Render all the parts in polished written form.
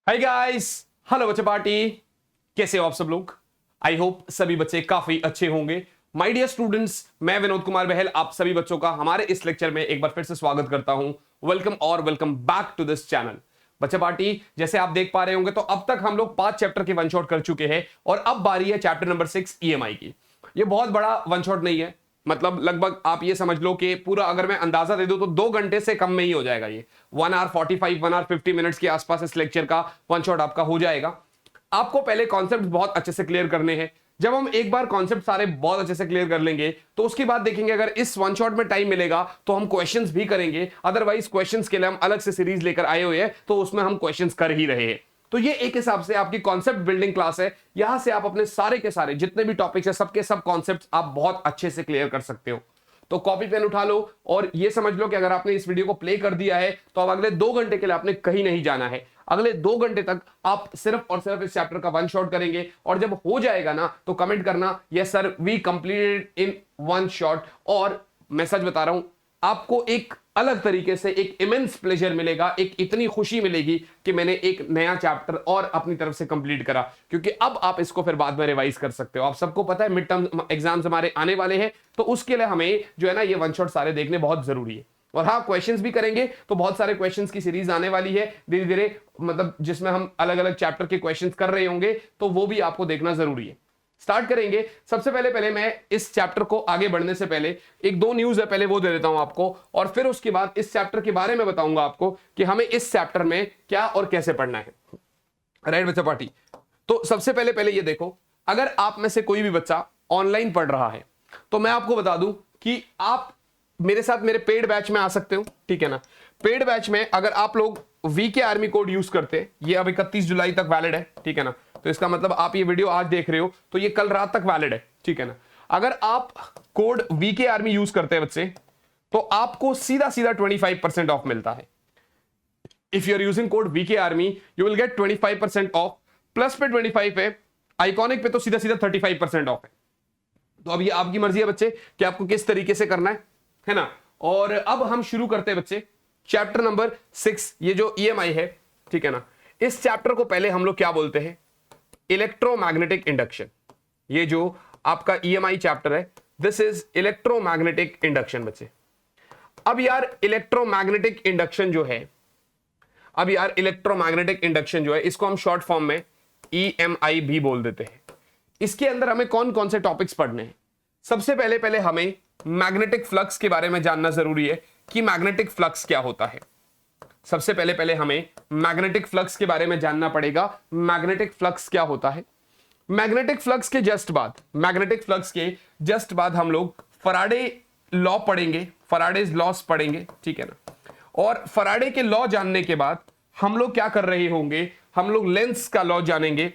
Hi guys, hello बच्चे party. कैसे हो आप सब लोग? आई होप सभी बच्चे काफी अच्छे होंगे। माय डियर स्टूडेंट्स, मैं विनोद कुमार बहल आप सभी बच्चों का हमारे इस लेक्चर में एक बार फिर से स्वागत करता हूं। वेलकम और welcome back to this channel. बच्चे पार्टी, जैसे आप देख पा रहे होंगे तो अब तक हम लोग 5 चैप्टर के वन शॉट कर चुके हैं और अब बारी है चैप्टर नंबर 6 ईएमआई की। ये बहुत बड़ा वन शॉट नहीं है, मतलब लगभग आप ये समझ लो कि पूरा अगर मैं अंदाजा दे दूं तो 2 घंटे से कम में ही हो जाएगा। ये 1 आवर 45 1 आवर 50 मिनट्स के आसपास इस लेक्चर का वन शॉट आपका हो जाएगा। आपको पहले कॉन्सेप्ट बहुत अच्छे से क्लियर करने हैं। जब हम एक बार कॉन्सेप्ट सारे बहुत अच्छे से क्लियर कर लेंगे तो उसके बाद देखेंगे अगर इस वन शॉट में टाइम मिलेगा तो हम क्वेश्चंस भी करेंगे, अदरवाइज क्वेश्चंस के लिए हम अलग से सीरीज लेकर आए हुए हैं तो उसमें हम क्वेश्चंस कर ही रहे हैं। तो ये एक हिसाब से आपकी कॉन्सेप्ट बिल्डिंग क्लास है। यहां से आप अपने सारे के सारे जितने भी टॉपिक्स है सबके सब कॉन्सेप्ट्स आप बहुत अच्छे से क्लियर कर सकते हो। तो कॉपी पेन उठा लो और ये समझ लो कि अगर आपने इस वीडियो को प्ले कर दिया है तो अब अगले 2 घंटे के लिए आपने कहीं नहीं जाना है। अगले 2 घंटे तक आप सिर्फ और सिर्फ इस चैप्टर का वन शॉट करेंगे और जब हो जाएगा ना तो कमेंट करना, yes sir we completed in one shot. और मैं सच बता रहा हूं, आपको एक अलग तरीके से एक इमेंस प्लेजर मिलेगा, एक इतनी खुशी मिलेगी कि मैंने एक नया चैप्टर और अपनी तरफ से कंप्लीट करा, क्योंकि अब आप इसको फिर बाद में रिवाइज कर सकते हो। आप सबको पता है मिड टर्म एग्जाम्स हमारे आने वाले हैं, तो उसके लिए हमें जो है ना ये वन शॉट सारे देखने बहुत जरूरी है। और हाँ, क्वेश्चंस भी करेंगे तो बहुत सारे क्वेश्चंस की सीरीज आने वाली है धीरे धीरे, मतलब जिसमें हम अलग अलग चैप्टर के क्वेश्चंस कर रहे होंगे, तो वो भी आपको देखना जरूरी है। स्टार्ट करेंगे। सबसे पहले मैं इस चैप्टर को आगे बढ़ने से पहले एक 2 न्यूज है, पहले वो दे देता हूं आपको और फिर उसके बाद इस चैप्टर के बारे में बताऊंगा आपको कि हमें इस चैप्टर में क्या और कैसे पढ़ना है। राइट बच्चा पार्टी? तो सबसे पहले ये देखो, अगर आप में से कोई भी बच्चा ऑनलाइन पढ़ रहा है तो मैं आपको बता दूं कि आप मेरे साथ मेरे पेड बैच में आ सकते हो, ठीक है ना। पेड बैच में अगर आप लोग वीके आर्मी कोड यूज करते हैं, ये अब 31 जुलाई तक वैलिड है, ठीक है ना। तो इसका मतलब आप ये वीडियो आज देख रहे हो तो ये कल रात तक वैलिड है, ठीक है ना। अगर आप कोड वीके आर्मी यूज करते हैं बच्चे तो आपको सीधा 25% ऑफ मिलता है। If you are using code VK army you will get 25% off, plus पे 25 है, आइकॉनिक पे तो सीधा 35% ऑफ है। तो अब ये आपकी मर्जी है बच्चे कि आपको किस तरीके से करना है ना। और अब हम शुरू करते हैं बच्चे चैप्टर नंबर 6, ये जो ईएमआई है, ठीक है ना। इस चैप्टर को पहले हम लोग क्या बोलते हैं? Electromagnetic induction. ये जो आपका ईएमआई चैप्टर है, दिस इज इलेक्ट्रोमैग्नेटिक इंडक्शन बच्चे। अब यार इलेक्ट्रोमैग्नेटिक इंडक्शन जो है, इसको हम शॉर्ट फॉर्म में ईएमआई भी बोल देते हैं। इसके अंदर हमें कौन कौन से टॉपिक्स पढ़ने हैं? सबसे पहले हमें मैग्नेटिक फ्लक्स के बारे में जानना जरूरी है कि मैग्नेटिक फ्लक्स क्या होता है। सबसे पहले हमें मैग्नेटिक फ्लक्स के बारे में जानना पड़ेगा। मैग्नेटिक फ्लक्स क्या होता है? मैग्नेटिक फ्लक्स के जस्ट बाद हम लोग फराडे लॉ पढ़ेंगे, फराडेज लॉस पढ़ेंगे, ठीक है ना। और फराडे के लॉ जानने के बाद हम लोग क्या कर रहे होंगे? हम लोग लेंस का लॉ जानेंगे।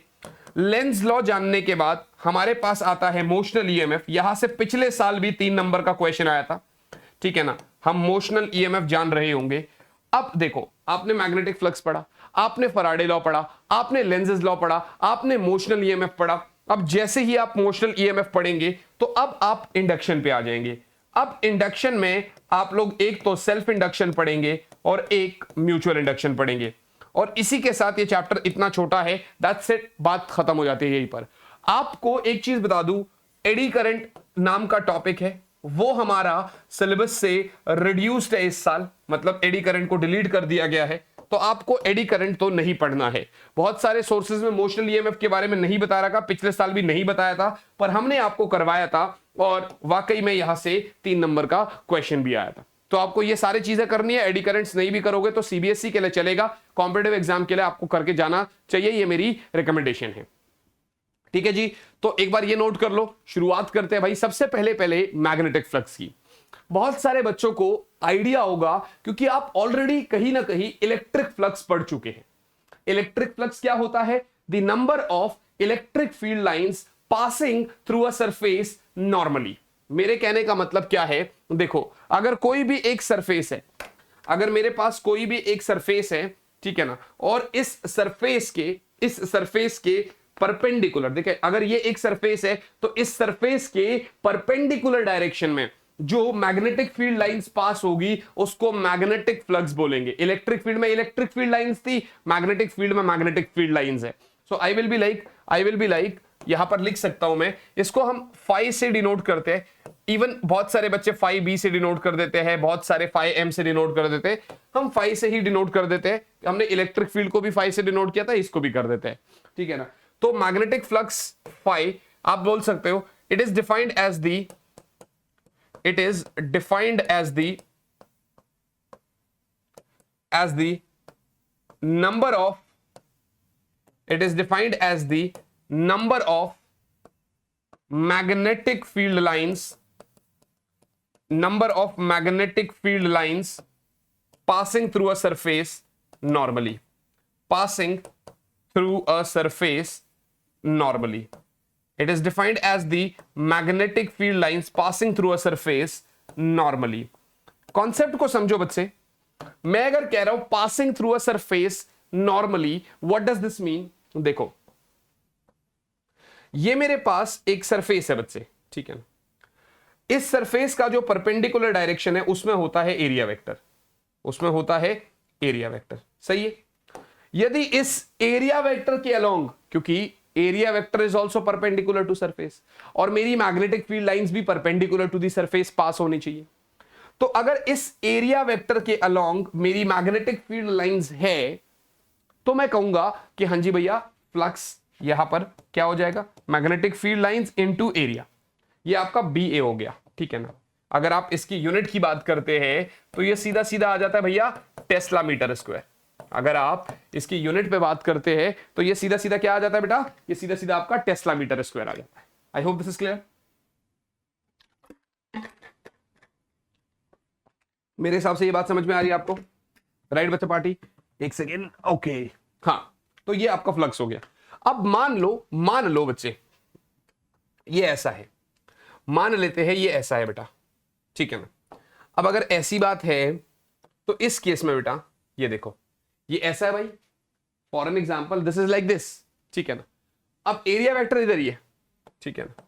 लेंस लॉ जानने के बाद हमारे पास आता है मोशनल ईएमएफ। यहां से पिछले साल भी 3 नंबर का क्वेश्चन आया था, ठीक है ना। हम मोशनल ईएमएफ जान रहे होंगे। अब देखो, आपने मैग्नेटिक फ्लक्स पढ़ा, आपने फराडे लॉ पढ़ा, आपने लेंसेज लॉ पढ़ा, आपने मोशनल ईएमएफ पढ़ा। अब जैसे ही आप मोशनल ईएमएफ पढ़ेंगे तो अब आप इंडक्शन पे आ जाएंगे। अब इंडक्शन में आप लोग एक तो सेल्फ इंडक्शन पढ़ेंगे और एक म्यूचुअल इंडक्शन पढ़ेंगे। और इसी के साथ ये चैप्टर इतना छोटा है, दैट्स इट, बात खत्म हो जाती है यहीं पर। आपको एक चीज बता दूं, एडी करंट नाम का टॉपिक है, वो हमारा सिलेबस से रिड्यूस्ड है इस साल, मतलब एडी करंट को डिलीट कर दिया गया है। तो आपको एडी करंट तो नहीं पढ़ना है। बहुत सारे सोर्सेज में मोशनल ईएमएफ के बारे में नहीं बता रखा, पिछले साल भी नहीं बताया था, पर हमने आपको करवाया था और वाकई में यहां से 3 नंबर का क्वेश्चन भी आया था। तो आपको ये सारी चीजें करनी है। एडी करंट्स नहीं भी करोगे तो सीबीएसई के लिए चलेगा, कॉम्पिटिटिव एग्जाम के लिए आपको करके जाना चाहिए, ये मेरी रिकमेंडेशन है, ठीक है जी। तो एक बार ये नोट कर लो। शुरुआत करते हैं भाई सबसे पहले मैग्नेटिक फ्लक्स की। बहुत सारे बच्चों को आइडिया होगा क्योंकि आप ऑलरेडी कहीं ना कहीं इलेक्ट्रिक फ्लक्स पढ़ चुके हैं। इलेक्ट्रिक फ्लक्स क्या होता है? The number of electric field lines passing through a surface normally. मेरे कहने का मतलब क्या है? देखो, अगर कोई भी एक सरफेस है, अगर मेरे पास कोई भी एक सरफेस है, ठीक है ना, और इस सरफेस के परपेंडिकुलर, देखिए अगर ये एक सरफेस है तो इस सरफेस के परपेंडिकुलर डायरेक्शन में जो मैग्नेटिक फील्ड लाइंस पास होगी उसको मैग्नेटिक फ्लक्स बोलेंगे। इलेक्ट्रिक फील्ड में इलेक्ट्रिक फील्ड लाइंस थी, मैग्नेटिक फील्ड में मैग्नेटिक फील्ड लाइंस है। सो आई विल बी लाइक यहां पर लिख सकता हूं मैं, इसको हम फाई से डिनोट करते हैं। इवन बहुत सारे बच्चे फाई बी से डिनोट कर देते हैं, बहुत सारे फाई एम से डिनोट कर देते हैं, हम फाई से ही डिनोट कर देते हैं। हमने इलेक्ट्रिक फील्ड को भी फाई से डिनोट किया था, इसको भी कर देते हैं, ठीक है ना। तो मैग्नेटिक फ्लक्स फाई आप बोल सकते हो, it is defined as the number of magnetic field lines passing through a surface normally. It is defined as the magnetic field lines passing through a surface normally. Concept को समझो बच्चे। मैं अगर कह रहा हूं passing through a surface normally, what does this mean? देखो, ये मेरे पास एक सरफेस है बच्चे, ठीक है ना। इस सरफेस का जो परपेंडिकुलर डायरेक्शन है उसमें होता है एरिया वेक्टर, सही है। यदि इस एरिया वेक्टर के अलोंग, क्योंकि area vector is also perpendicular to surface और मेरी मैग्नेटिक फील्ड लाइंस भी perpendicular to the surface pass होनी चाहिए, तो अगर इस एरिया वेक्टर के अलोंग मेरी मैग्नेटिक फील्ड लाइंस है तो मैं कहूंगा कि हां जी भैया फ्लक्स यहां पर क्या हो जाएगा, magnetic field lines into area, ये आपका BA हो गया, ठीक है ना। अगर आप इसकी यूनिट की बात करते हैं तो ये सीधा सीधा आ जाता है भैया टेस्ला मीटर स्क्वायर। अगर आप इसकी यूनिट पे बात करते हैं तो ये सीधा सीधा क्या आ जाता है बेटा, ये सीधा सीधा आपका टेस्ला मीटर स्क्वायर आ जाता है। I hope this is clear. मेरे हिसाब से ये बात समझ में आ रही है आपको, राइट बच्चा पार्टी? एक सेकेंड, ओके, हाँ, तो ये आपका फ्लक्स हो गया। अब मान लो बच्चे ये ऐसा है, मान लेते हैं ये ऐसा है बेटा, ठीक है ना। अब अगर ऐसी बात है तो इस केस में बेटा ये देखो, ये ऐसा है भाई, for an example this is like this, ठीक है ना। अब एरिया वेक्टर इधर ही है, ठीक है ना,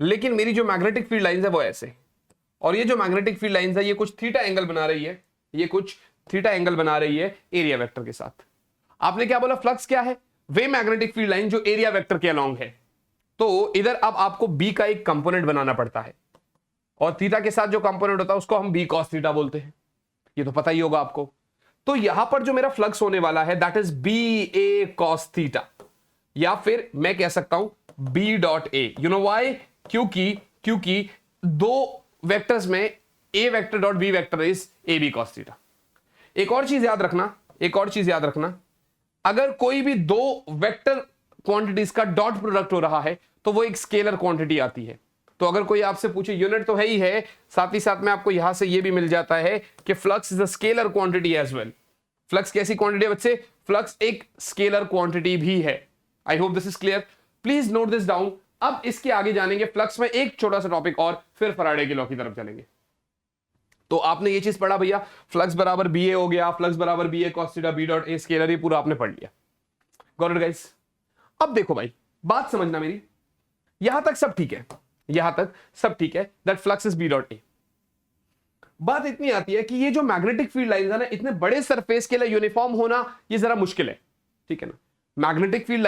लेकिन मेरी जो मैग्नेटिक फील्ड लाइंस है वो ऐसे, और ये जो मैग्नेटिक फील्ड लाइंस है ये कुछ थीटा एंगल बना रही है, एरिया वेक्टर के साथ। आपने क्या बोला, फ्लक्स क्या है? वे मैग्नेटिक फील्ड लाइन जो एरिया वेक्टर के अलोंग है। तो इधर अब आपको बी का एक कंपोनेंट बनाना पड़ता है, और थीटा के साथ जो कंपोनेंट होता है उसको हम बी कॉस थीटा बोलते हैं, ये तो पता ही होगा आपको। तो यहां पर जो मेरा फ्लक्स होने वाला है that is BA cos theta, या फिर मैं कह सकता हूं B.A। You know why? क्योंकि दो वेक्टर्स में A vector dot B vector is AB cos theta. एक और चीज याद रखना, अगर कोई भी दो वेक्टर क्वांटिटीज का डॉट प्रोडक्ट हो रहा है तो वो एक स्केलर क्वांटिटी आती है। तो अगर कोई आपसे पूछे, यूनिट तो है ही है, साथ ही साथ में आपको यहां से ये भी मिल जाता है कि flux is a scalar quantity as well. Flux कैसी क्वांटिटी है बच्चे? फ्लक्स एक स्केलर क्वांटिटी भी है। I hope this is clear, please note this down. अब इसके आगे जानेंगे फ्लक्स में एक छोटा सा टॉपिक और, फिर फैराडे के लॉ की तरफ चलेंगे। तो आपने ये चीज पढ़ा भैया, फ्लक्स बराबर BA हो गया, फ्लक्स बराबर BA cos theta B dot A scalar, ये पूरा आपने पढ़ लिया। Got it guys? अब देखो भाई, बात समझना मेरी, यहां तक सब ठीक है, that flux is B dot A। बात इतनी आती है कि ये जो मैग्नेटिक फील्ड लाइंस है ना, इतने बड़े सरफेस के लिए यूनिफॉर्म होना ये जरा मुश्किल है, ठीक है ना। Magnetic field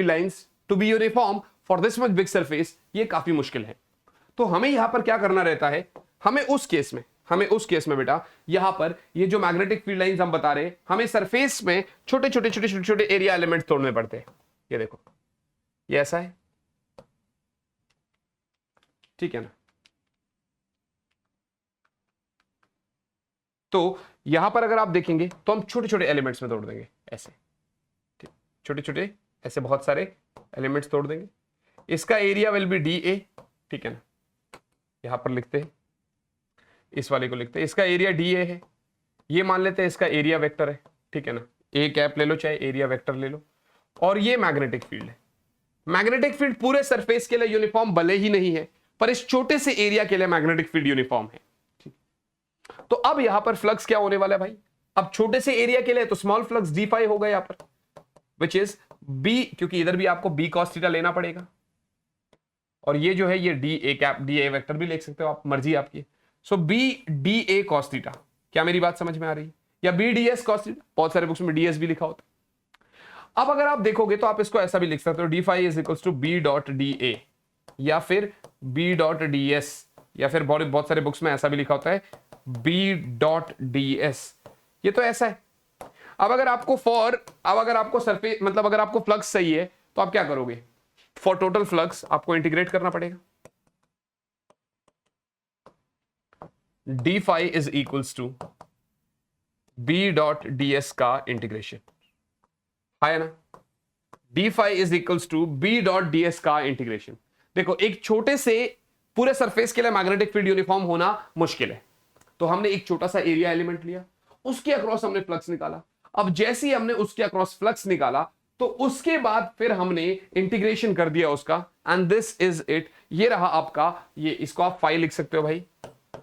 lines to be uniform for this much big surface, ये काफी मुश्किल है। तो हमें यहां पर क्या करना रहता है, हमें उस केस में बेटा यहां पर ये जो मैग्नेटिक फील्ड लाइंस हम बता रहे हैं, हमें सरफेस में छोटे छोटे एरिया एलिमेंट्स तोड़ने पड़ते हैं। ये देखो, ये ऐसा है, ठीक है ना। तो यहां पर अगर आप देखेंगे तो हम छोटे छोटे एलिमेंट्स में तोड़ देंगे, ऐसे, ठीक, छोटे छोटे ऐसे बहुत सारे एलिमेंट्स तोड़ देंगे। इसका एरिया विल बी DA, ठीक है ना। यहां पर लिखते हैं, इस वाले को लिखते हैं, इसका एरिया DA है, ये मान लेते हैं इसका एरिया वेक्टर है, ठीक है ना। A कैप ले लो चाहे एरिया वेक्टर ले लो, और ये मैग्नेटिक फील्ड है। मैग्नेटिक फील्ड पूरे सरफेस के लिए यूनिफॉर्म भले ही नहीं है, पर इस छोटे से एरिया के लिए मैग्नेटिक फील्ड यूनिफॉर्म है। तो अब यहां पर फ्लक्स क्या होने वाला है भाई? अब छोटे से एरिया के लिए तो स्मॉल फ्लक्स d5 होगा यहां पर, विच इज B, क्योंकि इधर भी आपको B cos थीटा लेना पड़ेगा, और ये जो है ये D A cap, D A vector भी लिख सकते हो आप, मर्जी आपकी। So B D A cos theta, क्या मेरी बात समझ में आ रही है? या B D S cos theta, बहुत सारे बुक्स में डी एस भी लिखा होता है। अब अगर आप देखोगे तो आप इसको ऐसा भी लिख सकते हो, D phi is equals to B dot D A, या फिर बी डॉट डी एस, या फिर बहुत सारे बुक्स में ऐसा भी लिखा होता है बी डॉट डी एस। ये तो ऐसा है। अब अगर आपको सरफेस, मतलब अगर आपको फ्लक्स सही है तो आप क्या करोगे? फॉर टोटल फ्लक्स आपको इंटीग्रेट करना पड़ेगा। D phi is equals to B dot D S का इंटीग्रेशन है ना। D phi is equals to B dot D S का इंटीग्रेशन। देखो, एक छोटे से पूरे सरफेस के लिए मैग्नेटिक फील्ड यूनिफॉर्म होना मुश्किल है, तो हमने एक छोटा सा एरिया एलिमेंट लिया, उसके अक्रॉस हमने फ्लक्स निकाला। अब जैसे ही हमने उसके अक्रॉस फ्लक्स निकाला तो उसके बाद फिर हमने इंटीग्रेशन कर दिया उसका, एंड दिस इज इट। ये रहा आपका, ये इसको आप फाई लिख सकते हो भाई,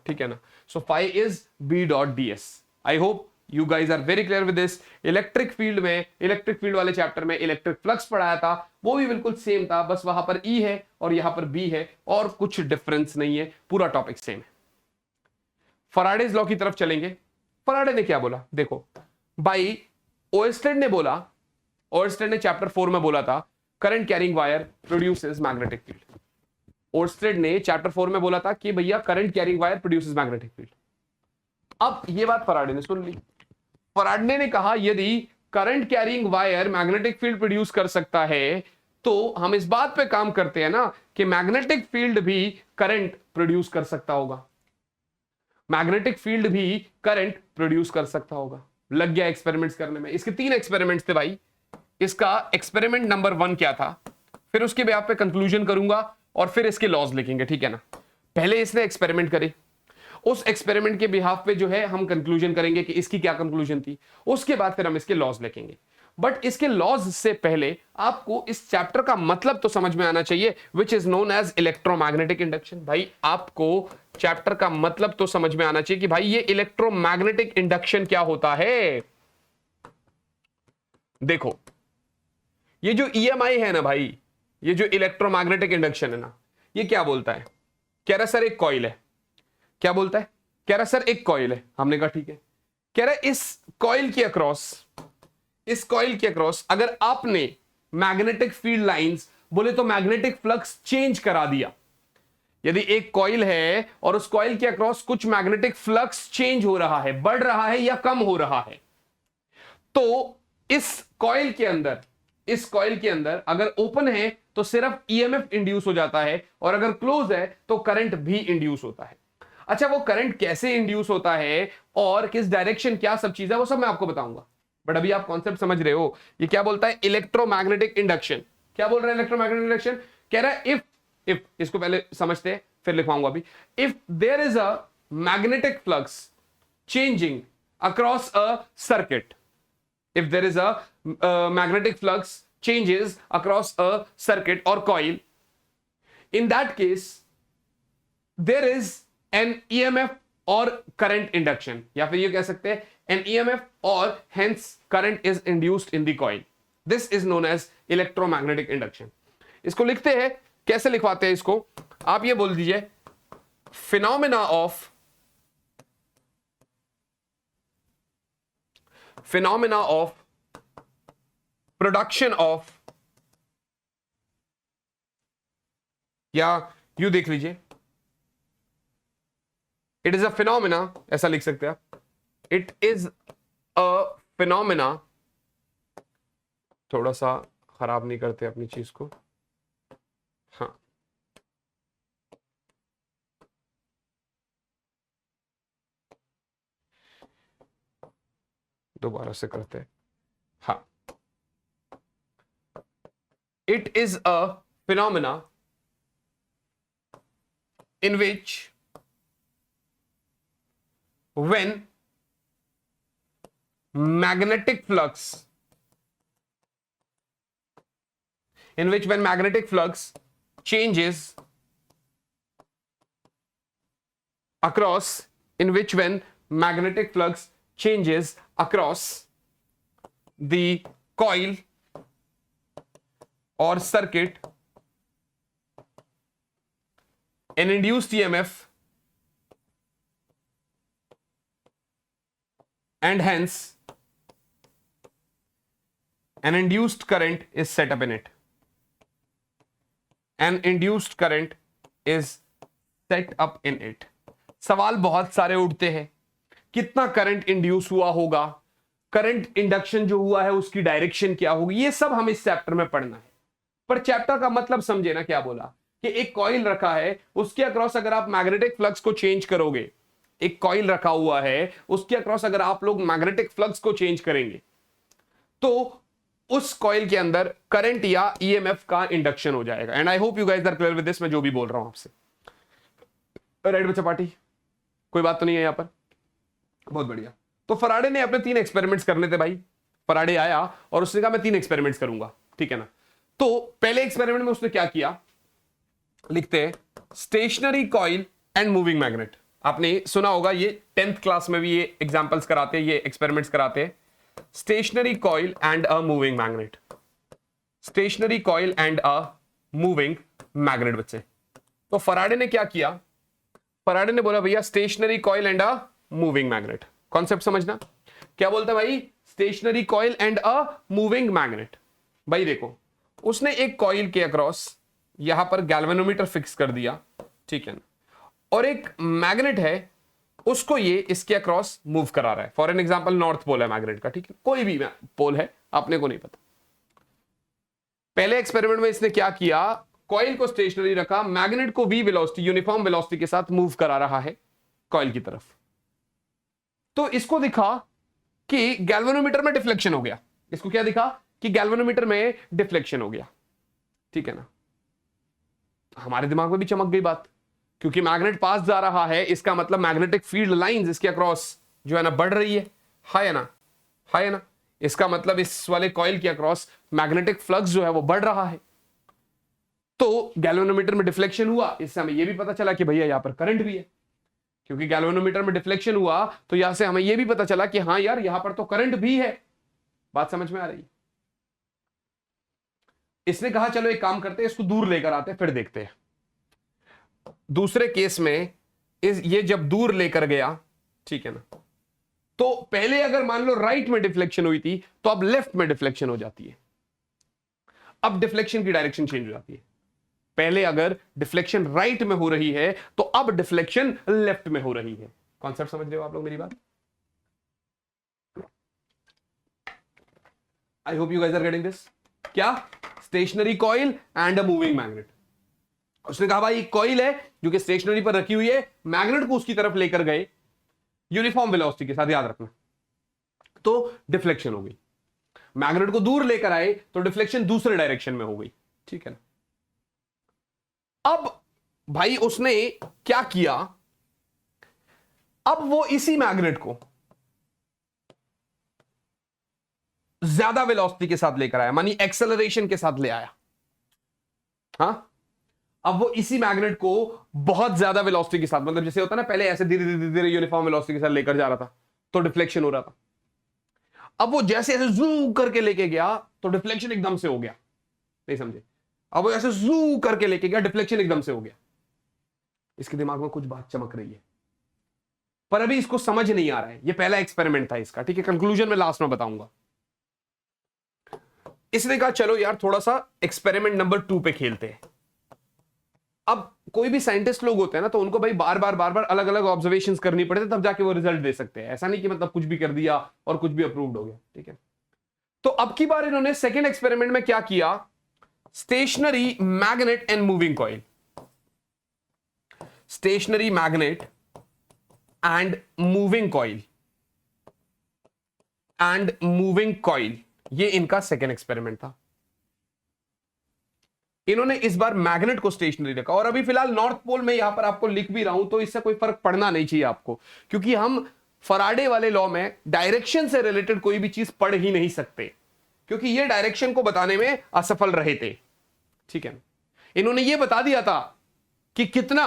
ठीक है ना। So phi is B dot D S. I hope you guys are very clear with this. Electric field वाले चैप्टर में इलेक्ट्रिक फ्लक्स पढ़ाया था, वो भी बिल्कुल सेम था, बस वहां पर ई है और यहां पर बी है, और कुछ डिफरेंस नहीं है, पूरा टॉपिक सेम है। फराडेज लॉ की तरफ चलेंगे। फराडे ने क्या बोला? देखो भाई, ओएरस्टेड ने चैप्टर 4 में बोला था current carrying wire produces magnetic field. Oersted ने चैप्टर 4 में बोला था कि भैया current carrying wire produces magnetic field. अब ये बात फराडे ने सुन ली। फराडे ने कहा यदि current carrying wire magnetic field produce कर सकता है तो हम इस बात पे काम करते हैं ना कि मैग्नेटिक फील्ड भी करंट प्रोड्यूस कर सकता होगा। मैग्नेटिक फील्ड भी करंट प्रोड्यूस कर सकता होगा। लग गया एक्सपेरिमेंट्स करने में। इसके 3 एक्सपेरिमेंट्स थे भाई। इसका एक्सपेरिमेंट नंबर 1 क्या था, फिर उसके बाद पे कंक्लूजन करूंगा और फिर इसके लॉज लिखेंगे, ठीक है ना। पहले इसने एक्सपेरिमेंट करे, उस एक्सपेरिमेंट के बिहाफ पे जो है हम कंक्लूजन करेंगे कि इसकी क्या कंक्लूजन थी, उसके बाद फिर हम इसके लॉज लिखेंगे। बट इसके लॉज से पहले आपको इस चैप्टर का मतलब तो समझ में आना चाहिए, which is known as electromagnetic induction. भाई आपको चैप्टर का मतलब तो समझ में आना चाहिए कि भाई ये इलेक्ट्रोमैग्नेटिक इंडक्शन क्या होता है। देखो, ये जो ईएमआई है ना भाई, ये जो इलेक्ट्रोमैग्नेटिक इंडक्शन है ना, ये क्या बोलता है? कह रहा सर एक कॉइल है। क्या बोलता है? कह रहा सर एक कॉइल है। हमने कहा ठीक है। कह रहा इस कॉइल के अक्रॉस अगर आपने मैग्नेटिक फील्ड लाइंस बोले तो मैग्नेटिक फ्लक्स चेंज करा दिया, यदि एक कॉइल है और उस कॉइल के अक्रॉस कुछ मैग्नेटिक फ्लक्स चेंज हो रहा है, बढ़ रहा है या कम हो रहा है, तो इस कॉइल के अंदर अगर ओपन है तो सिर्फ ईएमएफ इंड्यूस हो जाता है, और अगर क्लोज है तो करंट भी इंड्यूस होता है। अच्छा, वो करंट कैसे इंड्यूस होता है और किस डायरेक्शन, क्या सब चीज है, वो सब मैं आपको बताऊंगा। बट अभी आप कॉन्सेप्ट समझ रहे हो। ये क्या बोलता है? Electromagnetic induction. क्या बोल रहा है इलेक्ट्रोमैग्नेटिक इंडक्शन? कह रहा है इफ इसको पहले समझते हैं फिर लिखवाऊंगा अभी। If there is a magnetic flux changing across a circuit, if there is a magnetic flux changes across a circuit or coil, in that case there is an EMF or current induction, या फिर ये कह सकते हैं an EMF or hence current is induced in the coil. This is known as electromagnetic induction. इसको लिखते हैं, कैसे लिखवाते हैं इसको? आप ये बोल दीजिए phenomena of production of, या यू देख लीजिए, इट इज अ फिनोमिना, ऐसा लिख सकते हैं आप। इट इज अ फिनोमिना, थोड़ा सा खराब नहीं करते अपनी चीज को, हाँ, दोबारा से करते हैं, हाँ। It is a phenomena in which when magnetic flux changes across the coil or circuit an induced EMF and hence an induced current is set up in it. An induced current is set up in it. सवाल बहुत सारे उठते हैं, कितना current induce हुआ होगा, current induction जो हुआ है उसकी डायरेक्शन क्या होगी, ये सब हम इस चैप्टर में पढ़ना है। पर चैप्टर का मतलब समझे ना, क्या बोला कि एक कॉइल रखा है, उसके अक्रॉस अगर आप मैग्नेटिक फ्लक्स को चेंज करोगे, एक कॉइल रखा हुआ है, उसके अक्रॉस अगर आप लोग मैग्नेटिक फ्लक्स को चेंज करेंगे तो उस कॉइल के अंदर करंट या ईएमएफ का इंडक्शन हो जाएगा। And I hope you guys are clear with this, मैं जो भी बोल रहा हूं आपसे। राइट बच्चा पार्टी, कोई बात तो नहीं है यहां पर? बहुत बढ़िया। तो फराडे ने अपने 3 एक्सपेरिमेंट्स करने थे भाई। फराडे आया और उसने कहा मैं 3 एक्सपेरिमेंट्स करूंगा, ठीक है ना। तो पहले एक्सपेरिमेंट में उसने क्या किया, लिखते हैं stationary coil and moving magnet. आपने सुना होगा, ये 10th क्लास में भी ये एग्जांपल्स कराते हैं, ये एक्सपेरिमेंट्स कराते हैं। Stationary coil and a moving magnet, stationary coil and a moving magnet बच्चे। तो फराडे ने क्या किया, फराडे ने बोला भैया stationary coil and a moving magnet. Concept समझना, क्या बोलता है भाई, stationary coil and a moving magnet. भाई देखो, उसने एक कॉइल के अक्रॉस यहां पर गैल्वेनोमीटर फिक्स कर दिया, ठीक है ना, और एक मैग्नेट है उसको ये इसके अक्रॉस मूव करा रहा है। For an example north pole है मैग्नेट का, ठीक है, कोई भी पोल है, अपने को नहीं पता। पहले एक्सपेरिमेंट में इसने क्या किया, कॉइल को स्टेशनरी रखा, मैग्नेट को वी वेलोसिटी, यूनिफॉर्म वेलोसिटी के साथ मूव करा रहा है कॉइल की तरफ। तो इसको दिखा कि गैल्वेनोमीटर में डिफ्लेक्शन हो गया। इसको क्या दिखा कि गैल्वेनोमीटर में डिफ्लेक्शन हो गया, ठीक है ना। हमारे दिमाग में भी चमक गई बात, क्योंकि मैग्नेट पास जा रहा है, इसका मतलब मैग्नेटिक फील्ड लाइंस इसके अक्रॉस जो है ना बढ़ रही है ना, है ना। इसका मतलब इस वाले कॉइल के अक्रॉस मैग्नेटिक फ्लक्स जो है वो बढ़ रहा है। तो गैल्वेनोमीटर में डिफ्लेक्शन हुआ, इससे हमें यह भी पता चला कि भैया यहां पर करंट भी है, क्योंकि गैल्वेनोमीटर में डिफ्लेक्शन हुआ तो यहां से हमें यह भी पता चला कि हाँ यार यहां पर तो करंट भी है। बात समझ में आ रही है? इसने कहा चलो एक काम करते हैं, इसको दूर लेकर आते हैं फिर देखते हैं। दूसरे केस में ये जब दूर लेकर गया, ठीक है ना, तो पहले अगर मान लो राइट में डिफ्लेक्शन हुई थी तो अब लेफ्ट में डिफ्लेक्शन हो जाती है। अब डिफ्लेक्शन की डायरेक्शन चेंज हो जाती है। पहले अगर डिफ्लेक्शन राइट में हो रही है तो अब डिफ्लेक्शन लेफ्ट में हो रही है। कॉन्सेप्ट समझ रहे हो आप लोग मेरी बात? I hope you guys are getting this. क्या? Stationary coil and a moving magnet. उसने कहा भाई कॉइल है जो कि स्टेशनरी पर रखी हुई है, मैग्नेट को उसकी तरफ लेकर गए यूनिफॉर्म वेलोसिटी के साथ, याद रखना, तो डिफ्लेक्शन हो गई। मैग्नेट को दूर लेकर आए तो डिफ्लेक्शन दूसरे डायरेक्शन में हो गई, ठीक है ना। अब भाई उसने क्या किया, अब वो इसी मैग्नेट को ज्यादा वेलोसिटी के साथ लेकर आया, मानी एक्सेलरेशन के साथ ले आया। हाँ, अब वो इसी मैग्नेट को बहुत ज्यादा वेलोसिटी के साथ, मतलब जैसे होता ना पहले ऐसे धीरे धीरे धीरे यूनिफॉर्म वेलोसिटी के साथ लेकर जा रहा था तो डिफ्लेक्शन हो रहा था। अब वो जैसे ऐसे जू करके लेके गया तो डिफ्लेक्शन एकदम से हो गया। नहीं समझे? अब वो ऐसे जू करके लेके गया, डिफ्लेक्शन एकदम से हो गया। इसके दिमाग में कुछ बात चमक रही है, पर अभी इसको समझ नहीं आ रहा है। ये पहला एक्सपेरिमेंट था इसका, ठीक है, कंक्लूजन में लास्ट में बताऊंगा। इसने कहा चलो यार थोड़ा सा एक्सपेरिमेंट नंबर 2 पे खेलते हैं। अब कोई भी साइंटिस्ट लोग होते हैं ना, तो उनको भाई बार बार अलग अलग ऑब्जर्वेशंस करनी पड़ती है, तब जाके वो रिजल्ट दे सकते हैं। ऐसा नहीं कि मतलब कुछ भी कर दिया और कुछ भी अप्रूव्ड हो गया, ठीक है। तो अब की बार इन्होंने सेकेंड एक्सपेरिमेंट में क्या किया, stationary magnet and moving coil, stationary magnet and moving coil, and moving coil, ये इनका सेकेंड एक्सपेरिमेंट था। इन्होंने इस बार मैग्नेट को स्टेशनरी रखा, और अभी फिलहाल नॉर्थ पोल में यहां पर आपको लिख भी रहा हूं तो इससे कोई फर्क पड़ना नहीं चाहिए आपको, क्योंकि हम फराडे वाले लॉ में डायरेक्शन से रिलेटेड कोई भी चीज पढ़ ही नहीं सकते, क्योंकि ये डायरेक्शन को बताने में असफल रहे थे, ठीक है। इन्होंने ये बता दिया था कि कितना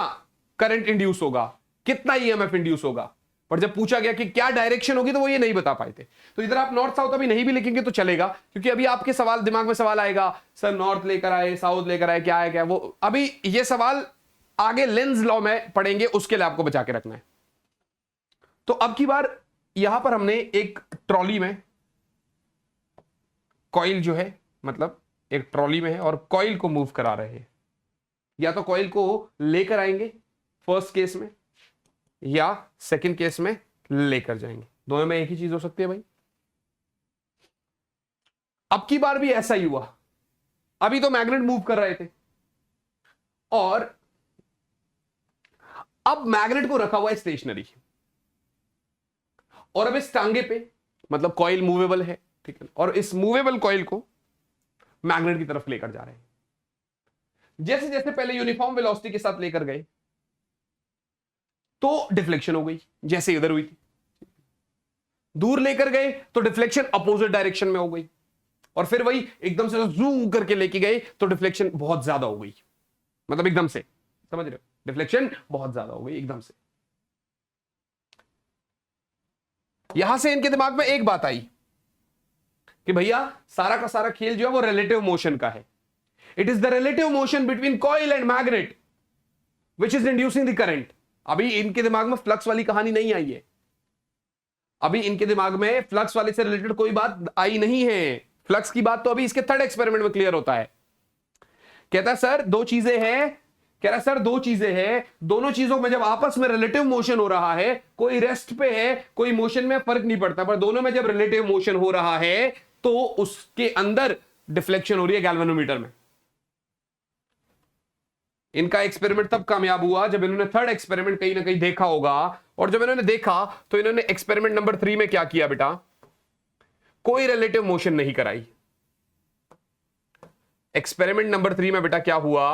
करंट इंड्यूस होगा, कितना ईएमएफ इंड्यूस होगा, पर जब पूछा गया कि क्या डायरेक्शन होगी तो वो ये नहीं बता पाए थे। तो इधर आप नॉर्थ साउथ अभी नहीं भी लिखेंगे तो चलेगा, क्योंकि अभी आपके दिमाग में सवाल आएगा, सर नॉर्थ लेकर आए, साउथ लेकर आए, क्या है क्या, वो अभी ये सवाल आगे लेंस लॉ में पढ़ेंगे, उसके लिए आपको बचा के रखना है। तो अब की बार यहां पर हमने एक ट्रॉली में कॉइल जो है, मतलब एक ट्रॉली में है और कॉइल को मूव करा रहे हैं। या तो कॉइल को लेकर आएंगे फर्स्ट केस में, या सेकंड केस में लेकर जाएंगे। दोनों में एक ही चीज हो सकती है भाई। अब की बार भी ऐसा ही हुआ। अभी तो मैग्नेट मूव कर रहे थे और अब मैग्नेट को रखा हुआ है स्टेशनरी, और अब इस टांगे पे, मतलब कॉइल मूवेबल है, ठीक है, और इस मूवेबल कॉइल को मैग्नेट की तरफ लेकर जा रहे हैं। जैसे जैसे पहले यूनिफॉर्म वेलोसिटी के साथ लेकर गए तो डिफ्लेक्शन हो गई, जैसे इधर हुई थी। दूर लेकर गए तो डिफ्लेक्शन अपोजिट डायरेक्शन में हो गई, और फिर वही एकदम से जूम करके लेके गए तो डिफ्लेक्शन बहुत ज्यादा हो गई, मतलब एकदम से, समझ रहे हो, डिफ्लेक्शन बहुत ज्यादा हो गई एकदम से। यहां से इनके दिमाग में एक बात आई कि भैया सारा का सारा खेल जो है वो रिलेटिव मोशन का है। It is the relative motion between coil and magnet which is inducing the current. अभी इनके दिमाग में फ्लक्स वाली कहानी नहीं आई है, अभी इनके दिमाग में फ्लक्स वाले से रिलेटेड कोई बात आई नहीं है। फ्लक्स की बात तो अभी इसके थर्ड एक्सपेरिमेंट में क्लियर होता है। कहता है सर दो चीजें हैं, कह रहा है सर दो चीजें हैं, दोनों चीजों में जब आपस में रिलेटिव मोशन हो रहा है, कोई रेस्ट पे है कोई मोशन में, फर्क नहीं पड़ता, पर दोनों में जब रिलेटिव मोशन हो रहा है तो उसके अंदर डिफ्लेक्शन हो रही है गैल्वेनोमीटर में। इनका एक्सपेरिमेंट तब कामयाब हुआ जब इन्होंने थर्ड एक्सपेरिमेंट कहीं ना कहीं देखा होगा, और जब इन्होंने देखा तो इन्होंने एक्सपेरिमेंट नंबर 3 में क्या किया बेटा, कोई रिलेटिव मोशन नहीं कराई। एक्सपेरिमेंट नंबर 3 में बेटा क्या हुआ,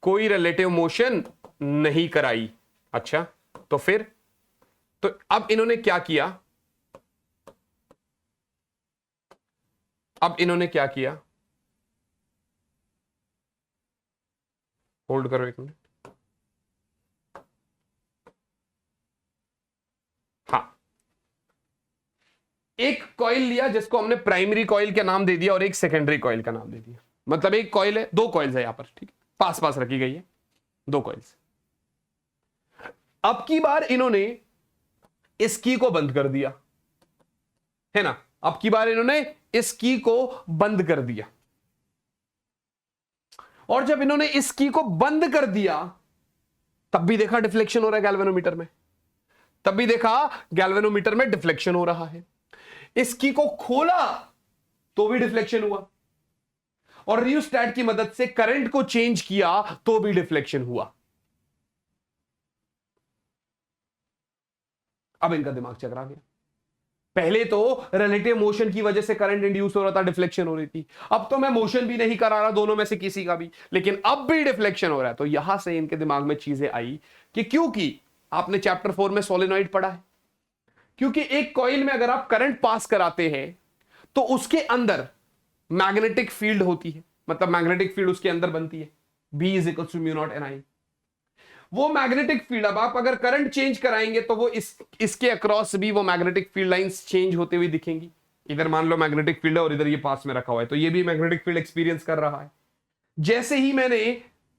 कोई रिलेटिव मोशन नहीं कराई। अच्छा तो फिर, तो अब इन्होंने क्या किया, अब इन्होंने क्या किया, होल्ड करो एक मिनट। हाँ, एक कॉइल लिया जिसको हमने प्राइमरी कॉइल का नाम दे दिया और एक सेकेंडरी कॉइल का नाम दे दिया। मतलब एक कॉइल है, दो कॉइल्स है यहां पर, ठीक है, पास पास रखी गई है दो कॉइल्स। अब की बार इन्होंने इस की को बंद कर दिया, है ना, अब की बार इन्होंने इस की को बंद कर दिया, और जब इन्होंने इस की को बंद कर दिया तब भी देखा डिफ्लेक्शन हो रहा है गैल्वेनोमीटर में, तब भी देखा गैल्वेनोमीटर में डिफ्लेक्शन हो रहा है। इस की को खोला तो भी डिफ्लेक्शन हुआ, और रियोस्टैट की मदद से करंट को चेंज किया तो भी डिफ्लेक्शन हुआ। अब इनका दिमाग चकरा गया। पहले तो रिलेटिव मोशन की वजह से करंट इंड्यूस हो रहा था, डिफ्लेक्शन हो रही थी, अब तो मैं मोशन भी नहीं करा रहा दोनों में से किसी का भी, लेकिन अब भी डिफ्लेक्शन हो रहा है। तो यहां से इनके दिमाग में चीजें आई कि क्योंकि आपने चैप्टर 4 में सोलेनॉइड पढ़ा है, क्योंकि एक कॉइल में अगर आप करंट पास कराते हैं तो उसके अंदर मैग्नेटिक फील्ड होती है, मतलब मैग्नेटिक फील्ड उसके अंदर बनती है, B is equal to mu naught NI। वो मैग्नेटिक फील्ड, अब आप अगर करंट चेंज कराएंगे तो वो इसके अक्रॉस भी वो मैग्नेटिक फील्ड लाइंस चेंज होते हुए दिखेंगी। इधर मान लो मैग्नेटिक फील्ड है और इधर ये पास में रखा हुआ है, तो ये भी मैग्नेटिक फील्ड एक्सपीरियंस कर रहा है। जैसे ही मैंने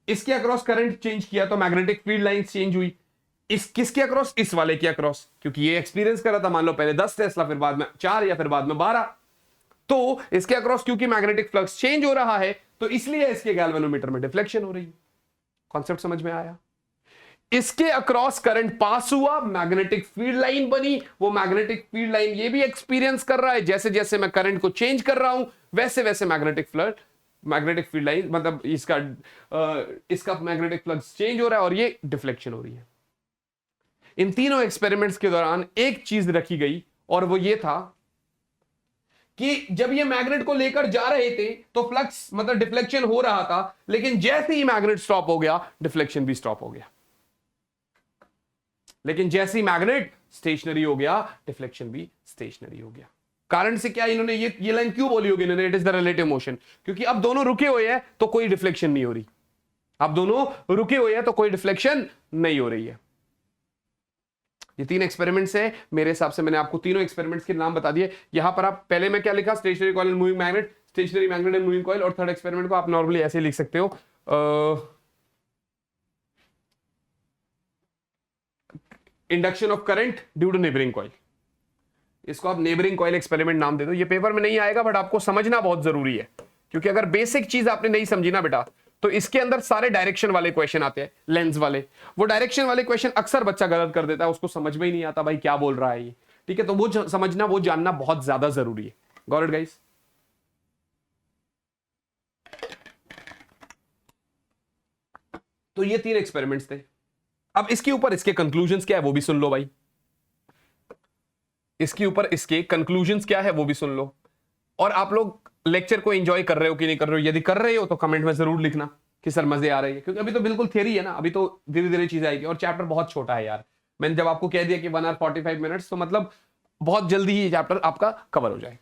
इसके अक्रॉस करंट चेंज किया तो मैग्नेटिक फील्ड लाइंस चेंज हुई, इस किसके अक्रॉस, इस वाले के अक्रॉस, क्योंकि ये एक्सपीरियंस कर रहा था, मान लो पहले 10 टेस्ला, फिर बाद में 4 या फिर बाद में 12, तो इसके अक्रॉस क्योंकि मैग्नेटिक फ्लक्स चेंज हो रहा है तो इसलिए इसके गैल्वेनोमीटर में डिफ्लेक्शन हो रही है। कॉन्सेप्ट समझ में आया? इसके अक्रॉस करंट पास हुआ, मैग्नेटिक फील्ड लाइन बनी, वो मैग्नेटिक फील्ड लाइन ये भी एक्सपीरियंस कर रहा है, जैसे जैसे मैं करंट को चेंज कर रहा हूं वैसे वैसे मैग्नेटिक फील्ड लाइन, मतलब इसका मैग्नेटिक फ्लक्स चेंज हो रहा है और ये डिफ्लेक्शन हो रही है। इन तीनों एक्सपेरिमेंट्स के दौरान एक चीज रखी गई, और वो ये था कि जब ये मैग्नेट को लेकर जा रहे थे तो फ्लक्स मतलब डिफ्लेक्शन हो रहा था, लेकिन जैसे ही मैग्नेट स्टॉप हो गया डिफ्लेक्शन भी स्टॉप हो गया। लेकिन जैसे ही मैग्नेट स्टेशनरी हो गया डिफ्लेक्शन भी स्टेशनरी हो गया। कारण से क्या इन्होंने ये लाइन क्यों बोली होगी इन्होंने, it is the relative motion, क्योंकि अब दोनों रुके हुए हैं तो कोई डिफ्लेक्शन नहीं हो रही, अब दोनों रुके हुए हैं तो कोई डिफ्लेक्शन नहीं हो रही है। ये 3 एक्सपेरिमेंट्स है, मेरे हिसाब से मैंने आपको तीनों एक्सपेरिमेंट्स के नाम बता दिए। यहां पर आप पहले में क्या लिखा, stationary coil and moving magnet, stationary magnet and moving coil, और थर्ड एक्सपेरिमेंट को आप नॉर्मली ऐसे लिख सकते हो, induction of current due to neighbouring coil. इसको आप नेबरिंग कॉइल एक्सपेरिमेंट नाम दे दो। ये पेपर में नहीं आएगा बट आपको समझना बहुत जरूरी है, क्योंकि अगर बेसिक चीज आपने नहीं समझी ना बेटा, तो इसके अंदर सारे डायरेक्शन वाले क्वेश्चन आते हैं, लेंस वाले। वो डायरेक्शन वाले क्वेश्चन अक्सर बच्चा गलत कर देता है, उसको समझ में ही नहीं आता भाई क्या बोल रहा है ये। ठीक है, तो वो समझना, वो जानना बहुत ज्यादा जरूरी है। Got it guys? तो ये 3 एक्सपेरिमेंट्स थे। अब इसके ऊपर इसके कंक्लूजन्स क्या है वो भी सुन लो भाई। इसके ऊपर इसके कंक्लूजन्स क्या है वो भी सुन लो। और आप लोग लेक्चर को एंजॉय कर रहे हो कि नहीं कर रहे हो? यदि कर रहे हो तो कमेंट में जरूर लिखना कि सर मजे आ रही है, क्योंकि अभी तो बिल्कुल थियरी है ना, अभी तो धीरे धीरे चीज आएगी। और चैप्टर बहुत छोटा है यार, मैंने जब आपको कह दिया कि 1 hour 45 minutes, तो मतलब बहुत जल्दी ही चैप्टर आपका कवर हो जाएगा।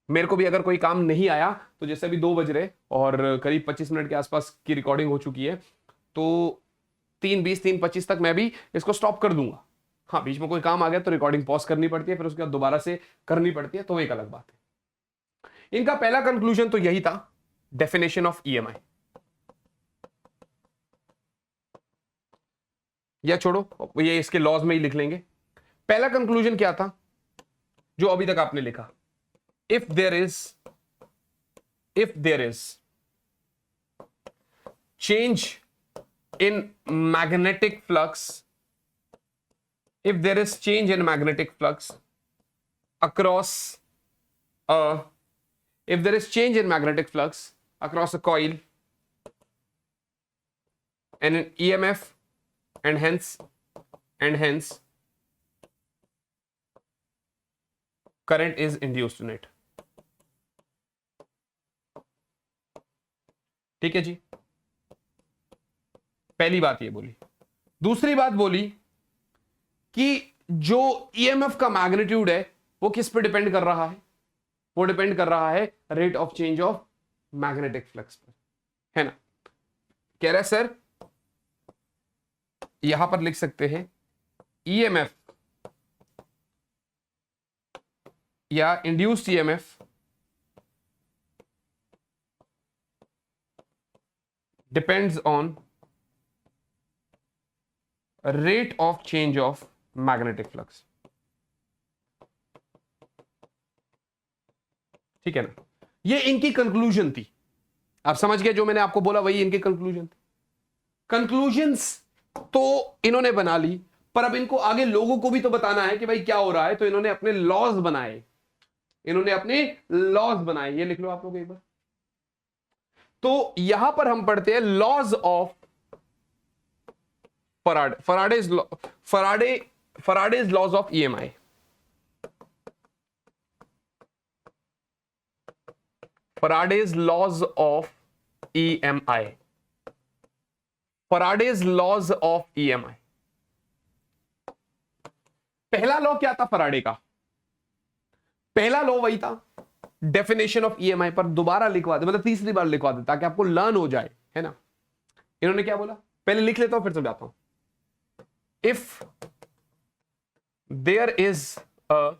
मेरे को भी अगर कोई काम नहीं आया तो जैसे अभी 2 बज रहे और करीब 25 मिनट के आसपास की रिकॉर्डिंग हो चुकी है, तो 3:20 3:25 तक मैं भी इसको स्टॉप कर दूंगा। हाँ, बीच में कोई काम आ गया तो रिकॉर्डिंग पॉज करनी पड़ती है, फिर उसके बाद दोबारा से करनी पड़ती है, तो एक अलग बात है। इनका पहला कंक्लूजन तो यही था, डेफिनेशन ऑफ ईएमआई। या छोड़ो, ये इसके लॉज में ही लिख लेंगे। पहला कंक्लूजन क्या था जो अभी तक आपने लिखा? if there is change in magnetic flux, if there is change in magnetic flux across if there is change in magnetic flux across a coil and an EMF, and hence current is induced in it। ठीक है जी, पहली बात ये बोली। दूसरी बात बोली कि जो ईएमएफ का मैग्नीट्यूड है वो किस पे डिपेंड कर रहा है? वो डिपेंड कर रहा है rate of change of magnetic flux पर, है ना? कह रहा है सर, यहां पर लिख सकते हैं ईएमएफ या induced EMF depends on rate of change of magnetic flux। ठीक है ना? ये इनकी कंक्लूजन थी। आप समझ गए, जो मैंने आपको बोला वही इनकी कंक्लूजन थी। कंक्लूजन्स तो इन्होंने बना ली, पर अब इनको आगे लोगों को भी तो बताना है कि भाई क्या हो रहा है, तो इन्होंने अपने लॉज बनाए। ये लिख लो आप लोग एक बार। तो यहां पर हम पढ़ते हैं laws of Faraday's laws of EMI. Faraday's laws of EMI. Faraday's laws of EMI. पहला लॉ क्या था फराडे का? पहला लॉ वही था, डेफिनेशन ऑफ ईएमआई, पर दोबारा लिखवा दे, मतलब तीसरी बार लिखवा दे ताकि आपको लर्न हो जाए, है ना? इन्होंने क्या बोला, पहले लिख लेता हूं फिर समझाता हूं। If there is a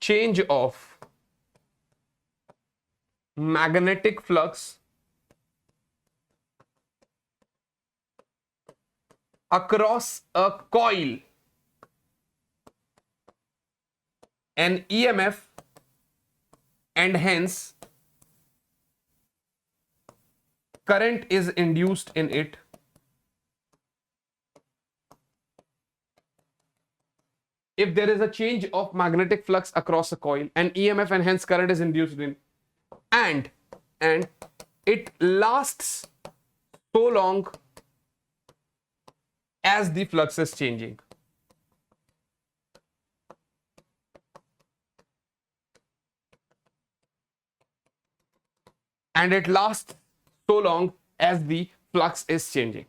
change of magnetic flux across a coil and EMF and hence current is induced in it, if there is a change of magnetic flux across a coil and EMF and hence current is induced in, and it lasts so long as the flux is changing। And it lasts so long as the flux is changing।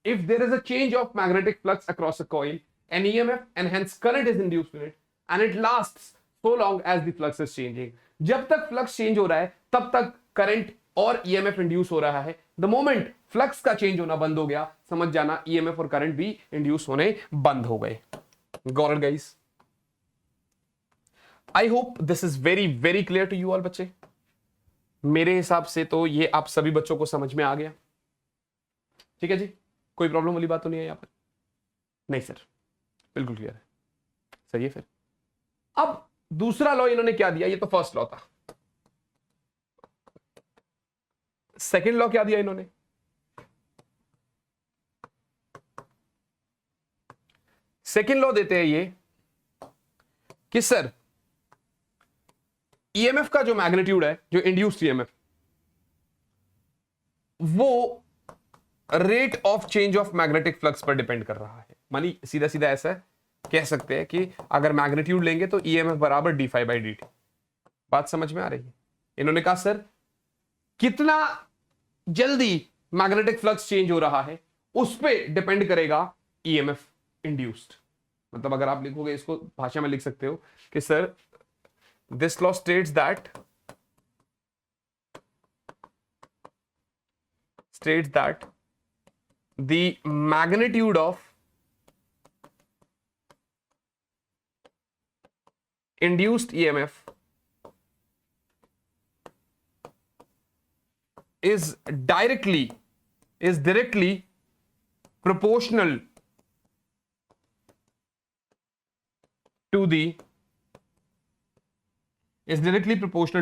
If there is a change of magnetic flux across a coil, an EMF and hence current is induced in it, and it lasts so long as the flux is changing। जब तक flux change हो रहा है तब तक current और EMF induce हो रहा है। द मोमेंट फ्लक्स का चेंज होना बंद हो गया, समझ जाना EMF और करंट भी इंड्यूस होने बंद हो गए। Got it guys? I hope this is very very clear to you all बच्चे। मेरे हिसाब से तो ये आप सभी बच्चों को समझ में आ गया। ठीक है जी, कोई प्रॉब्लम वाली बात तो नहीं है यहां पर? नहीं सर, बिल्कुल क्लियर है। सही है। फिर अब दूसरा लॉ इन्होंने क्या दिया? ये तो फर्स्ट लॉ था। सेकंड लॉ क्या दिया इन्होंने? सेकंड लॉ देते हैं ये कि सर ईएमएफ का जो मैग्नीट्यूड है, जो इंड्यूस्ड ईएमएफ, वो rate of change of magnetic flux पर डिपेंड कर रहा है। मानी सीधा सीधा ऐसा कह सकते हैं कि अगर मैग्नीट्यूड लेंगे तो ईएमएफ बराबर D phi by D T. बात समझ में आ रही है? इन्होंने कहा सर कितना जल्दी मैग्नेटिक फ्लक्स चेंज हो रहा है उस पर डिपेंड करेगा ईएमएफ इंड्यूस्ड। मतलब अगर आप लिखोगे इसको भाषा में लिख सकते हो कि sir this law states that the magnitude of induced EMF is directly proportional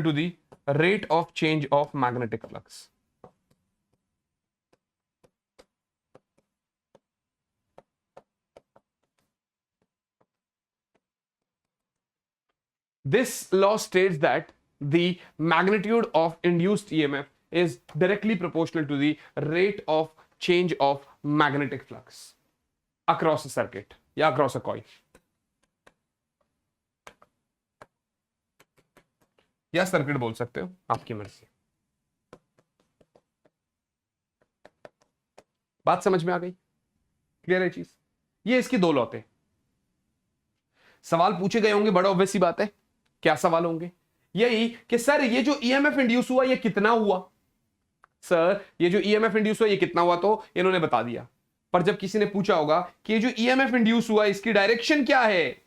to the rate of change of magnetic flux. This law states that the magnitude of induced EMF is directly proportional to the rate of change of magnetic flux across a circuit या across a coil या circuit बोल सकते हो, आपकी मर्जी। बात समझ में आ गई? क्लियर है चीज? ये इसकी दो लॉ थे। सवाल पूछे गए होंगे, बड़ा ऑब्वियस सी बात है। क्या सवाल होंगे? यही कि सर ये जो ईएमएफ इंड्यूस हुआ ये कितना हुआ? सर ये जो ईएमएफ इंड्यूस हुआ ये कितना हुआ? तो इन्होंने बता दिया। पर जब किसी ने पूछा होगा कि ये जो ईएमएफ इंड्यूस हुआ इसकी डायरेक्शन क्या है,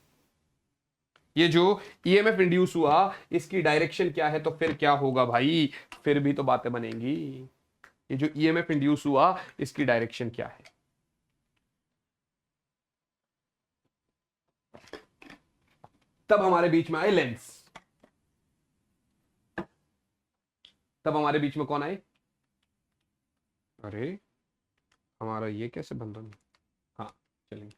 ये जो ईएमएफ इंड्यूस हुआ इसकी डायरेक्शन क्या है, तो फिर क्या होगा भाई? फिर भी तो बातें बनेंगी। ये जो ईएमएफ इंड्यूस हुआ इसकी डायरेक्शन क्या है? तब हमारे बीच में आए लेंस। तब हमारे बीच में कौन आए? अरे हमारा ये कैसे बन रहा है? हाँ चलेंगे,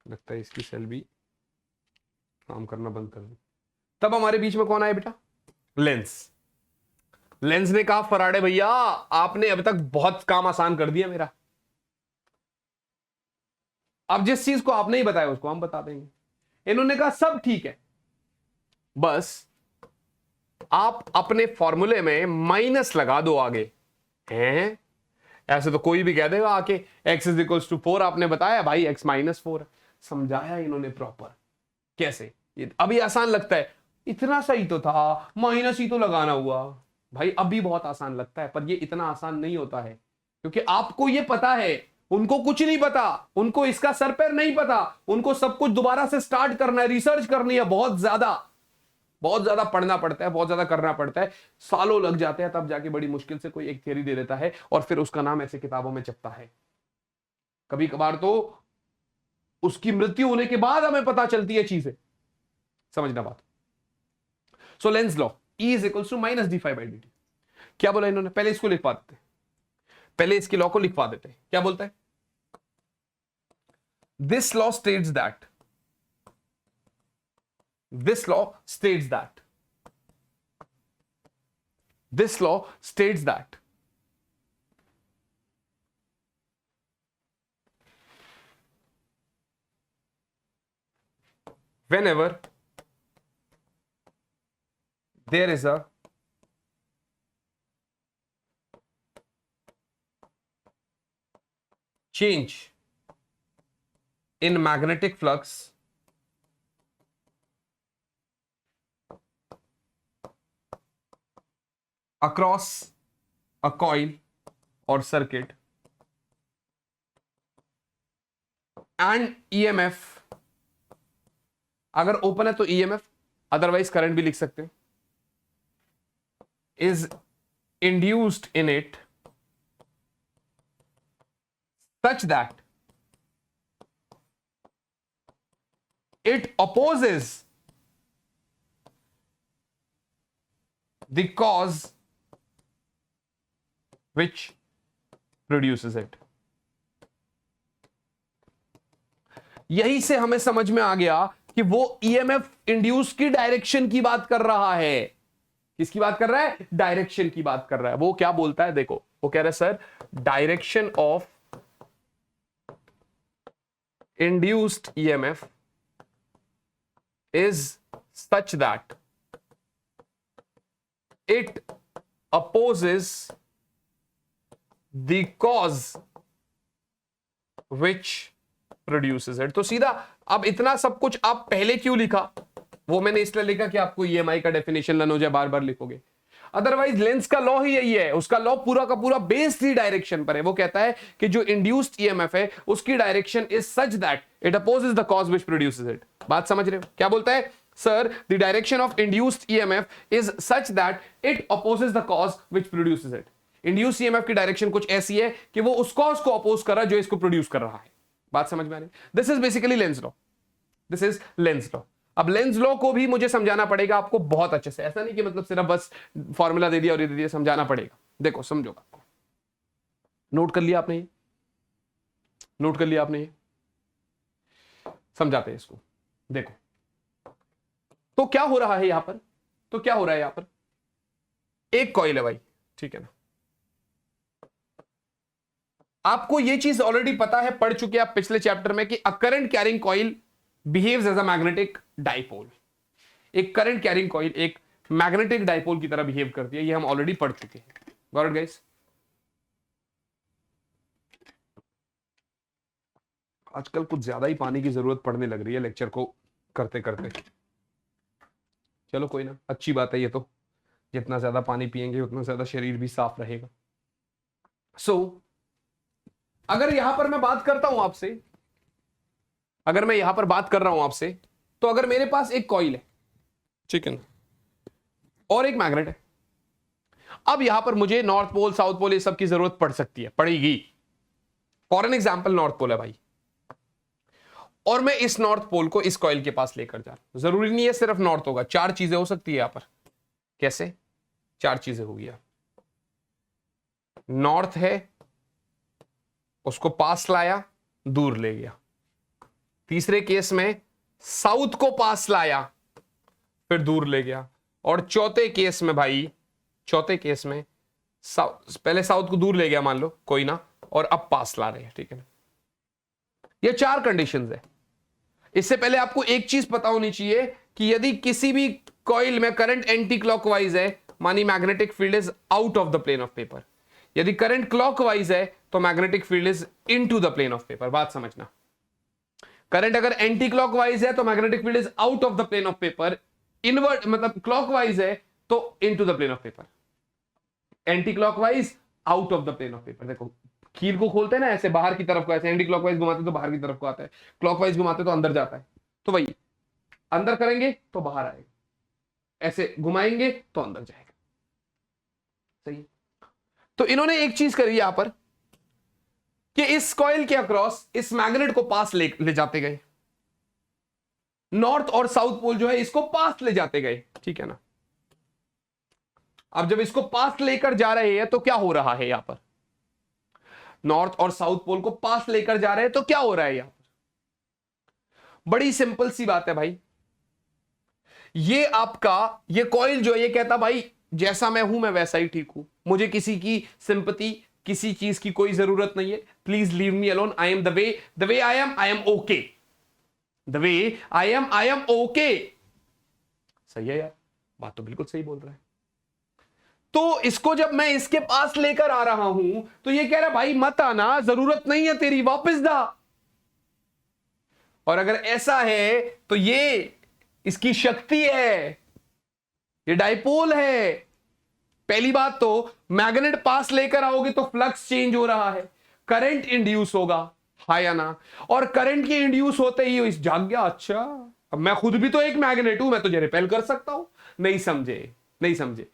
लगता है इसकी सेल भी काम करना बंद कर दी। तब हमारे बीच में कौन आए बेटा? लेंस। लेंस ने कहा फराडे भैया आपने अभी तक बहुत काम आसान कर दिया मेरा, अब जिस चीज को आपने ही बताया उसको हम बता देंगे। इन्होंने कहा सब ठीक है, बस आप अपने फॉर्मूले में माइनस लगा दो आगे। हैं? ऐसे तो कोई भी कह देगा आके x इज इक्वल्स टू 4, आपने बताया भाई x माइनस 4। समझाया इन्होंने प्रॉपर कैसे। ये अभी आसान लगता है, इतना सही तो था, माइनस ही तो लगाना हुआ। भाई अभी बहुत आसान लगता है, पर ये इतना आसान नहीं होता है, क्योंकि आपको ये पता है, उनको कुछ नहीं पता, उनको इसका सर पैर नहीं पता, उनको सब कुछ दोबारा से स्टार्ट करना है, रिसर्च करनी है, बहुत ज्यादा पढ़ना पड़ता है, बहुत ज्यादा करना पड़ता है, सालों लग जाते हैं, तब जाके बड़ी मुश्किल से कोई एक थ्योरी दे देता है और फिर उसका नाम ऐसे किताबों में छपता है। कभी कभार तो उसकी मृत्यु होने के बाद हमें पता चलती है चीजें। समझना बात। So Lenz law E is equals to minus D five by D T. क्या बोला इन्होंने? पहले इसको लिखवा देते, पहले इसकी लॉ को लिखवा देते। क्या बोलता है? This law states that, this law states that, this law states that whenever there is a change in magnetic flux across a coil or circuit and EMF, अगर ओपन है तो EMF, अदरवाइज करंट भी लिख सकते हैं, is induced in it such that it opposes the cause which produces it. यही से हमें समझ में आ गया कि वो ईएमएफ इंड्यूस की डायरेक्शन की बात कर रहा है। किसकी बात कर रहा है? डायरेक्शन की बात कर रहा है। वो क्या बोलता है देखो, वो कह रहा है sir direction of induced EMF is such that it opposes the cause which produces it। तो सीधा अब इतना सब कुछ आप पहले क्यों लिखा? वो मैंने इसलिए लिखा कि आपको ईएमआई का डेफिनेशन लर्न हो जाए, बार बार लिखोगे। अदरवाइज लेंस का लॉ ही यही है, उसका लॉ पूरा का पूरा बेस्ड ही डायरेक्शन पर है। वो कहता है कि जो इंड्यूस्ड ईएमएफ है उसकी direction is such that it opposes the cause which produces it. बात समझ रहे हो? क्या बोलता है sir? The direction of induced EMF is such that it opposes the cause which produces it. Induced EMF की डायरेक्शन कुछ ऐसी है कि वो उस कॉज को अपोज कर रहा है जो इसको प्रोड्यूस कर रहा है। बात समझ में आ रही? This is basically Lenz law. This is Lenz law. अब लेंस लॉ को भी मुझे समझाना पड़ेगा आपको बहुत अच्छे से। ऐसा नहीं कि मतलब सिर्फ बस फॉर्मूला दे दिया और ये दे दिया, समझाना पड़ेगा। देखो समझो, नोट कर लिया आपने? नोट कर लिया आपने? समझाते हैं इसको। देखो तो क्या हो रहा है यहां पर? तो क्या हो रहा है यहां पर? एक कॉइल है भाई, ठीक है ना? आपको यह चीज ऑलरेडी पता है, पढ़ चुके आप पिछले चैप्टर में कि a current carrying coil behaves as a magnetic dipole. एक करंट कैरिंग कॉइल एक मैग्नेटिक डाइपोल की तरह बिहेव करती है, ये हम ऑलरेडी पढ़ चुके हैं। Got it guys? आजकल कुछ ज्यादा ही पानी की जरूरत पड़ने लग रही है लेक्चर को करते करते। चलो कोई ना, अच्छी बात है ये तो। जितना ज्यादा पानी पिएंगे उतना ज्यादा शरीर भी साफ रहेगा। अगर यहां पर मैं बात करता हूं आपसे, अगर मैं यहां पर बात कर रहा हूं आपसे, तो अगर मेरे पास एक कॉइल है, ठीक है ना, और एक मैग्नेट है। अब यहां पर मुझे नॉर्थ पोल साउथ पोल ये सब की जरूरत पड़ सकती है, पड़ेगी। For an example north pole है भाई, और मैं इस नॉर्थ पोल को इस कॉइल के पास लेकर जा रहा हूं। जरूरी नहीं है सिर्फ नॉर्थ होगा, चार चीजें हो सकती है यहां पर। कैसे? चार चीजें होगी। नॉर्थ है, उसको पास लाया, दूर ले गया। तीसरे केस में साउथ को पास लाया, फिर दूर ले गया। और चौथे केस में भाई, चौथे केस में पहले साउथ को दूर ले गया मान लो, कोई ना, और अब पास ला रहे हैं, ठीक है ना? ये चार कंडीशंस है। इससे पहले आपको एक चीज पता होनी चाहिए कि यदि किसी भी कॉइल में करंट एंटी क्लॉकवाइज है, मानी magnetic field is out of the plane of paper. यदि करंट क्लॉकवाइज है तो magnetic field is into the plane of paper. बात समझना, करंट अगर एंटी क्लॉकवाइज है तो magnetic field is out of the plane of paper. Invert मतलब clockwise है तो into the plane of paper. Anti clockwise out of the plane of paper. देखो कील को खोलते हैं ना ऐसे बाहर की तरफ को, ऐसे एंटी क्लॉकवाइज घुमाते तो बाहर की तरफ को आता है, क्लॉकवाइज घुमाते तो अंदर जाता है। तो वही अंदर करेंगे तो बाहर आएगा, ऐसे घुमाएंगे तो अंदर जाएगा। सही। तो इन्होंने एक चीज करी यहां पर कि इस कॉइल के अक्रॉस इस मैग्नेट को पास ले जाते गए। नॉर्थ और साउथ पोल जो है इसको पास ले जाते गए, ठीक है ना? अब जब इसको पास लेकर जा रहे हैं तो क्या हो रहा है यहां पर? नॉर्थ और साउथ पोल को पास लेकर जा रहे हैं तो क्या हो रहा है यहां पर? बड़ी सिंपल सी बात है भाई। ये आपका ये कॉइल जो है ये कहता भाई जैसा मैं हूं मैं वैसा ही ठीक हूं, मुझे किसी की सिंपैथी किसी चीज की कोई जरूरत नहीं है। Please leave me alone, I am the way I am okay, the way I am okay. सही है यार, बात तो बिल्कुल सही बोल रहा है। तो इसको जब मैं इसके पास लेकर आ रहा हूं तो ये कह रहा भाई मत आना, जरूरत नहीं है तेरी, वापस दा। और अगर ऐसा है तो ये इसकी शक्ति है, ये डाइपोल है। पहली बात तो मैग्नेट पास लेकर आओगे तो फ्लक्स चेंज हो रहा है, करंट इंड्यूस होगा, हा या ना? और करंट के इंड्यूस होते ही इस जाग गया, अच्छा अब मैं खुद भी तो एक मैग्नेट हूं, मैं तो रिपेल कर सकता हूं। नहीं समझे, नहीं समझे।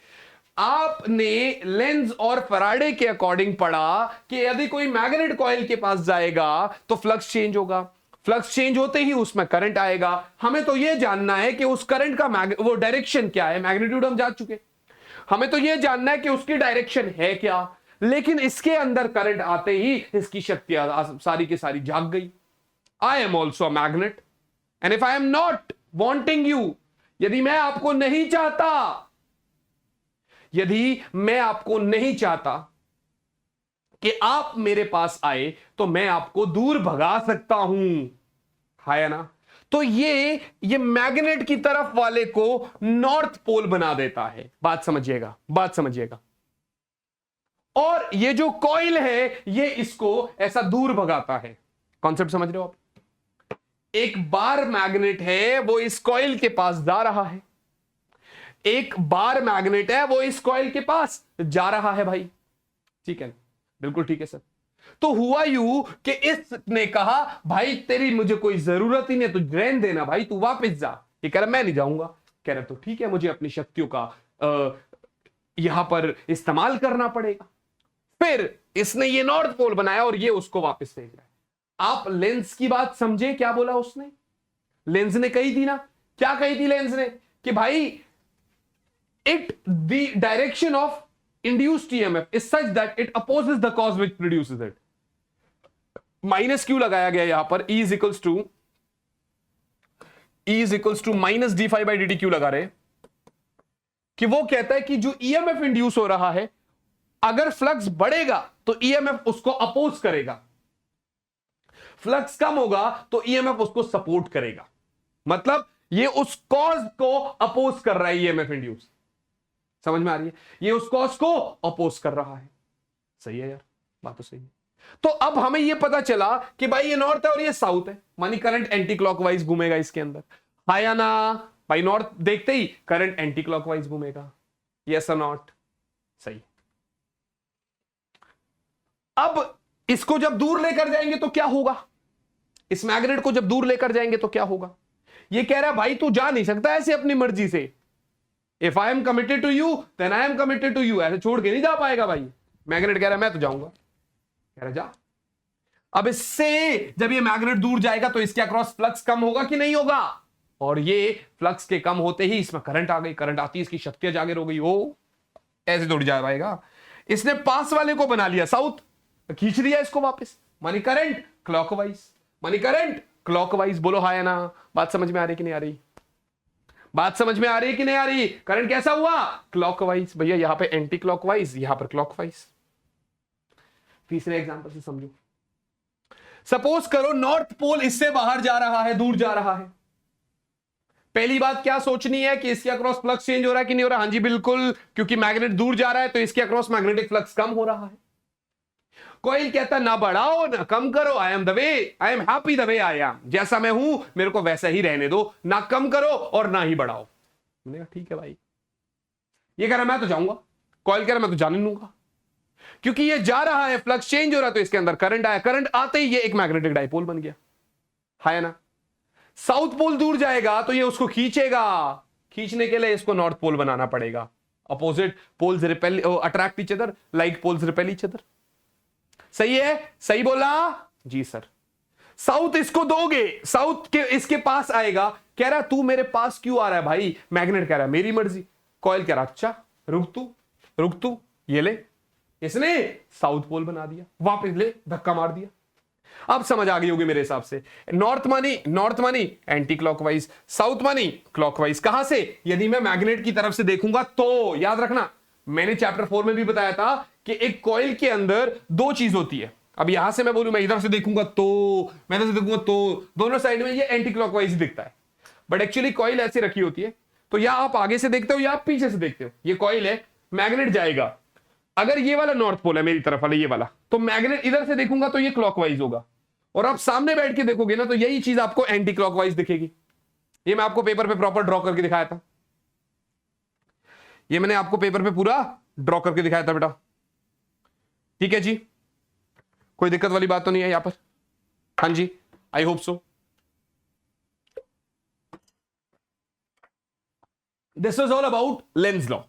आपने लेंज और फैराडे के अकॉर्डिंग पढ़ा कि यदि कोई मैग्नेट कॉइल के पास जाएगा तो फ्लक्स चेंज होगा, फ्लक्स चेंज होते ही उसमें करंट आएगा। हमें तो यह जानना है कि उस करंट का वो डायरेक्शन क्या है, मैग्नीट्यूड हम जान चुके, हमें तो यह जानना है कि उसकी डायरेक्शन है क्या। लेकिन इसके अंदर करंट आते ही इसकी शक्ति सारी की सारी जाग गई। I am also a magnet and if I am not wanting you, यदि मैं आपको नहीं चाहता, यदि मैं आपको नहीं चाहता कि आप मेरे पास आए तो मैं आपको दूर भगा सकता हूं, है ना। तो ये मैग्नेट की तरफ वाले को नॉर्थ पोल बना देता है। बात समझिएगा, बात समझिएगा। और ये जो कॉइल है ये इसको ऐसा दूर भगाता है। कॉन्सेप्ट समझ रहे हो आप? एक बार मैग्नेट है वो इस कॉइल के पास जा रहा है, एक बार मैग्नेट है वो इस कॉइल के पास जा रहा है भाई, ठीक है, बिल्कुल ठीक है सर। तो हुआ यूं कि इसने कहा भाई तेरी मुझे कोई जरूरत ही नहीं, तू रहने देना भाई, तू वापस जा। ये कह रहा मैं नहीं जाऊंगा। कह रहा तो ठीक है, मुझे अपनी शक्तियों का यहां पर इस्तेमाल करना पड़ेगा। फिर इसने ये नॉर्थ पोल बनाया और ये उसको वापस भेज रहा है। आप लेंस की बात समझे, क्या बोला उसने? लेंस ने कही थी ना, क्या कही थी लेंस ने कि भाई the direction of induced EMF is such that it opposes the cause which produces it. Minus Q लगाया गया यहां पर, E is equals to minus d∅dt Q लगा रहे कि वो कहता है कि जो EMF इंड्यूस हो रहा है, अगर फ्लक्स बढ़ेगा तो EMF उसको अपोज करेगा, फ्लक्स कम होगा तो EMF उसको सपोर्ट करेगा। मतलब ये उस कॉज को अपोज कर रहा है, EMF इंड्यूस। समझ में आ रही है? ये उस कॉज को अपोज कर रहा है। सही है यार, बात तो सही है। तो अब हमें यह पता चला कि भाई ये नॉर्थ है और ये साउथ है, मानी करंट एंटी क्लॉकवाइज घूमेगा इसके अंदर, है या ना भाई? नॉर्थ देखते ही करंट एंटी क्लॉकवाइज घूमेगा, यस और नॉट? सही। अब इसको जब दूर लेकर जाएंगे तो क्या होगा? इस मैग्नेट को जब दूर लेकर जाएंगे तो क्या होगा? ये कह रहा है भाई तू जा नहीं सकता ऐसे अपनी मर्जी से। If I am committed to you, then I am committed to you. ऐसे छोड़ के नहीं जा पाएगा भाई। मैग्नेट कह रहा है मैं तो जाऊंगा, कह रहा जा। अब इससे जब ये मैग्नेट दूर जाएगा तो इसके अक्रॉस फ्लक्स कम होगा कि नहीं होगा? और ये फ्लक्स के कम होते ही इसमें करंट आ गई, करंट आती है इसकी शक्तियां जागिर हो गई। वो ऐसे दौड़ जा पाएगा। इसने पास वाले को बना लिया साउथ, खींच दिया इसको वापस, मानी करंट क्लॉकवाइज, मानी करंट क्लॉकवाइज। बोलो हाँ या ना? बात समझ में आ रही कि नहीं आ रही? बात समझ में आ रही कि नहीं आ रही? करंट कैसा हुआ? क्लॉकवाइज। भैया यहां पे एंटी क्लॉकवाइज, यहां पर क्लॉकवाइज। तीसरे एग्जांपल से समझो। सपोज करो नॉर्थ पोल इससे बाहर जा रहा है, दूर जा रहा है। पहली बात क्या सोचनी है कि इसके अक्रॉस फ्लक्स चेंज हो रहा है कि नहीं हो रहा? हाँ जी बिल्कुल, क्योंकि मैग्नेट दूर जा रहा है तो इसके अक्रॉस मैग्नेटिक फ्लक्स कम हो रहा है। कोई कहता ना बढ़ाओ ना कम करो, I am the way, I am happy the way I am, जैसा मैं हूं मेरे को वैसा ही रहने दो, ना कम करो और ना ही बढ़ाओ। मैंने कहा ठीक है भाई। ये कह रहा मैं तो जाऊंगा, कॉइल कह रहा मैं तो जाने दूंगा, क्योंकि ये जा रहा है, फ्लक्स चेंज हो रहा है तो इसके अंदर करंट आया, करंट आते ही ये एक मैग्नेटिक डाइपोल बन गया, है ना। साउथ पोल दूर जाएगा तो ये उसको खींचेगा, खींचने के लिए इसको नॉर्थ पोल बनाना पड़ेगा। Opposite poles repel attract each other, like poles repel each other. सही है? सही बोला जी सर। साउथ इसको दोगे, साउथ के इसके पास आएगा, कह रहा तू मेरे पास क्यों आ रहा है भाई? मैग्नेट कह रहा है मेरी मर्जी, कॉइल कह रहा अच्छा रुक तू, ये ले, इसने साउथ पोल बना दिया, वापस ले धक्का मार दिया। अब समझ आ गई होगी मेरे हिसाब से। नॉर्थ मानी एंटी क्लॉकवाइज, साउथ मानी क्लॉकवाइज। कहां से? यदि मैं मैग्नेट की तरफ से देखूंगा तो याद रखना, मैंने चैप्टर 4 में भी बताया था कि एक कॉइल के अंदर दो चीज होती है। अब यहां से मैं बोलूं मैं इधर से देखूंगा तो, मैं इधर से देखूंगा तो, दोनों साइड में ये एंटी क्लॉकवाइज दिखता है, बट एक्चुअली कॉइल ऐसे रखी होती है। तो या आप आगे से देखते हो या आप पीछे से देखते हो। ये कॉइल है, मैग्नेट जाएगा, अगर ये वाला नॉर्थ पोल है मेरी तरफ वाला, ये वाला, तो मैग्नेट इधर से देखूंगा तो ये क्लॉकवाइज होगा, और आप सामने बैठ के देखोगे ना तो यही चीज आपको एंटी क्लॉकवाइज दिखेगी। ये मैं आपको पेपर पे प्रॉपर ड्रॉ करके दिखाया था, ये मैंने आपको पेपर पे पूरा ड्रॉ करके दिखाया था बेटा, ठीक है जी। कोई दिक्कत वाली बात तो नहीं है यहां पर? हाँ जी, I hope so. This was all about Lenz law.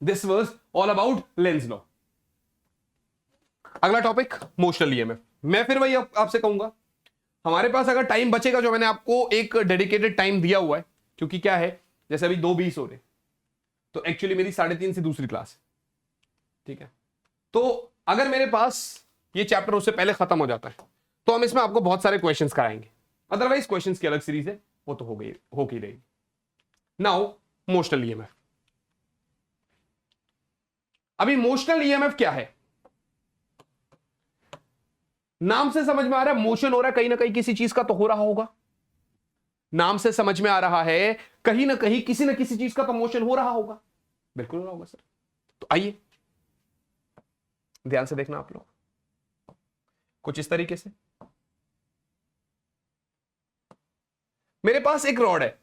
This was all about Lenz law. अगला टॉपिक मोशनल ईएमएफ। मैं फिर वही आपसे कहूंगा, हमारे पास अगर टाइम बचेगा, जो मैंने आपको एक डेडिकेटेड टाइम दिया हुआ है, क्योंकि क्या है, जैसे अभी 2:20 हो रहे, तो एक्चुअली मेरी 3:30 से दूसरी क्लास है, ठीक है। तो अगर मेरे पास ये चैप्टर उससे पहले खत्म हो जाता है, तो हम इसमें आपको बहुत सारे क्वेश्चंस कराएंगे। अदरवाइज क्वेश्चंस की अलग सीरीज है, वो तो हो गई, हो ही रहेगी। Now motional EMF. अभी मोशनल ईएमएफ क्या है, नाम से समझ में आ रहा है मोशन हो रहा है, कहीं ना कहीं किसी चीज का तो हो रहा होगा। नाम से समझ में आ रहा है कहीं ना कहीं किसी ना किसी चीज का तो मोशन हो रहा होगा। बिल्कुल हो रहा होगा सर। तो आइए ध्यान से देखना आप लोग, कुछ इस तरीके से मेरे पास एक रॉड है,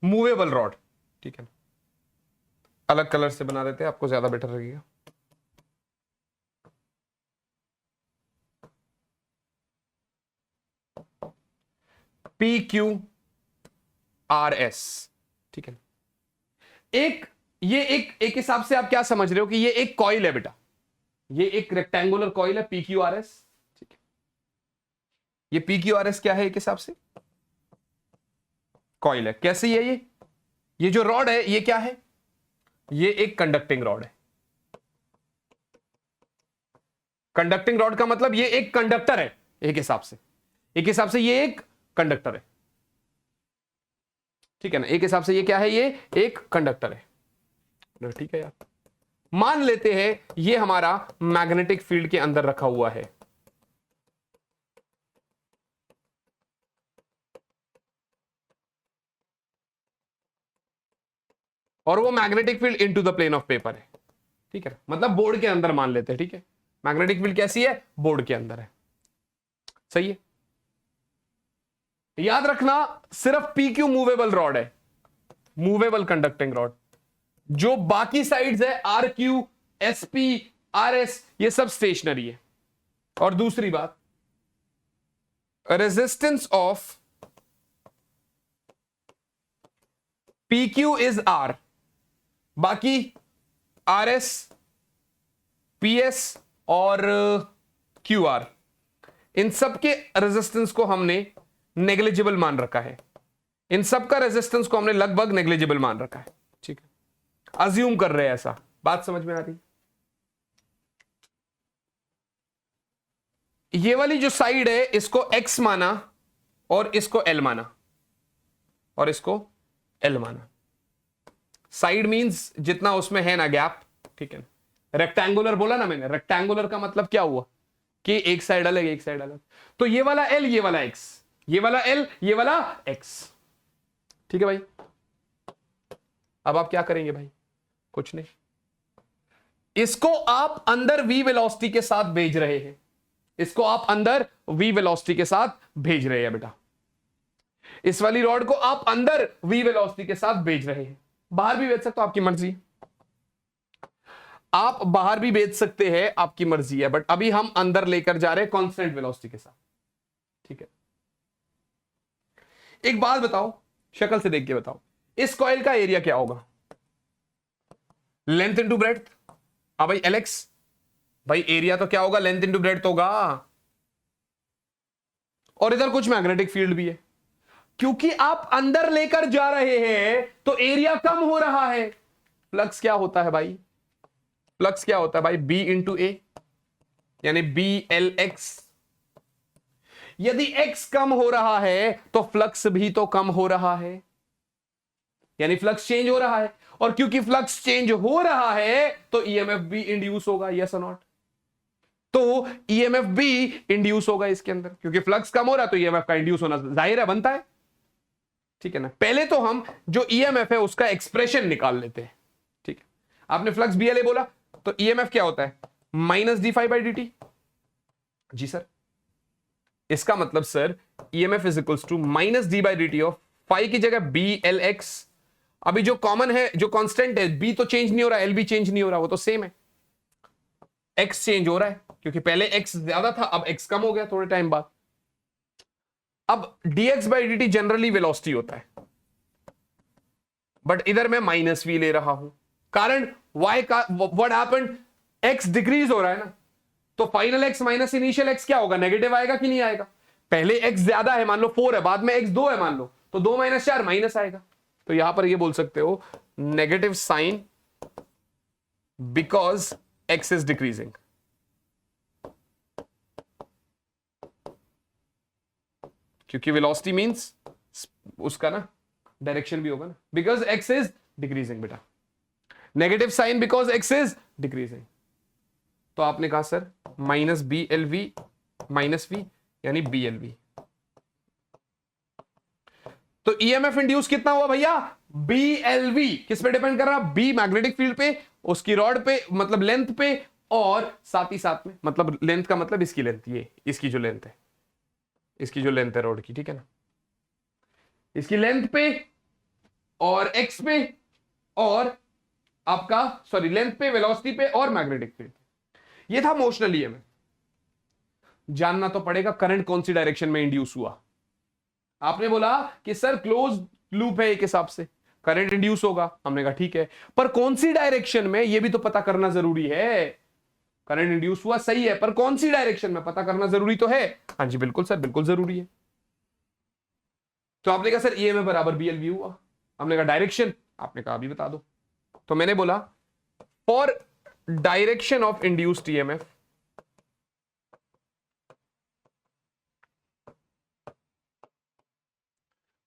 मूवेबल रॉड, ठीक है। अलग कलर से बना देते हैं, आपको ज्यादा बेटर लगेगा। PQRS, ठीक है। ये एक हिसाब से आप क्या समझ रहे हो कि ये एक कॉइल है बेटा, ये एक रेक्टेंगुलर कॉइल है PQRS, ठीक है। ये PQRS क्या है, एक हिसाब से कॉइल है। कैसे है ये जो रॉड है ये क्या है, ये एक कंडक्टिंग रॉड है। कंडक्टिंग रॉड का मतलब ये एक कंडक्टर है, एक हिसाब से ये एक कंडक्टर है, ठीक है ना। एक हिसाब से ये क्या है, ये एक कंडक्टर है, ठीक है यार। मान लेते हैं ये हमारा मैग्नेटिक फील्ड के अंदर रखा हुआ है, और वो magnetic field into the plane of paper है, ठीक है। मतलब बोर्ड के अंदर मान लेते हैं, ठीक है। मैग्नेटिक फील्ड कैसी है, बोर्ड के अंदर है, सही है। याद रखना सिर्फ PQ मूवेबल रॉड है, मूवेबल कंडक्टिंग रॉड। जो बाकी साइड्स है RQ, SP, RS, ये सब स्टेशनरी है। और दूसरी बात, resistance of PQ is R, बाकी RS, PS और QR, इन सब के रेजिस्टेंस को हमने नेग्लिजिबल मान रखा है। इन सब का रेजिस्टेंस को हमने लगभग नेग्लिजिबल मान रखा है, ठीक है। अज्यूम कर रहे हैं ऐसा, बात समझ में आ रही। ये वाली जो साइड है इसको X माना, और इसको L माना, और इसको L माना। साइड मींस जितना उसमें है ना गैप, ठीक है। रेक्टेंगुलर बोला ना मैंने, रेक्टेंगुलर का मतलब क्या हुआ कि एक साइड अलग एक साइड अलग। तो ये वाला L, ये वाला X, ये वाला L, ये वाला X, ठीक है भाई। अब आप क्या करेंगे भाई, कुछ नहीं, इसको आप अंदर v वेलोसिटी के साथ भेज रहे हैं, इसको आप अंदर v वेलोसिटी के साथ भेज रहे हैं बेटा। इस वाली रॉड को आप अंदर v वेलोसिटी के साथ भेज रहे हैं। बाहर भी भेज सकते हो, आपकी मर्जी, आप बाहर भी भेज सकते हैं, आपकी मर्जी है। बट अभी हम अंदर लेकर जा रहे हैं कांस्टेंट वेलोसिटी के साथ, ठीक है। एक बात बताओ, शक्ल से देख के बताओ, इस कॉइल का एरिया क्या होगा, लेंथ इंटू ब्रेड्थ। हाँ भाई एलेक्स, भाई एरिया तो क्या होगा, लेंथ इंटू ब्रेड्थ होगा। और इधर कुछ मैग्नेटिक फील्ड भी है, क्योंकि आप अंदर लेकर जा रहे हैं तो एरिया कम हो रहा है। फ्लक्स क्या होता है भाई, फ्लक्स क्या होता है भाई, B इंटू A, यानी BLX। यदि X कम हो रहा है तो फ्लक्स भी तो कम हो रहा है, यानी फ्लक्स चेंज हो रहा है। और क्योंकि फ्लक्स चेंज हो रहा है तो EMF भी इंड्यूस होगा, यस और नॉट। तो EMF भी इंड्यूस होगा इसके अंदर, क्योंकि फ्लक्स कम हो रहा है तो EMF का इंड्यूस होना जाहिर है, बनता है, ठीक है ना। पहले तो हम जो EMF है उसका एक्सप्रेशन निकाल लेते हैं, ठीक है। आपने फ्लक्स BLA बोला, तो EMF क्या होता है, -d∅dt। जी सर, इसका मतलब sir EMF is equals to -d/dt of phi की जगह BLX। अभी जो कॉमन है, जो कांस्टेंट है, B तो चेंज नहीं हो रहा, L भी चेंज नहीं हो रहा, वो तो सेम है। X चेंज हो रहा है क्योंकि पहले X ज्यादा था, अब X कम हो गया थोड़े टाइम बाद। अब dx/dt जनरली वेलोसिटी होता है, बट इधर मैं -v ले रहा हूं, कारण y का व्हाट हैपेंड, x डिक्रीज हो रहा है ना, तो final x minus initial x क्या होगा, नेगेटिव आएगा कि नहीं आएगा। पहले x ज्यादा है, मान लो 4 है, बाद में x 2 है मान लो, तो 2 माइनस 4 माइनस आएगा। तो यहां पर ये बोल सकते हो negative sign because x is decreasing. क्योंकि वेलोसिटी मींस उसका ना डायरेक्शन भी होगा ना, बिकॉज x इज डिक्रीजिंग बेटा। Negative sign because x is decreasing. तो आपने कहा sir minus B L V minus V यानी बी एल वी। तो ईएमएफ इंड्यूस कितना हुआ भैया, बी एल वी। किस पे डिपेंड कर रहा, बी मैग्नेटिक फील्ड पे, उसकी रॉड पे मतलब लेंथ पे, और साथ ही साथ में मतलब लेंथ का मतलब इसकी लेंथ, ये इसकी जो लेंथ है, इसकी जो लेंथ है रॉड की, ठीक है ना, इसकी लेंथ पे और एक्स पे और आपका सॉरी लेंथ पे, वेलोसिटी पे और मैग्नेटिक फील्ड। ये था मोशनल ईएमएफ। जानना तो पड़ेगा करंट कौन सी डायरेक्शन में इंड्यूस हुआ। आपने बोला कि सर क्लोज लूप है, एक हिसाब से करंट इंड्यूस होगा, हमने कहा ठीक है, पर कौन सी डायरेक्शन में यह भी तो पता करना जरूरी है। करंट इंड्यूस हुआ सही है, पर कौन सी डायरेक्शन में पता करना जरूरी तो है। हाँ जी बिल्कुल सर, बिल्कुल जरूरी है। तो आपने कहा सर ईएमएफ बराबर बीएलवी हुआ, हमने कहा डायरेक्शन, आपने कहा अभी बता दो। तो मैंने बोला for direction of induced EMF,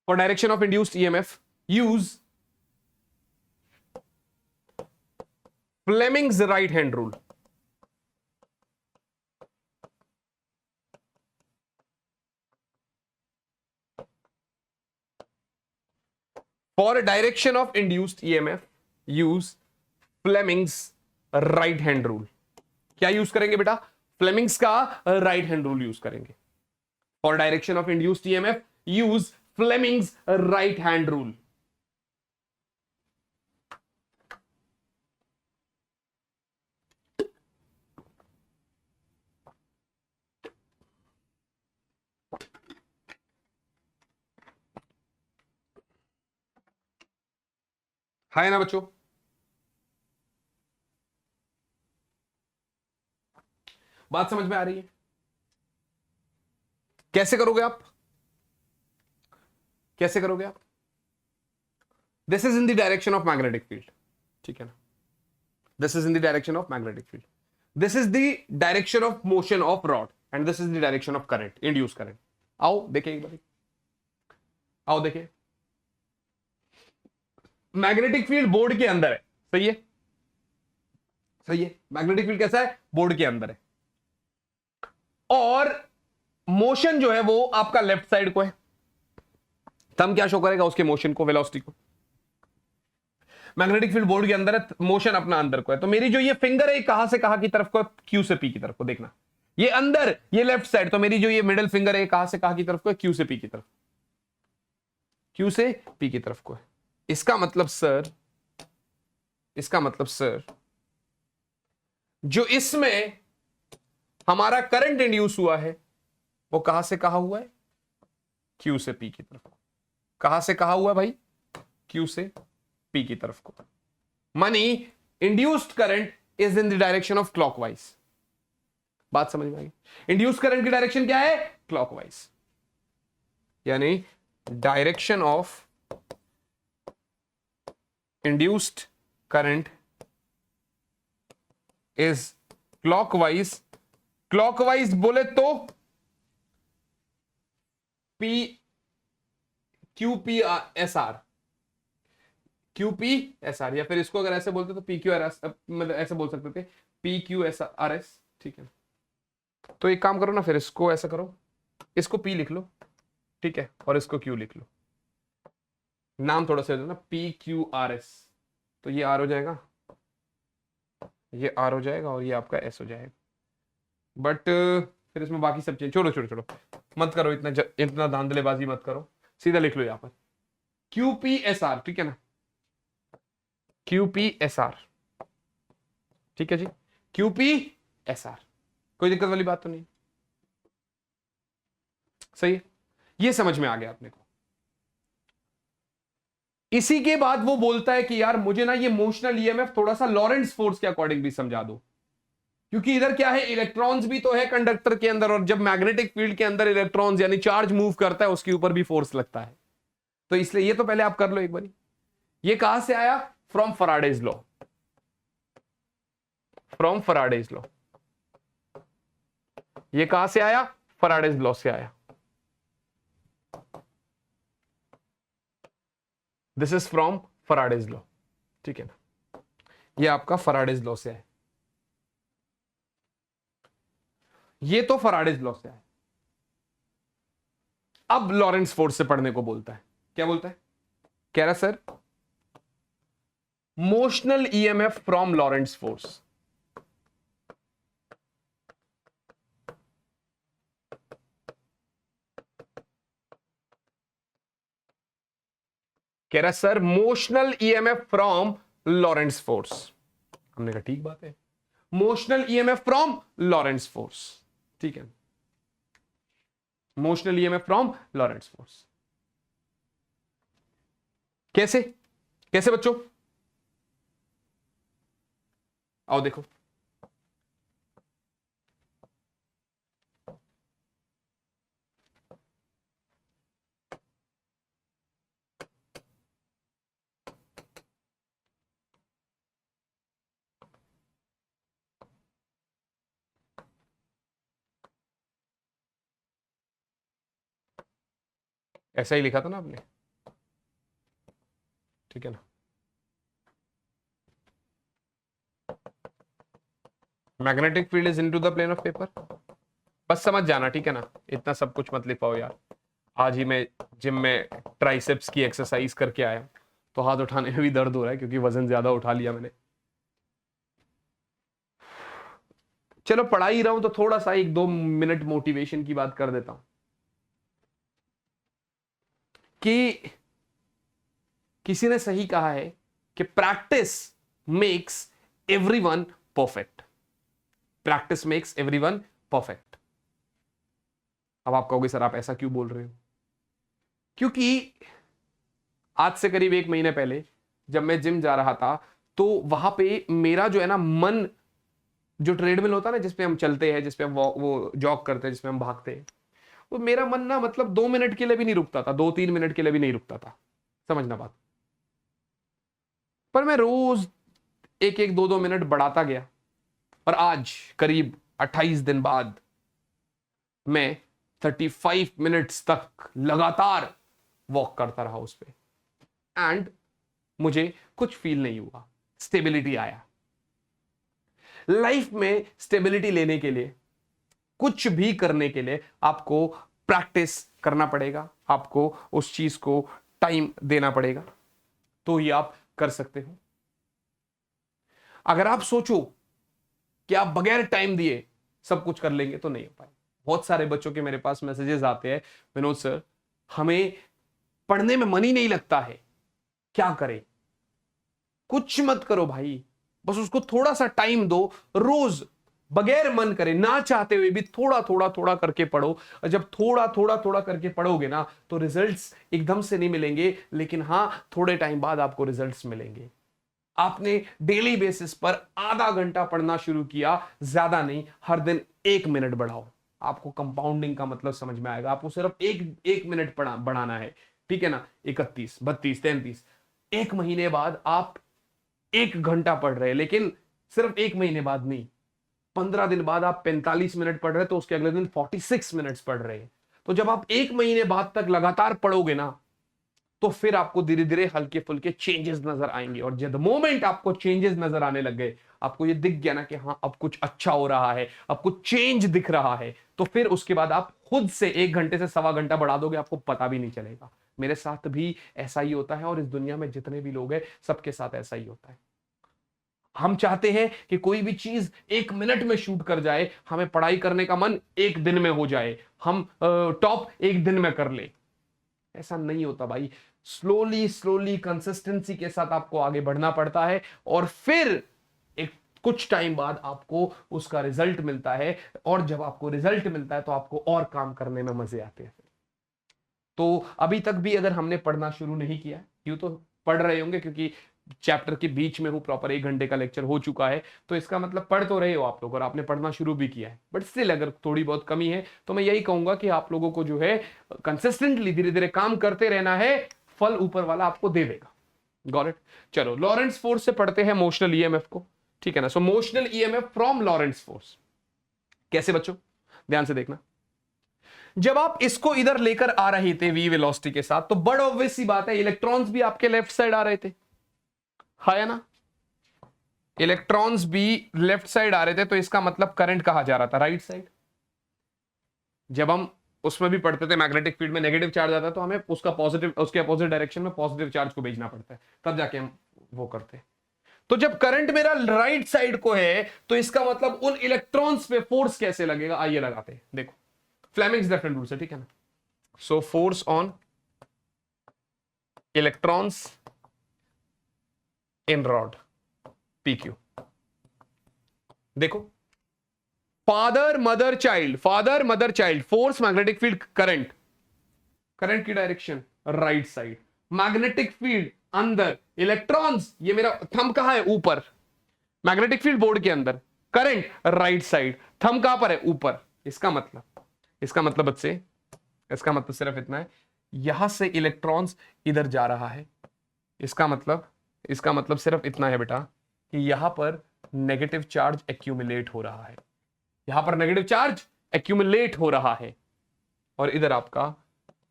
for direction of induced EMF, use Fleming's right hand rule. For direction of induced EMF, use Fleming's right hand rule. क्या यूज करेंगे बेटा, फ्लेमिंग्स का राइट हैंड रूल यूज करेंगे। For direction of induced EMF use Fleming's right hand rule. है ना बच्चों, बात समझ में आ रही है। कैसे करोगे आप, कैसे करोगे आप, this is in the direction of magnetic field, ठीक है ना, this is in the direction of magnetic field, this is the direction of motion of rod and this is the direction of current, induce current. आओ देखिए एक बार, आओ देखिए, magnetic field board के अंदर है, सही है, सही है, मैग्नेटिक फील्ड कैसा है, बोर्ड के अंदर है, और मोशन जो है वो आपका लेफ्ट साइड को है। थंब क्या शो करेगा, उसके मोशन को, वेलोसिटी को। मैग्नेटिक फील्ड बोर्ड के अंदर है, मोशन अपना अंदर को है। तो मेरी जो ये फिंगर है कहां से कहां की तरफ को है, क्यू से पी की तरफ को, देखना ये अंदर, ये लेफ्ट साइड, तो मेरी जो ये मिडिल फिंगर है कहां से कहां की तरफ को है, क्यू से पी की तरफ, क्यू से पी की तरफ को है। इसका मतलब सर, इसका मतलब सर जो इसमें हमारा करंट इंड्यूस हुआ है वो कहां से कहां हुआ है, क्यू से पी की तरफ। कहां से कहां हुआ है भाई, क्यू से पी की तरफ को। मानी induced current is in the direction of clockwise. बात समझ में आई, इंड्यूस्ड करंट की डायरेक्शन क्या है, क्लॉकवाइज, यानी direction of induced current is clockwise. Clockwise बोले तो P Q P S R, Q P S R, या फिर इसको अगर ऐसे बोलते तो पी क्यू आर एस, मतलब ऐसे बोल सकते थे P Q S R S, ठीक है। तो एक काम करो ना, फिर इसको ऐसा करो, इसको पी लिख लो, ठीक है, और इसको क्यू लिख लो, नाम थोड़ा सा ना, पी क्यू आर एस, तो ये आर हो जाएगा, ये आर हो जाएगा, और ये आपका एस हो जाएगा। बट फिर इसमें बाकी सब चीज छोड़ो छोड़ो छोड़ो, मत करो इतना इतना धांधलेबाजी मत करो, सीधा लिख लो यहां पर क्यू पी एस आर, ठीक है ना, क्यू पी एस आर, ठीक है जी, क्यू पी एस आर, कोई दिक्कत वाली बात तो नहीं, सही है, ये समझ में आ गया अपने को। इसी के बाद वो बोलता है कि यार मुझे ना ये मोशनल ईएमएफ थोड़ा सा लॉरेंट्ज फोर्स के अकॉर्डिंग भी समझा दो, क्योंकि इधर क्या है, इलेक्ट्रॉन्स भी तो है कंडक्टर के अंदर, और जब मैग्नेटिक फील्ड के अंदर इलेक्ट्रॉन्स यानी चार्ज मूव करता है उसके ऊपर भी फोर्स लगता है। तो इसलिए ये तो पहले आप कर लो एक बार। ये कहां से आया? From Faraday's law, from Faraday's law. ये कहां से आया? फैराडेज लॉ से आया। This is from Faraday's law, ठीक है ना, ये आपका फैराडेज लॉ से है, ये तो फैराडेज लॉ से है। अब लॉरेंट्ज फोर्स से पढ़ने को बोलता है, क्या बोलता है? कह रहा sir motional EMF from Lorentz force. कह रहा sir motional EMF from Lorentz force. हमने कहा ठीक बात है, motional EMF from Lorentz force, ठीक है, motional EMF from Lorentz force. कैसे? कैसे बच्चों? आओ देखो, ऐसा ही लिखा था ना आपने, ठीक है ना, magnetic field is into the plane of paper. बस समझ जाना, ठीक है ना, इतना सब कुछ मत लिख पाओ यार। आज ही मैं जिम में ट्राइसेप्स की एक्सरसाइज करके आया, तो हाथ उठाने में भी दर्द हो रहा है क्योंकि वजन ज्यादा उठा लिया मैंने। चलो पढ़ा ही रहा हूं तो थोड़ा सा 1-2 मिनट मोटिवेशन की बात कर देता हूं कि किसी ने सही कहा है कि practice makes everyone perfect, practice makes everyone perfect. अब आप कहोगे सर आप ऐसा क्यों बोल रहे हो? क्योंकि आज से करीब 1 महीने पहले जब मैं जिम जा रहा था तो वहां पे मेरा जो है ना मन, जो ट्रेडमिल होता है ना जिसपे हम चलते हैं, जिसपे हम वो जॉग करते हैं, जिसपे हम भागते हैं, वो मेरा मन ना मतलब 2 मिनट के लिए भी नहीं रुकता था, 2-3 मिनट के लिए भी नहीं रुकता था, समझना बात। पर मैं रोज 1-1, 2-2 मिनट बढ़ाता गया, और आज करीब 28 दिन बाद मैं 35 मिनट्स तक लगातार वॉक करता रहा उस पे, एंड मुझे कुछ फील नहीं हुआ, स्टेबिलिटी आया। लाइफ में स्टेबिलिटी लेने के लिए, कुछ भी करने के लिए आपको प्रैक्टिस करना पड़ेगा, आपको उस चीज को टाइम देना पड़ेगा, तो ही आप कर सकते हो। अगर आप सोचो कि आप बगैर टाइम दिए सब कुछ कर लेंगे तो नहीं हो पाएगा। बहुत सारे बच्चों के मेरे पास मैसेजेस आते हैं, विनोद सर हमें पढ़ने में मन ही नहीं लगता है, क्या करें? कुछ मत करो भाई, बस उसको थोड़ा सा टाइम दो, रोज बगैर मन करे, ना चाहते हुए भी थोड़ा थोड़ा थोड़ा करके पढ़ो। और जब थोड़ा थोड़ा थोड़ा करके पढ़ोगे ना तो रिजल्ट्स एकदम से नहीं मिलेंगे, लेकिन हां थोड़े टाइम बाद आपको रिजल्ट्स मिलेंगे। आपने डेली बेसिस पर आधा घंटा पढ़ना शुरू किया, ज्यादा नहीं, हर दिन 1 मिनट बढ़ाओ, आपको कंपाउंडिंग का मतलब समझ में आएगा। आपको सिर्फ एक मिनट बढ़ाना है, ठीक है ना, 31, 32, 33। 1 महीने बाद आप 1 घंटा पढ़ रहे हैं, लेकिन सिर्फ 1 महीने बाद नहीं, 15 दिन बाद आप 45 मिनट पढ़ रहे हैं, तो उसके अगले दिन 46 मिनट्स पढ़ रहे हैं। तो जब आप 1 महीने बाद तक लगातार पढ़ोगे ना, तो फिर आपको धीरे धीरे हल्के फुल्के चेंजेस नजर आएंगे। और जब मोमेंट आपको चेंजेस नजर आने लग गए, आपको ये दिख गया ना कि हाँ अब कुछ अच्छा हो रहा है, अब कुछ चेंज दिख रहा है, तो फिर उसके बाद आप खुद से 1 घंटे से सवा घंटा बढ़ा दोगे, आपको पता भी नहीं चलेगा। मेरे साथ भी ऐसा ही होता है, और इस दुनिया में जितने भी लोग हैं सबके साथ ऐसा ही होता है। हम चाहते हैं कि कोई भी चीज 1 मिनट में शूट कर जाए, हमें पढ़ाई करने का मन 1 दिन में हो जाए, हम टॉप 1 दिन में कर ले। ऐसा नहीं होता भाई, स्लोली स्लोली कंसिस्टेंसी के साथ आपको आगे बढ़ना पड़ता है, और फिर एक कुछ टाइम बाद आपको उसका रिजल्ट मिलता है। और जब आपको रिजल्ट मिलता है तो आपको और काम करने में मजे आते हैं। तो अभी तक भी अगर हमने पढ़ना शुरू नहीं किया, यूं तो पढ़ रहे होंगे, क्योंकि चैप्टर के बीच में हूं, प्रॉपर 1 घंटे का लेक्चर हो चुका है, तो इसका मतलब पढ़ तो रहे हो आप लोग और आपने पढ़ना शुरू भी किया है। बट स्टिल अगर थोड़ी बहुत कमी है तो मैं यही कहूंगा कि आप लोगों को जो है कंसिस्टेंटली धीरे धीरे काम करते रहना है, फल ऊपर वाला आपको दे देगा। Got it? चलो लॉरेंट्ज फोर्स से पढ़ते हैं मोशनल ईएमएफ को, ठीक है ना। सो motional EMF from Lorentz force कैसे बच्चों, ध्यान से देखना। जब आप इसको इधर लेकर आ रहे थे v वेलोसिटी के साथ, तो बड़ ऑब्वियस सी बात है इलेक्ट्रॉन्स भी आपके लेफ्ट साइड आ रहे थे, है ना। इलेक्ट्रॉन्स भी लेफ्ट साइड आ रहे थे, तो इसका मतलब करंट कहां जा रहा था, राइट साइड। जब हम उसमें भी पढ़ते थे मैग्नेटिक फील्ड में नेगेटिव चार्ज आता है तो हमें उसका पॉजिटिव, उसके अपोजिट डायरेक्शन में पॉजिटिव चार्ज को भेजना पड़ता है, तब जाके हम वो करते हैं। तो जब करंट मेरा राइट साइड को है तो इसका मतलब उन इलेक्ट्रॉन्स पे फोर्स कैसे लगेगा, आइए लगाते हैं। देखो फ्लेमिंग्स डिफरेंट रूल से, ठीक है ना। So force on electrons in rod PQ। देखो father mother child, force magnetic field current, current की direction right side, magnetic field अंदर, इलेक्ट्रॉन्स, ये मेरा थंब कहां है, ऊपर, मैग्नेटिक फील्ड बोर्ड के अंदर, करंट राइट साइड, थंब कहां पर है, ऊपर। इसका मतलब बच्चे, इसका मतलब सिर्फ इतना है, यहां से इलेक्ट्रॉन्स इधर जा रहा है, इसका मतलब सिर्फ इतना है बेटा कि यहां पर नेगेटिव चार्ज एक्यूमुलेट हो रहा है, यहां पर नेगेटिव चार्ज एक्यूमुलेट हो रहा है और इधर आपका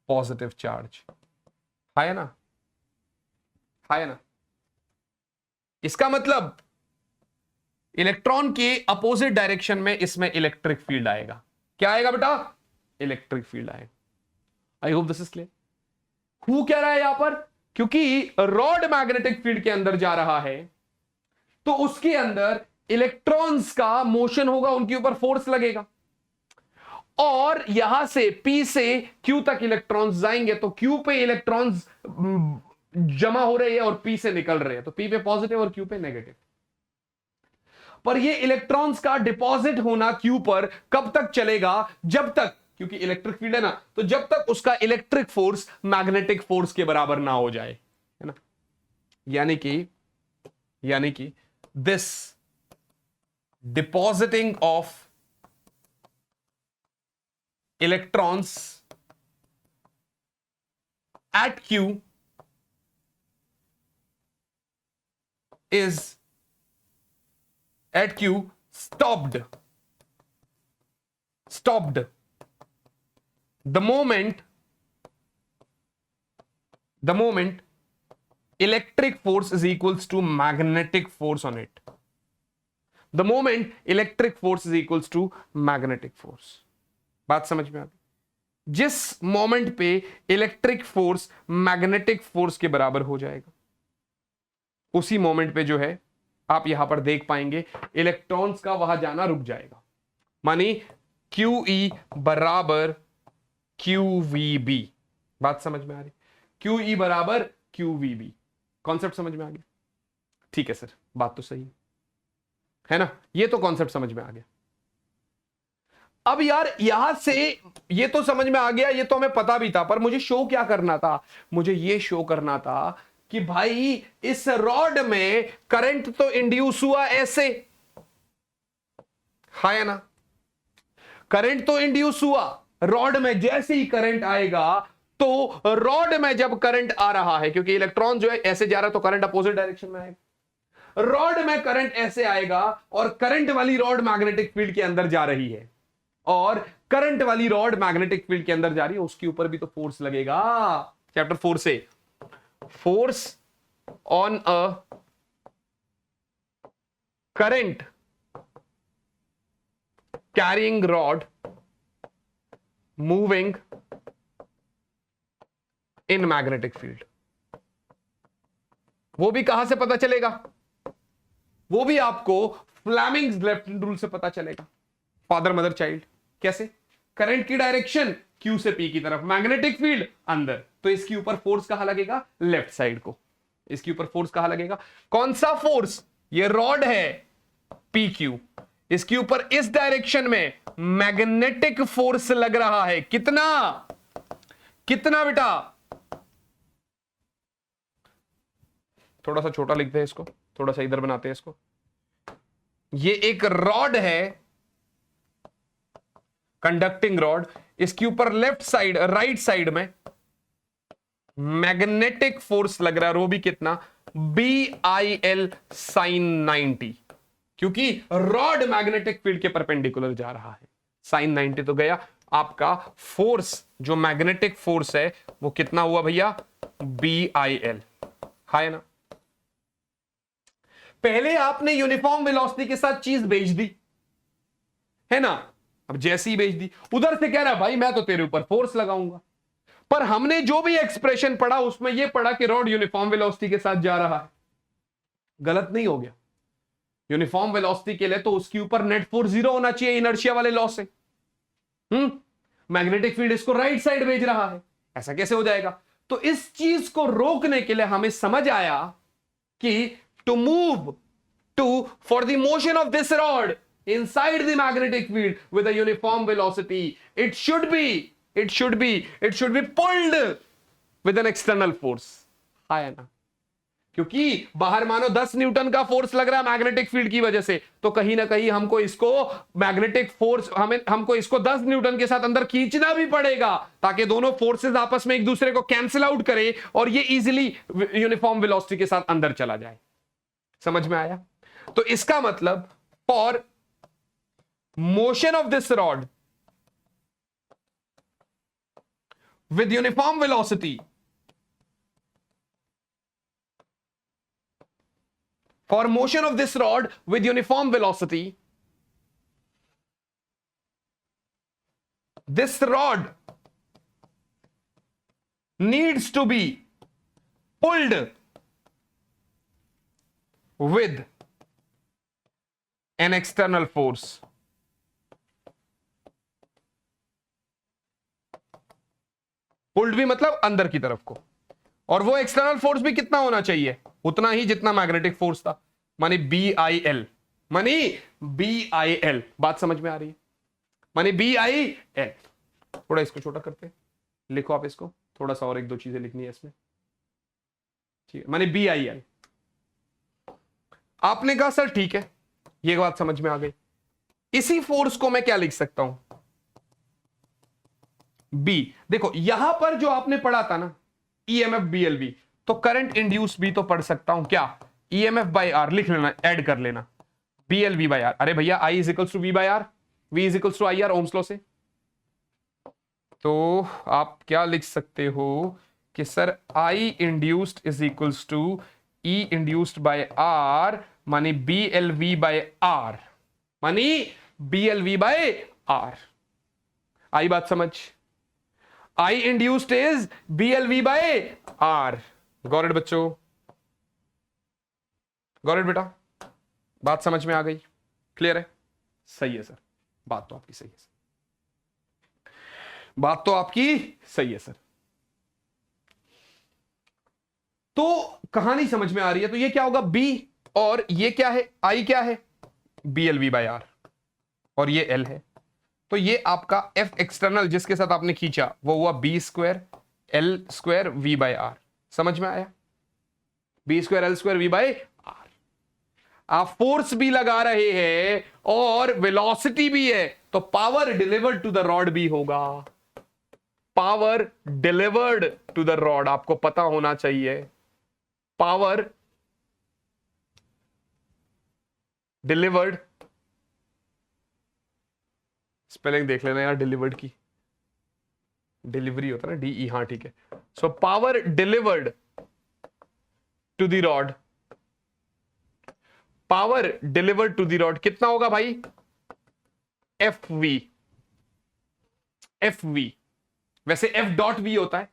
पॉजिटिव चार्ज है ना, है ना। इसका मतलब इलेक्ट्रॉन के अपोजिट डायरेक्शन में इसमें इलेक्ट्रिक फील्ड आएगा। क्या आएगा बेटा, इलेक्ट्रिक फील्ड आएगा। आई hope this is clear. Who कह रहा है यहां पर, क्योंकि रॉड मैग्नेटिक फील्ड के अंदर जा रहा है तो उसके अंदर इलेक्ट्रॉन्स का मोशन होगा, उनके ऊपर फोर्स लगेगा, और यहां से P से Q तक इलेक्ट्रॉन्स जाएंगे तो Q पे इलेक्ट्रॉन्स जमा हो रहे हैं और P से निकल रहे हैं, तो P पे पॉजिटिव और Q पे नेगेटिव। पर ये इलेक्ट्रॉन्स का डिपॉजिट होना Q पर कब तक चलेगा, जब तक, क्योंकि इलेक्ट्रिक फील्ड है ना, तो जब तक उसका इलेक्ट्रिक फोर्स मैग्नेटिक फोर्स के बराबर ना हो जाए, है ना। यानी कि this depositing of electrons at Q is stopped the moment electric force is equals to magnetic force on it, the moment electric force is equals to magnetic force। बात समझ में आ गई। जिस मोमेंट पे इलेक्ट्रिक फोर्स मैग्नेटिक फोर्स के बराबर हो जाएगा, उसी मोमेंट पे जो है आप यहां पर देख पाएंगे इलेक्ट्रॉन्स का वहां जाना रुक जाएगा। मानी QE बराबर QVB। बात समझ में आ रही, QE बराबर QVB, कॉन्सेप्ट समझ में आ गया। ठीक है सर, बात तो सही है ना, ये तो कॉन्सेप्ट समझ में आ गया। अब यार यहां से ये तो समझ में आ गया, ये तो हमें पता भी था, पर मुझे शो क्या करना था, मुझे ये शो करना था कि भाई इस रॉड में करंट तो इंड्यूस हुआ ऐसे, है ना, करंट तो इंड्यूस हुआ रॉड में। जैसे ही करंट आएगा तो रॉड में जब करंट आ रहा है, क्योंकि इलेक्ट्रॉन जो है ऐसे जा रहा है तो करंट अपोजिट डायरेक्शन में आएगा, रॉड में करंट ऐसे आएगा और करंट वाली रॉड मैग्नेटिक फील्ड के अंदर जा रही है, और करंट वाली रॉड मैग्नेटिक फील्ड के अंदर जा रही है, उसके ऊपर भी तो फोर्स लगेगा। चैप्टर 4 से, force on a current carrying rod moving in magnetic field. वो भी कहां से पता चलेगा, वो भी आपको फ्लेमिंग्स लेफ्ट हैंड रूल से पता चलेगा। फादर मदर चाइल्ड, कैसे, करंट की डायरेक्शन Q से P की तरफ, मैग्नेटिक फील्ड अंदर, तो इसके ऊपर फोर्स कहां लगेगा, लेफ्ट साइड को। इसके ऊपर फोर्स कहां लगेगा, कौन सा फोर्स, ये रॉड है PQ, इसके ऊपर इस डायरेक्शन में मैग्नेटिक फोर्स लग रहा है। कितना, कितना बेटा, थोड़ा सा छोटा लिखते हैं इसको, थोड़ा सा इधर बनाते हैं इसको। ये एक रॉड है, कंडक्टिंग रॉड, इसके ऊपर लेफ्ट साइड राइट साइड में मैग्नेटिक फोर्स लग रहा है, वो भी कितना, BIL sin 90, क्योंकि रॉड मैग्नेटिक फील्ड के परपेंडिकुलर जा रहा है। sin 90 तो गया, आपका फोर्स जो मैग्नेटिक फोर्स है वो कितना हुआ भैया, BIL, है ना। पहले आपने यूनिफॉर्म वेलोसिटी के साथ चीज भेज दी है ना, अब जैसे ही भेज दी उधर से कह रहा भाई मैं तो तेरे ऊपर फोर्स लगाऊंगा, पर हमने जो भी एक्सप्रेशन पढ़ा उसमें यह पढ़ा कि रॉड यूनिफॉर्म वेलोसिटी के साथ जा रहा है। गलत नहीं हो गया? यूनिफॉर्म वेलोसिटी के लिए तो उसके ऊपर नेट फोर्स 0 होना चाहिए इनर्शिया वाले लॉ से। मैग्नेटिक फील्ड इसको राइट साइड भेज रहा है, ऐसा कैसे हो जाएगा? तो इस चीज को रोकने के लिए हमें समझ आया कि to move for the motion of this rod inside the magnetic field with a uniform velocity, it should be pulled with an external force, है ना। क्योंकि बाहर मानो 10 न्यूटन का फोर्स लग रहा है मैग्नेटिक फील्ड की वजह से, तो कहीं ना कहीं हमको इसको मैग्नेटिक फोर्स हमको इसको 10 न्यूटन के साथ अंदर खींचना भी पड़ेगा, ताकि दोनों फोर्सेस आपस में एक दूसरे को कैंसिल आउट करे और ये इजीली यूनिफॉर्म वेलोसिटी के साथ अंदर चला जाए। समझ में आया? तो इसका मतलब for motion of this rod with uniform velocity, for motion of this rod with uniform velocity, this rod needs to be pulled with an external force. Pulled भी मतलब अंदर की तरफ को, और वो एक्सटर्नल फोर्स भी कितना होना चाहिए, उतना ही जितना मैग्नेटिक फोर्स था, मानी BIL, बात समझ में आ रही है? मानी BIL। थोड़ा इसको छोटा करते हैं, लिखो आप इसको, थोड़ा सा और एक दो चीजें लिखनी है इसमें, ठीक है, मानी BIL। आपने कहा सर ठीक है, ये बात समझ में आ गई। इसी फोर्स को मैं क्या लिख सकता हूं, B। देखो यहां पर जो आपने पढ़ा था ना EMF BLV, तो करंट इंड्यूस भी तो पढ़ सकता हूं क्या, EMF बाय R लिख लेना, ऐड कर लेना, BLV बाय R। अरे भैया I is equals to V by R, V is equals to IR Ohm's law से। तो आप क्या लिख सकते हो कि sir I induced is equals to E induced by R, मानी BLV बाय R, मानी BLV बाय R। आई बात समझ? I induced is BLV by R। Got it बच्चों, गॉट इट बेटा, बात समझ में आ गई, क्लियर है? सही है सर, बात तो आपकी सही है सर, बात तो आपकी सही है सर। तो कहानी समझ में आ रही है। तो ये क्या होगा B, और ये क्या है I, क्या है BLV by R, और ये L है। तो ये आपका F एक्सटर्नल जिसके साथ आपने खींचा वो हुआ B square L square V by R। समझ में आया? B square L square V by R। आप फोर्स भी लगा रहे हैं और वेलोसिटी भी है, तो power delivered to the rod भी होगा। Power delivered to the rod आपको पता होना चाहिए, पावर डिलीवर्ड, स्पेलिंग देख लेना यार डिलीवर्ड की, डिलीवरी होता है ना DE, हाँ ठीक है। So power delivered to the rod, power delivered to the rod कितना होगा भाई, FV। FV वैसे F डॉट V होता है,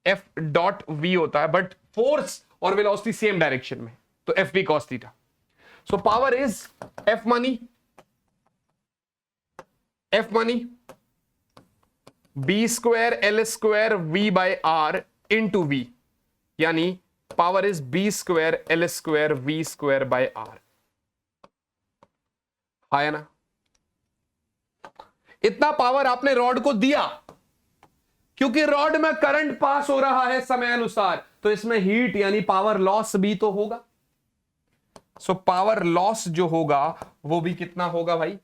F डॉट V होता है, बट फोर्स और वेलोसिटी सेम डायरेक्शन में, तो FV cos theta. So power is F मनी B square L square V by R into V, यानी power is B square L square V square by R। आया ना? इतना power आपने rod को दिया, क्योंकि रॉड में करंट पास हो रहा है समय अनुसार, तो इसमें हीट यानी पावर लॉस भी तो होगा। सो पावर लॉस जो होगा वो भी कितना होगा भाई,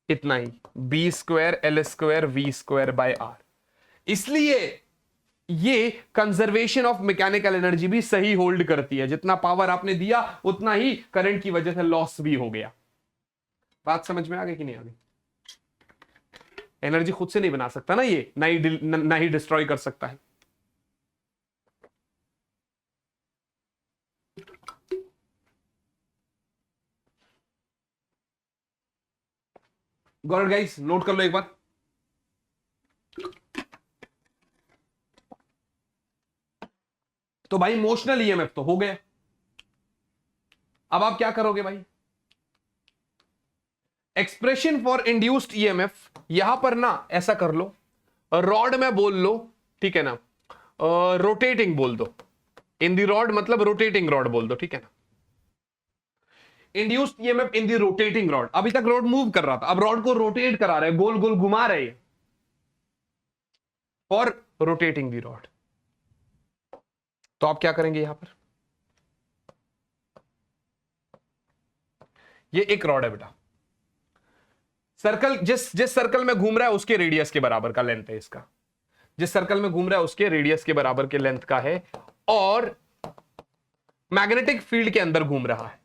इतना ही, B square L square V square by R. इसलिए ये कंजर्वेशन ऑफ मैकेनिकल एनर्जी भी सही होल्ड करती है, जितना पावर आपने दिया उतना ही करंट की वजह से लॉस भी हो गया। बात समझ में आ गई कि नहीं आ गई? एनर्जी खुद से नहीं बना सकता ना ये, ना ही डिस्ट्रॉय कर सकता है। Got it guys? नोट कर लो एक बार। तो भाई इमोशनल ईएमएफ तो हो गया। अब आप क्या करोगे भाई? एक्सप्रेशन फॉर इंड्यूस्ड ईएमएफ यहां पर ना ऐसा कर लो, रॉड में बोल लो, ठीक है ना, रोटेटिंग बोल दो, इन दी रॉड मतलब रोटेटिंग रॉड बोल दो, ठीक है ना। Induced EMF in the rotating rod, अभी तक रॉड मूव कर रहा था, अब रॉड को रोटेट करा रहे, गोल गोल घुमा रहे हैं फॉर रोटेटिंग दी रॉड। तो आप क्या करेंगे यहां पर? ये एक रॉड है बेटा, सर्कल जिस जिस सर्कल में घूम रहा है उसके रेडियस के बराबर का लेंथ है इसका, जिस सर्कल में घूम रहा है उसके रेडियस के बराबर के लेंथ का है, और मैग्नेटिक फील्ड के अंदर घूम रहा है।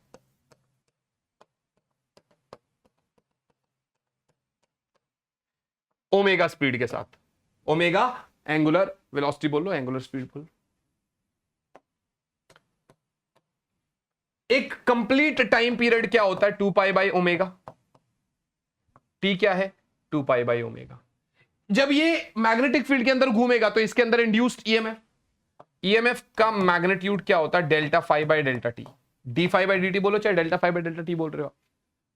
ओमेगा स्पीड के साथ, ओमेगा एंगुलर वेलोसिटी बोल लो, एंगुलर स्पीड बोल लो। एक कंप्लीट टाइम पीरियड क्या होता है? 2π/ओमेगा। टी क्या है? 2π/ओमेगा। जब ये मैग्नेटिक फील्ड के अंदर घूमेगा तो इसके अंदर इंड्यूस्ड ईएमएफ, ईएमएफ का मैग्नीट्यूड क्या होता है? Delta phi by delta T, D phi by D T बोलो चाहे delta phi by delta T बोल रहे हो,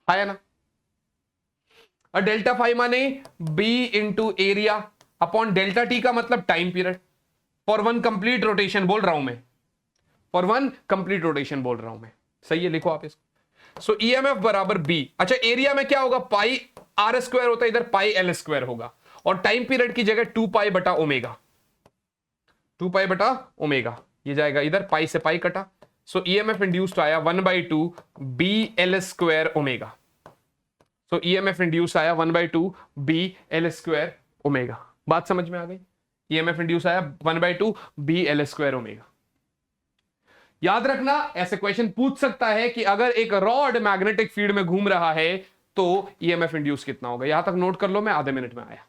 है ना। और डेल्टा फाई माने B into area upon delta T का मतलब time period, for one complete rotation बोल रहा हूं मैं, फॉर वन कंप्लीट रोटेशन बोल रहा हूं मैं, सही है, लिखो आप इसको। सो ईएमएफ बराबर बी, अच्छा एरिया में क्या होगा? पाई आर स्क्वायर होता है, इधर पाई एल स्क्वायर होगा, और टाइम पीरियड की जगह 2π/ओमेगा, 2π/ओमेगा, ये जाएगा इधर, पाई से पाई कटा। सो ईएमएफ इंड्यूस्ड आया 1/2 बी एल स्क्वायर ओमेगा। सो ईएमएफ इंड्यूस आया 1/2 बी एल स्क्वायर ओमेगा। बात समझ में आ गई? ईएमएफ इंड्यूस आया 1/2 बी एल स्क्वायर ओमेगा। याद रखना, ऐसे क्वेश्चन पूछ सकता है कि अगर एक रॉड मैग्नेटिक फील्ड में घूम रहा है तो ईएमएफ इंड्यूस कितना होगा। यहां तक नोट कर लो, मैं आधे मिनट में आया।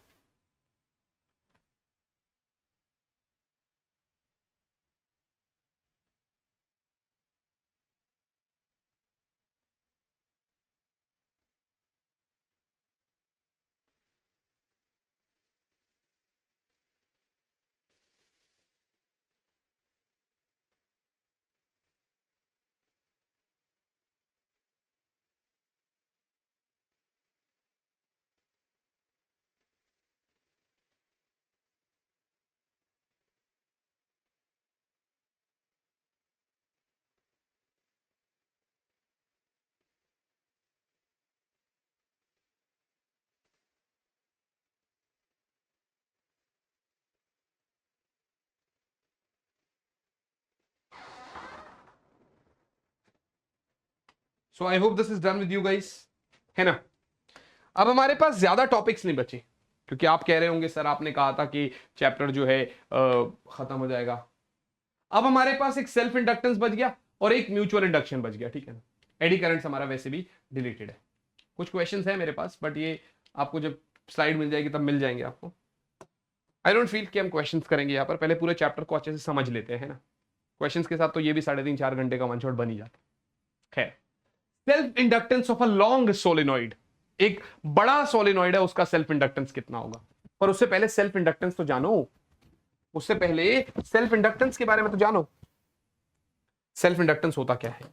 So I hope this is done with you guys, है ना। अब हमारे पास ज्यादा टॉपिक्स नहीं बचे, क्योंकि आप कह रहे होंगे सर आपने कहा था कि चैप्टर जो है खत्म हो जाएगा। अब हमारे पास एक सेल्फ इंडक्टेंस बच गया और एक म्यूचुअल इंडक्शन बच गया, ठीक है ना। एडी करंट्स हमारा वैसे भी डिलीटेड है। कुछ क्वेश्चंस है मेरे पास, बट ये आपको जब स्लाइड मिल जाएगी तब मिल जाएंगे आपको। आई डोंट फील कि हम क्वेश्चंस करेंगे यहाँ पर, पहले पूरे चैप्टर को अच्छे से समझ लेते हैं ना। क्वेश्चंस के साथ तो ये भी 3.5-4 घंटे का वन शॉट बन ही जाता। खैर, self inductance of a long solenoid, एक बड़ा सोलेनॉइड है उसका सेल्फ इंडक्टेंस कितना होगा। पर उससे पहले सेल्फ इंडक्टेंस तो जानो, उससे पहले सेल्फ इंडक्टेंस के बारे में तो जानो। सेल्फ इंडक्टेंस होता क्या है?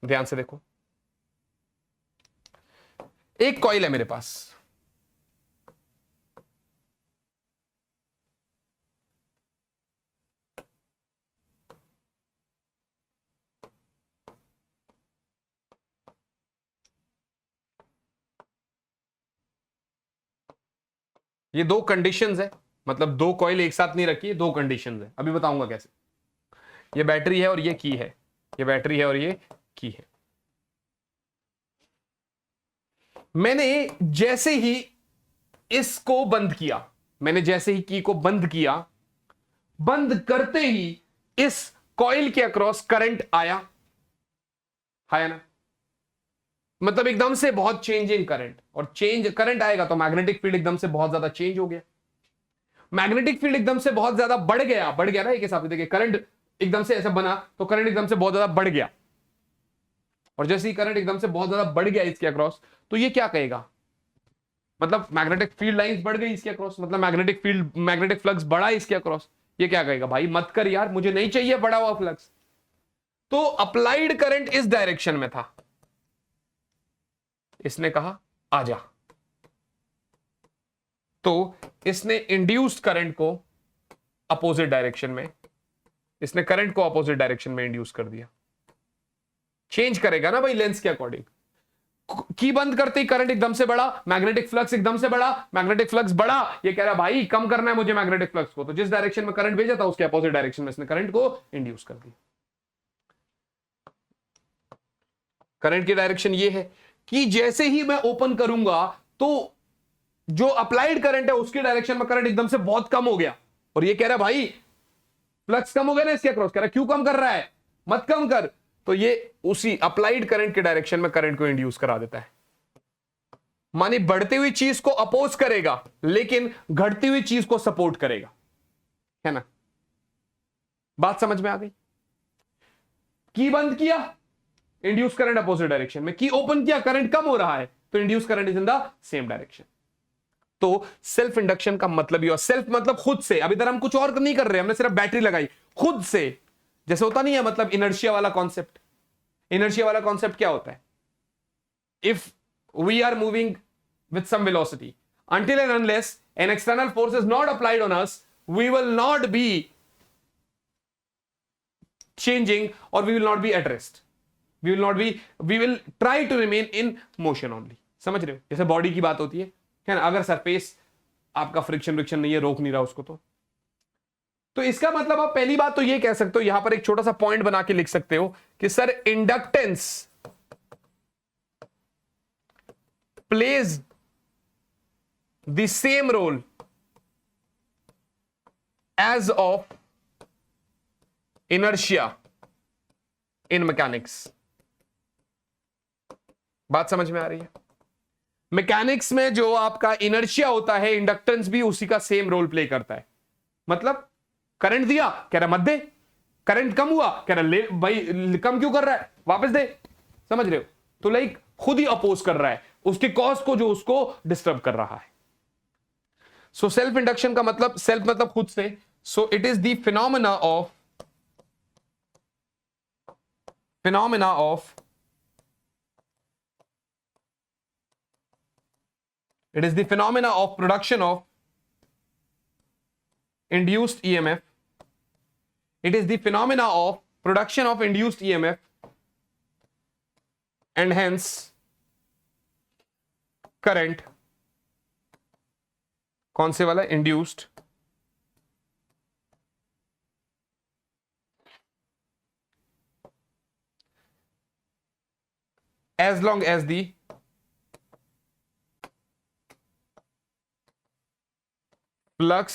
ध्यान से देखो, एक कॉइल है मेरे पास, ये दो कंडीशंस है, मतलब दो कॉइल एक साथ नहीं रखी, दो कंडीशंस है, अभी बताऊंगा कैसे। ये बैटरी है और ये की है, ये बैटरी है और ये की है। मैंने जैसे ही इसको बंद किया, मैंने जैसे ही की को बंद किया, बंद करते ही इस कॉइल के अक्रॉस करंट आया ना, मतलब एकदम से बहुत चेंज इन करंट, और चेंज करंट आएगा तो मैग्नेटिक फील्ड एकदम से बहुत ज्यादा चेंज हो गया। मैग्नेटिक फील्ड एकदम से बहुत ज्यादा बढ़ गया ना, एक हिसाब से देखिए करंट एकदम से ऐसा बना तो करंट एकदम से बहुत ज्यादा बढ़ गया, और जैसे ही करंट एकदम से बहुत ज्यादा बढ़ गया इसके अक्रॉस, तो ये क्या कहेगा, मतलब मैग्नेटिक फील्ड लाइंस बढ़ गई इसके अक्रॉस, मतलब मैग्नेटिक फ्लक्स बढ़ा इसके अक्रॉस। ये क्या कहेगा, भाई मत कर यार, मुझे नहीं चाहिए बढ़ा हुआ फ्लक्स। तो अप्लाइड करंट इस डायरेक्शन में था, इसने कहा आजा, तो इसने इंड्यूस्ड करंट को अपोजिट डायरेक्शन में, इसने करंट को अपोजिट डायरेक्शन में इंड्यूस कर दिया। चेंज करेगा ना भाई लेंस के अकॉर्डिंग। की बंद करते ही करंट एकदम से बढ़ा, मैग्नेटिक फ्लक्स एकदम से बढ़ा, मैग्नेटिक फ्लक्स बढ़ा, ये कह रहा भाई कम करना है मुझे मैग्नेटिक फ्लक्स को, तो जिस डायरेक्शन में करंट भेजा था उसके अपोजिट डायरेक्शन में इसने करंट को इंड्यूस कर दिया। करंट की डायरेक्शन ये है कि जैसे ही मैं ओपन करूंगा तो जो अप्लाइड करंट है उसकी डायरेक्शन में करंट एकदम से बहुत कम हो गया, और ये कह रहा भाई फ्लक्स कम हो गया ना इसके अक्रॉस, कह रहा क्यों कम कर रहा है, मत कम कर, तो ये उसी अप्लाइड करंट के डायरेक्शन में करंट को इंड्यूस करा देता है। माने बढ़ती हुई चीज को अपोज करेगा लेकिन घटती हुई चीज को सपोर्ट करेगा, है ना, बात समझ में आ गई। की बंद किया, इंड्यूस करंट अपोजिट डायरेक्शन में, की ओपन किया करंट कम हो रहा है, तो induce current is in the same direction. तो सेल्फ इंडक्शन का मतलब ये, सेल्फ मतलब खुद से, अभी इधर हम कुछ और नहीं कर रहे, हमने सिर्फ बैटरी लगाई खुद से, जैसे होता नहीं है, मतलब इनर्शिया वाला कॉन्सेप्ट। इनर्शिया वाला कॉन्सेप्ट क्या होता है, if we are moving with some velocity until and unless an external force is not applied on us, we will not be changing or we will not be at rest, we will try to remain in motion only। समझ रहे हो, जैसे body की बात होती है ना, अगर सरफेस आपका फ्रिक्शन नहीं है, रोक नहीं रहा उसको, तो इसका मतलब आप पहली बात तो ये कह सकते हो, यहां पर एक छोटा सा पॉइंट बना के लिख सकते हो कि sir inductance plays the same role as of inertia in mechanics. बात समझ में आ रही है, मैकेनिक्स में जो आपका इनर्शिया होता है, इंडक्टेंस भी उसी का सेम रोल प्ले करता है। मतलब करंट दिया, कह रहा मत दे, करंट कम हुआ, कह रहा ले भाई कम क्यों कर रहा है, वापस दे, समझ रहे हो, तो लाइक खुद ही अपोज कर रहा है उसके कॉज को जो उसको डिस्टर्ब कर रहा है। सो सेल्फ इंडक्शन का मतलब, सेल्फ मतलब खुद से, so it is the phenomena of it is the phenomena of production of induced EMF. It is the phenomena of production of induced EMF and hence current, कौन से वाला, induced, as long as the flux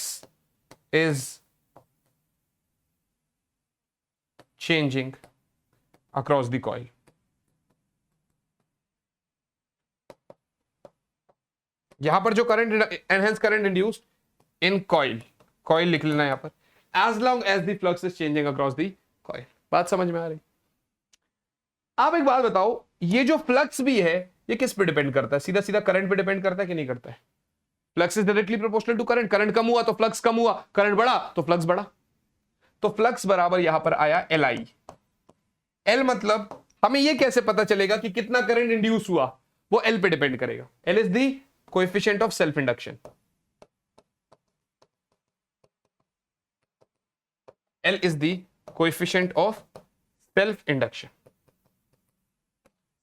is changing across the coil। यहां पर जो current, and hence current induced in coil लिख लेना यहां पर, as long as the flux is changing across the coil. बात समझ में आ रही। आप एक बात बताओ, ये जो फ्लक्स भी है ये किस पे डिपेंड करता है, सीधा सीधा करंट पे डिपेंड करता है कि नहीं करता है। Flux is directly proportional to current, current कम हुआ तो फ्लक्स कम हुआ, करंट बढ़ा तो फ्लक्स बढ़ा, तो फ्लक्स बराबर यहां पर आया LI। एल मतलब हमें यह कैसे पता चलेगा कि कितना करंट इंड्यूस हुआ, वो एल पे डिपेंड करेगा। L is the coefficient of self induction, L is the coefficient of self induction,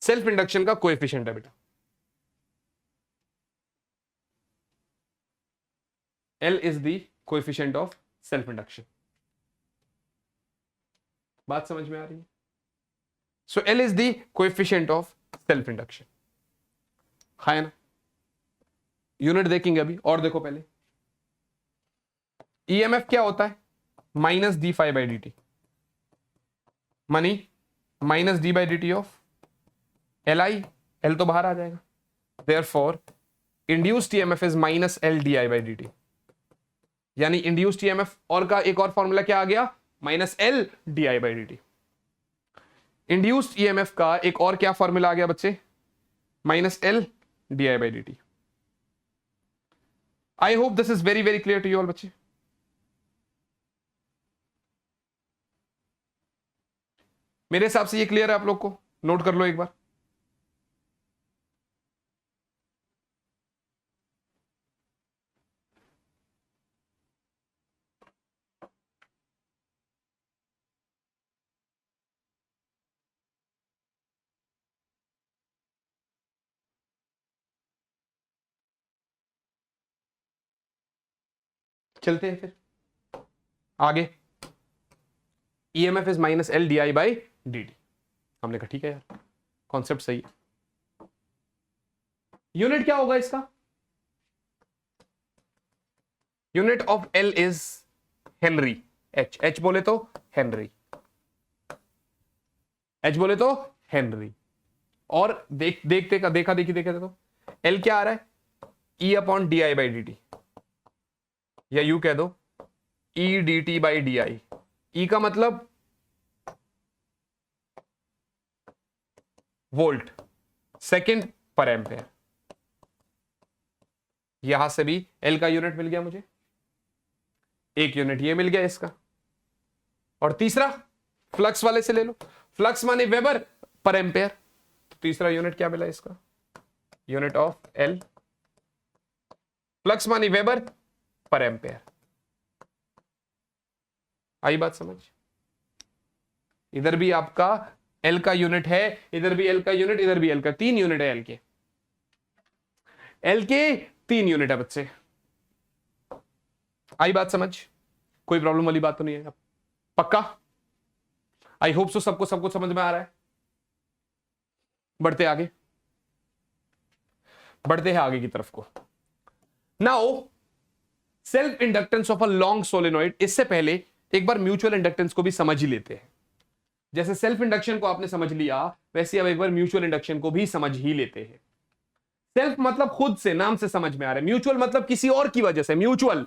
self induction का कोएफिशिएंट है बेटा। L is the coefficient of self induction. बात समझ में आ रही है? So L is the coefficient of self induction. है ना? यूनिट देखेंगे अभी, और देखो पहले ईएमएफ क्या होता है? Minus D phi by D T, मनी minus D by D T of L I, L तो बाहर आ जाएगा, therefore induced EMF is minus L D I by D T, यानी इंड्यूस्ड ईएमएफ और का एक और फॉर्मूला क्या आ गया? Minus L D I by D T. Induced EMF का एक और क्या फॉर्मूला आ गया बच्चे? Minus L D I by D T. I hope this is very very clear to you all बच्चे। मेरे हिसाब से ये क्लियर है आप लोग को, नोट कर लो एक बार। चलते हैं फिर आगे। EMF is minus L D I by D T. हमने कहा ठीक है यार, कॉन्सेप्ट सही है। यूनिट क्या होगा इसका? Unit of L is Henry. H, H बोले तो हेनरी, एच बोले तो हेनरी। और देखा देखी तो एल क्या आ रहा है? E upon D I by D T, या यू कह दो E D T by D I. E का मतलब वोल्ट सेकंड पर एम्पेयर। यहां से भी एल का यूनिट मिल गया मुझे, एक यूनिट ये मिल गया इसका, और तीसरा फ्लक्स वाले से ले लो, फ्लक्स माने वेबर पर एम्पेयर, तो तीसरा यूनिट क्या मिला इसका? यूनिट ऑफ एल, फ्लक्स माने वेबर पर एम्पेयर। आई बात समझ? इधर भी आपका एल का यूनिट है, इधर भी एल का यूनिट, इधर भी एल का, तीन यूनिट है एल के। एल के तीन यूनिट है बच्चे। आई बात समझ? कोई प्रॉब्लम वाली बात तो नहीं है? पक्का? आई होप सो सबको सब कुछ समझ में आ रहा है। बढ़ते आगे, बढ़ते हैं आगे की तरफ को। Now self inductance of a long solenoid. इससे पहले एक बार म्यूचुअल इंडक्टेंस को भी समझ ही लेते हैं। जैसे सेल्फ इंडक्शन को आपने समझ लिया, वैसे अब एक बार म्यूचुअल इंडक्शन को भी समझ ही लेते हैं। सेल्फ मतलब खुद से, नाम से समझ में आ रहा है। म्यूचुअल मतलब किसी और की वजह से। म्यूचुअल,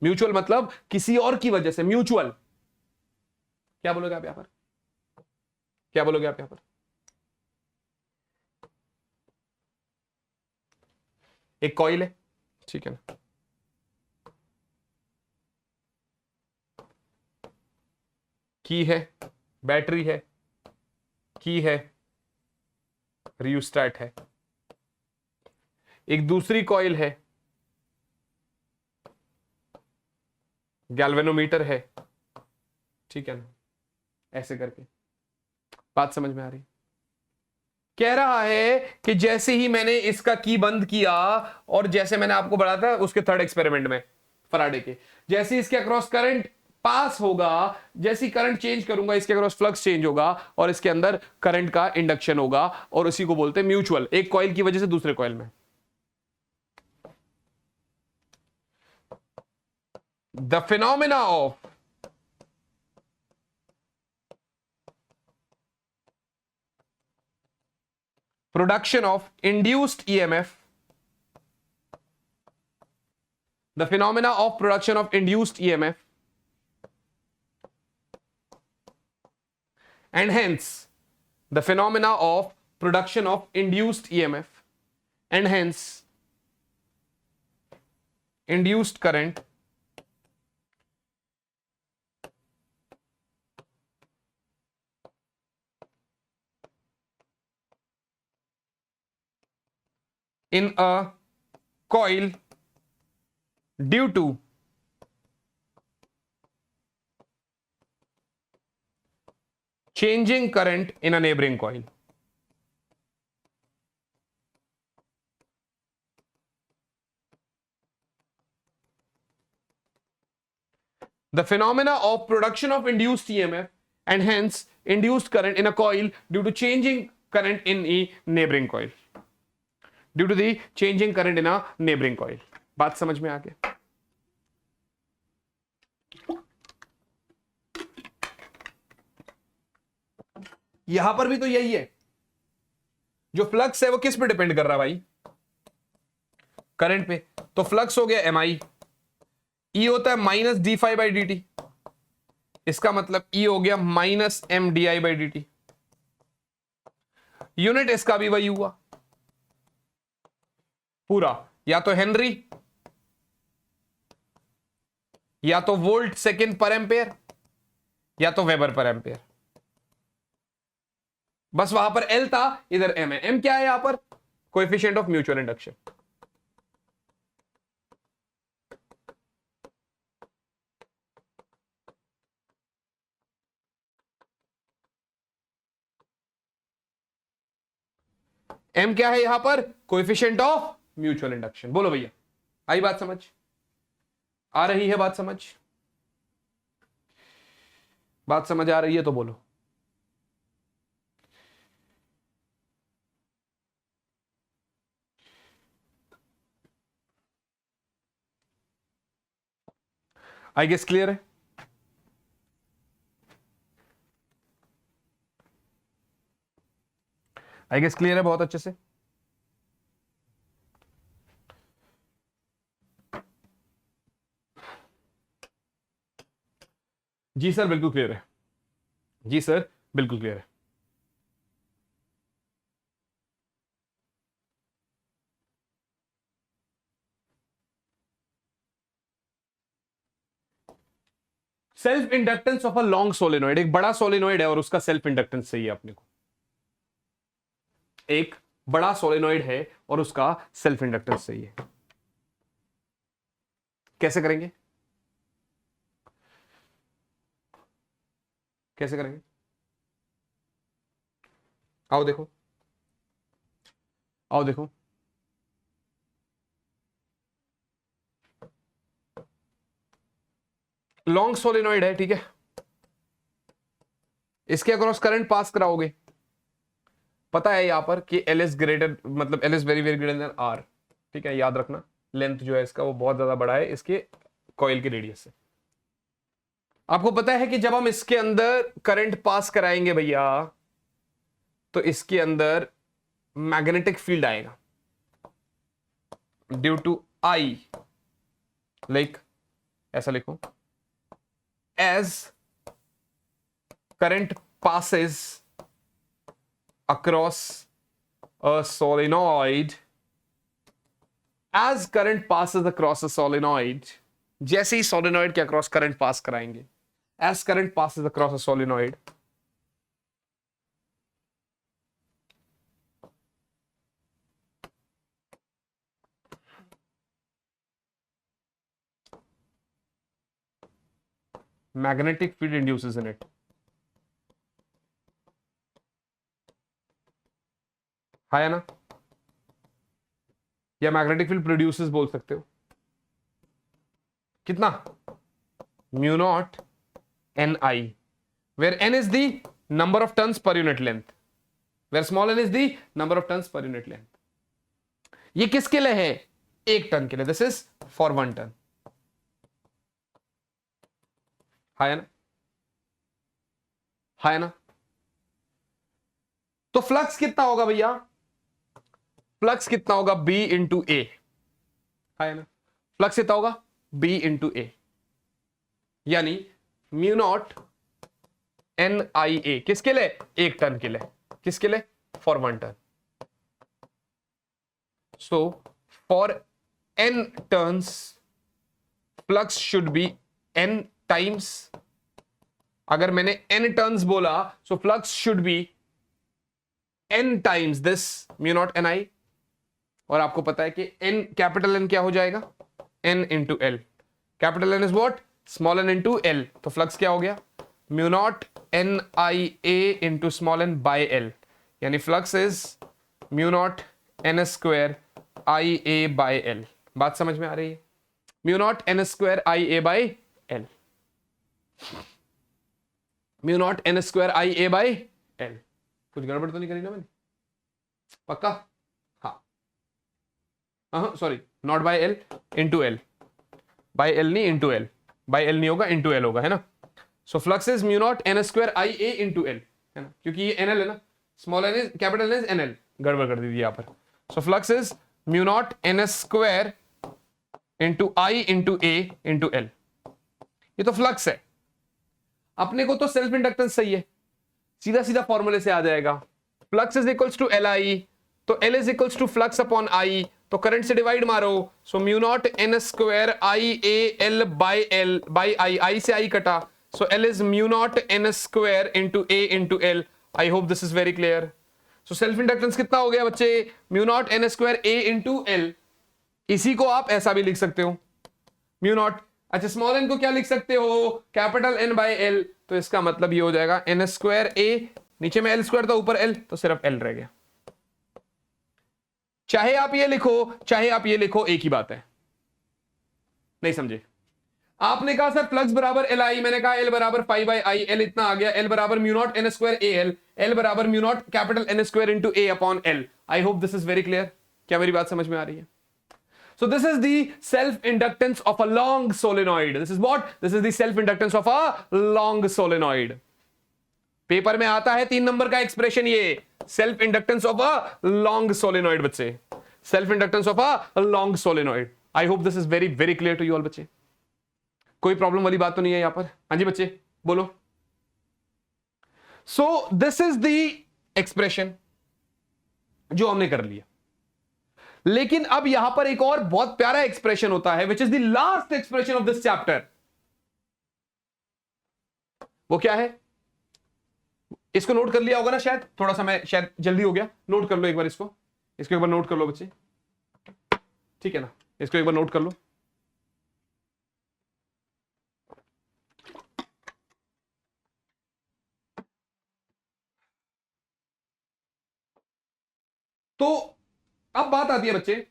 म्यूचुअल मतलब किसी और की वजह से। म्यूचुअल क्या बोलोगे आप यहां पर? क्या बोलोगे आप यहां पर? एक कॉइल है, ठीक है ना, की है, बैटरी है, की है, रियोस्टेट है। एक दूसरी कॉइल है, गैल्वेनोमीटर है, ठीक है ना, ऐसे करके। बात समझ में आ रही? कह रहा है कि जैसे ही मैंने इसका की बंद किया, और जैसे मैंने आपको बताया था उसके थर्ड एक्सपेरिमेंट में फराडे के, जैसे इसके अक्रॉस करंट पास होगा, जैसी करंट चेंज करूंगा इसके अक्रॉस फ्लक्स चेंज होगा, और इसके अंदर करंट का इंडक्शन होगा, और उसी को बोलते हैं म्यूचुअल। एक कॉइल की वजह से दूसरे कॉइल में। The phenomena of production of induced EMF, the phenomena of production of induced EMF, and hence the phenomena of production of induced EMF, and hence induced current in a coil due to changing current in a neighboring coil. The phenomena of production of induced EMF and hence induced current in a coil due to changing current in a neighbouring coil, due to the changing current in a neighbouring coil. बात समझ में आ गया? यहां पर भी तो यही है, जो फ्लक्स है वो किस पे डिपेंड कर रहा है भाई? करंट पे। तो फ्लक्स हो गया एम आई, ई होता है minus D five by D T, इसका मतलब ई हो गया minus M D I by D T. Unit इसका भी वही हुआ पूरा, या तो हेनरी या तो वोल्ट सेकेंड पर एम्पेयर या तो वेबर पर एम्पेयर। बस वहां पर एल था, इधर एम है। एम क्या है यहां पर? Coefficient of mutual induction. M क्या है यहां पर? Coefficient of mutual induction. बोलो भैया, आई बात समझ? आ रही है बात समझ? बात समझ आ रही है तो बोलो। आई गेस क्लियर है? आई गेस क्लियर है बहुत अच्छे से? जी सर बिल्कुल क्लियर है। जी सर बिल्कुल क्लियर है। Self inductance of a long solenoid, एक बड़ा सोलेनोइड है और उसका सेल्फ इंडक्टेंस चाहिए अपने को। एक बड़ा सोलेनोइड है और उसका सेल्फ इंडक्टेंस चाहिए। कैसे करेंगे? कैसे करेंगे? आओ देखो, आओ देखो। लॉन्ग सोलेनोइड है, ठीक है, इसके अक्रॉस करंट पास कराओगे। पता है यहां पर कि एल इज ग्रेटर, मतलब L is very very greater than R, ठीक है, याद रखना। लेंथ जो है इसका वो बहुत ज्यादा बड़ा है इसके कॉइल के रेडियस से। आपको पता है कि जब हम इसके अंदर करंट पास कराएंगे भैया, तो इसके अंदर मैग्नेटिक फील्ड आएगा ड्यू टू आई, लाइक ऐसा लिखो, as current passes across a solenoid, as current passes across a solenoid, जैसे ही solenoid के across current pass कराएंगे, as current passes across a solenoid, magnetic field induces in it. है ना? या magnetic field produces बोल सकते हो। कितना? Mu not N I, where N is the number of turns per unit length, where small N is the number of turns per unit length. ये किसके लिए है? एक टर्न के लिए। This is for one turn. है ना? है ना? तो फ्लक्स कितना होगा भैया? फ्लक्स कितना होगा? B इंटू ए, है ना? फ्लक्स कितना होगा? B इंटू ए, यानी mu not N I A. किसके लिए? एक टर्न के लिए। किसके लिए? For one turn. So for n turns flux should be n times. अगर मैंने n टर्न्स बोला so flux should be n times this mu not N I. और आपको पता है कि n, कैपिटल N क्या हो जाएगा? n into L. कैपिटल N is what? Small n into L. तो फ्लक्स क्या हो गया? Mu not N I A into small n by L, यानी flux is mu not N square I A by L. बात समझ में आ रही है? Mu not N square I A by L. Mu not N square I A by L. कुछ गड़बड़ तो नहीं करी ना मैंने? पक्का? हाँ sorry, not by L, into L. By L नहीं, इंटू एल। बाय एल नहीं होगा, इंटू एल होगा, है ना। So flux is mu not N square I A into L, है ना, क्योंकि ये एन एल है ना, small N is capital N is N L, गड़बड़ कर दी थी यहां पर। So flux is mu not N square into I into A into L. ये तो फ्लक्स है। अपने को तो सेल्फ इंडक्टेंस सही है, सीधा सीधा फॉर्मूले से आ जाएगा। Flux is equals to L I, तो L is equals to flux upon I, तो करंट से डिवाइड मारो। So mu not N square I A L by I, I से आई कटा, so L is mu not N square into A into L. I hope this is very clear. So self inductance कितना हो गया बच्चे? Mu not N square A into L. इसी को आप ऐसा भी लिख सकते हो, म्यू नॉट, अच्छा स्मॉल एन को क्या लिख सकते हो? Capital N by L. तो इसका मतलब ये हो जाएगा एन स्क्वायर ए, नीचे में एल स्क्वायर था, ऊपर एल, तो सिर्फ एल रह गया। चाहे आप ये लिखो चाहे आप ये लिखो, एक ही बात है। नहीं समझे? आपने कहा सर फ्लक्स बराबर एल आई, मैंने कहा एल बराबर पाई बाई आई, एल इतना आ गया, एल बराबर mu not N square A L, L बराबर mu naught capital N square into A upon L. I hope this is very clear. क्या मेरी बात समझ में आ रही है? So this is the self inductance of a long solenoid. This is what? This is the self inductance of a long solenoid. Paper में आता है 3 नंबर का एक्सप्रेशन, ये self inductance of a long solenoid बच्चे, self inductance of a long solenoid. I hope this is very very clear to you all बच्चे। कोई problem वाली बात तो नहीं है यहां पर? हाँ जी बच्चे बोलो। So this is the expression जो हमने कर लिया, लेकिन अब यहां पर एक और बहुत प्यारा एक्सप्रेशन होता है, which is the last expression of this chapter. वो क्या है? इसको नोट कर लिया होगा ना शायद, थोड़ा सा मैं शायद जल्दी हो गया, नोट कर लो एक बार इसको एक बार नोट कर लो बच्चे, ठीक है ना, इसको एक बार नोट कर लो। तो अब बात आती है बच्चे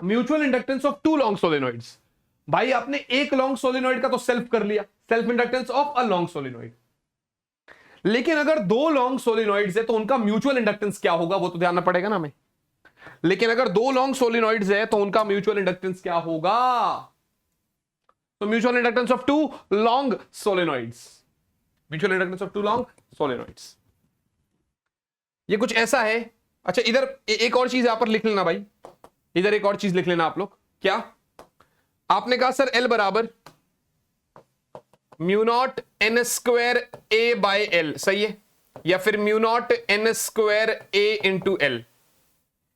mutual inductance of 2 long solenoids. भाई आपने एक लॉन्ग सोलेनॉइड का तो सेल्फ कर लिया, self inductance of a long solenoid, लेकिन अगर 2 लॉन्ग सोलेनॉइड्स है तो उनका म्यूचुअल इंडक्टेंस क्या होगा वो तो ध्यान रखना पड़ेगा ना हमें। लेकिन अगर 2 लॉन्ग सोलेनॉइड्स है तो उनका म्यूचुअल इंडक्टेंस क्या होगा? तो mutual inductance of 2 long solenoids, mutual inductance of 2 long solenoids, ये कुछ ऐसा है। अच्छा इधर एक और चीज यहां पर लिख लेना भाई, इधर एक और चीज लिख लेना आप लोग। क्या आपने कहा? सर एल बराबर mu not N square A by L, सही है, या फिर mu not N square A into L,